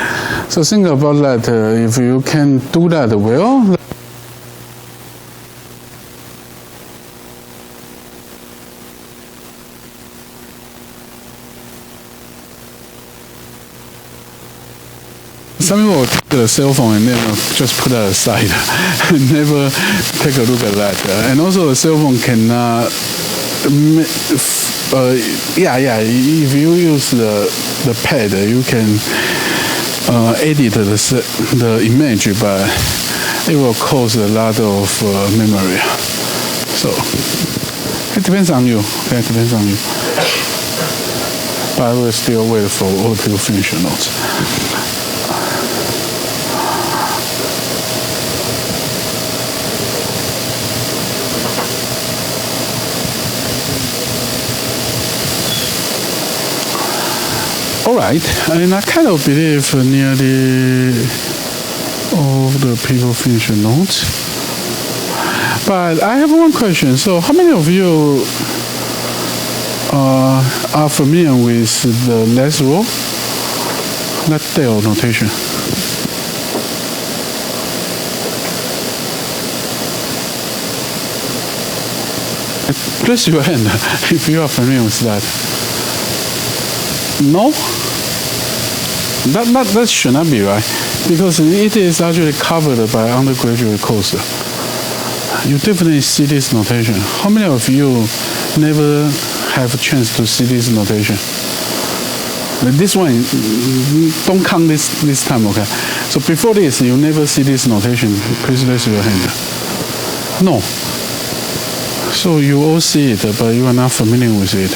so think about that. If you can do that well. Some people take the cell phone and then just put that aside and never take a look at that. And also the cell phone cannot, if you use the pad, you can edit the image, but it will cause a lot of memory. So it depends on you. Okay, it depends on you. But I will still wait for all people finish your notes. All right, and I kind of believe nearly all the people finish the notes. But I have one question. So how many of you are familiar with the last rule? That Dale notation. Raise your hand if you are familiar with that. No? That should not be right, because it is actually covered by undergraduate course. You definitely see this notation. How many of you never have a chance to see this notation? This one, don't count this time, okay? So before this, you never see this notation. Please raise your hand. No. So you all see it, but you are not familiar with it.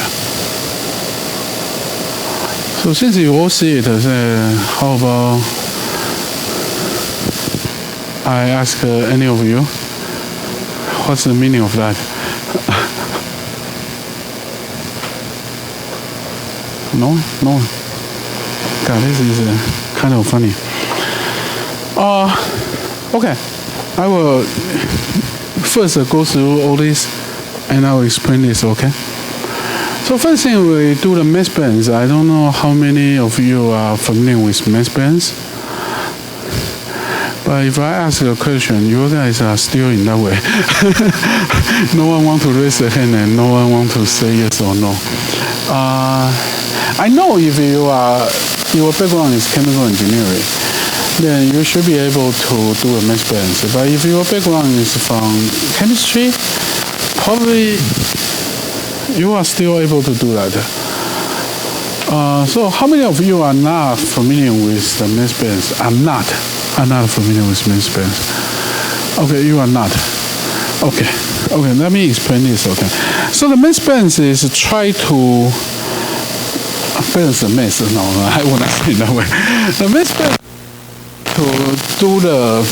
So since you all see it, how about I ask any of you, what's the meaning of that? No? God, this is kind of funny. Okay, I will first go through all this and I will explain this, okay? So first thing we do the mesh bands. I don't know how many of you are familiar with mesh bands. But if I ask a question, you guys are still in that way. No one wants to raise their hand and no one wants to say yes or no. I know if your background is chemical engineering, then you should be able to do a mesh bands. But if your background is from chemistry, probably you are still able to do that. So how many of you are not familiar with the mesh bands? Are not familiar with mesh bands. Okay, you are not. Okay, let me explain this, okay. So the mesh bands is try to balance the mesh. No, I will not say it that way. The mesh bands to do the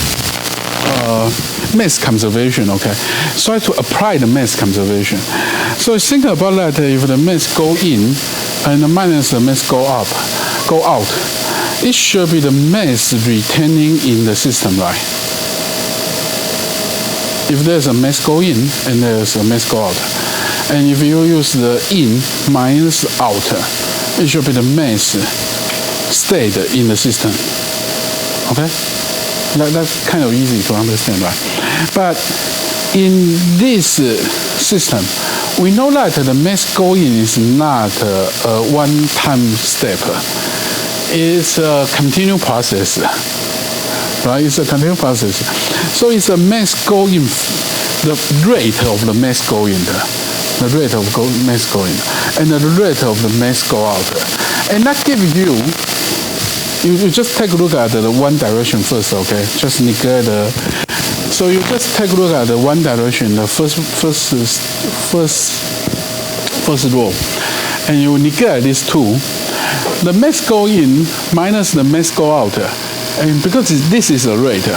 mass conservation, okay? Try to apply the mass conservation. So think about that, if the mass go in and the minus the mass go out, it should be the mass retaining in the system, right? If there's a mass go in and there's a mass go out, and if you use the in minus out, it should be the mass stayed in the system, okay? That's kind of easy to understand, right? But in this system, we know that the mass go in is not a one-time step. It's a continuous process, right? It's a continuous process. So it's a mass go in, the rate of the mass go in, the rate of mass go in, and the rate of the mass go out. And that gives you just take a look at the one direction first, okay? Just neglect the. So you just take a look at the one direction, the first row, and you neglect these two. The mass go in minus the mass go out, and because this is a rate,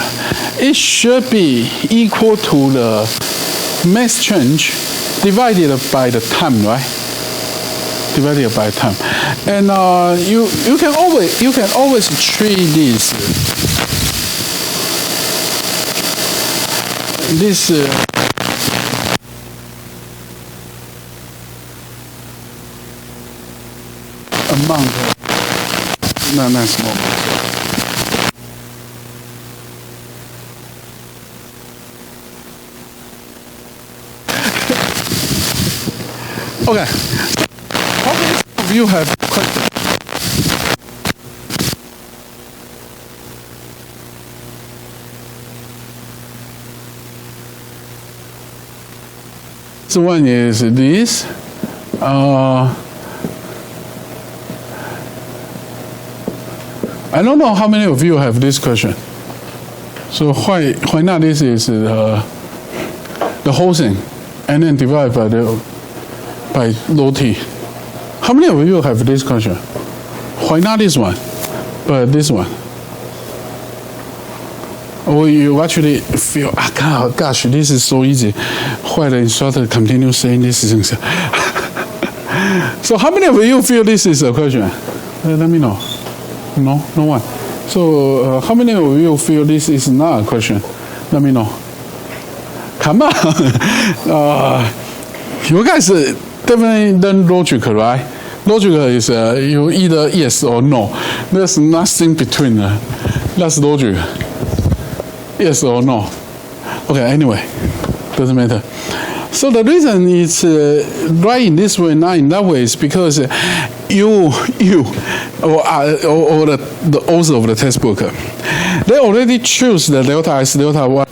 it should be equal to the mass change divided by the time, right? Divided by time, and you can always treat this amount of not small. Okay. How many of you have questions? So one is this. I don't know how many of you have this question. So why not this is the whole thing, and then divided by rho t. How many of you have this question? Why not this one, but this one? Or you actually feel, gosh, this is so easy. Why the instructor continue saying these things? So how many of you feel this is a question? Let me know. No one. So how many of you feel this is not a question? Let me know. Come on. You guys definitely learn logic, right? Logic is you either yes or no. There's nothing between. That's logic. Yes or no. Okay, anyway, doesn't matter. So the reason it's right in this way, not in that way, is because you or the author of the textbook, they already choose the delta as delta 1.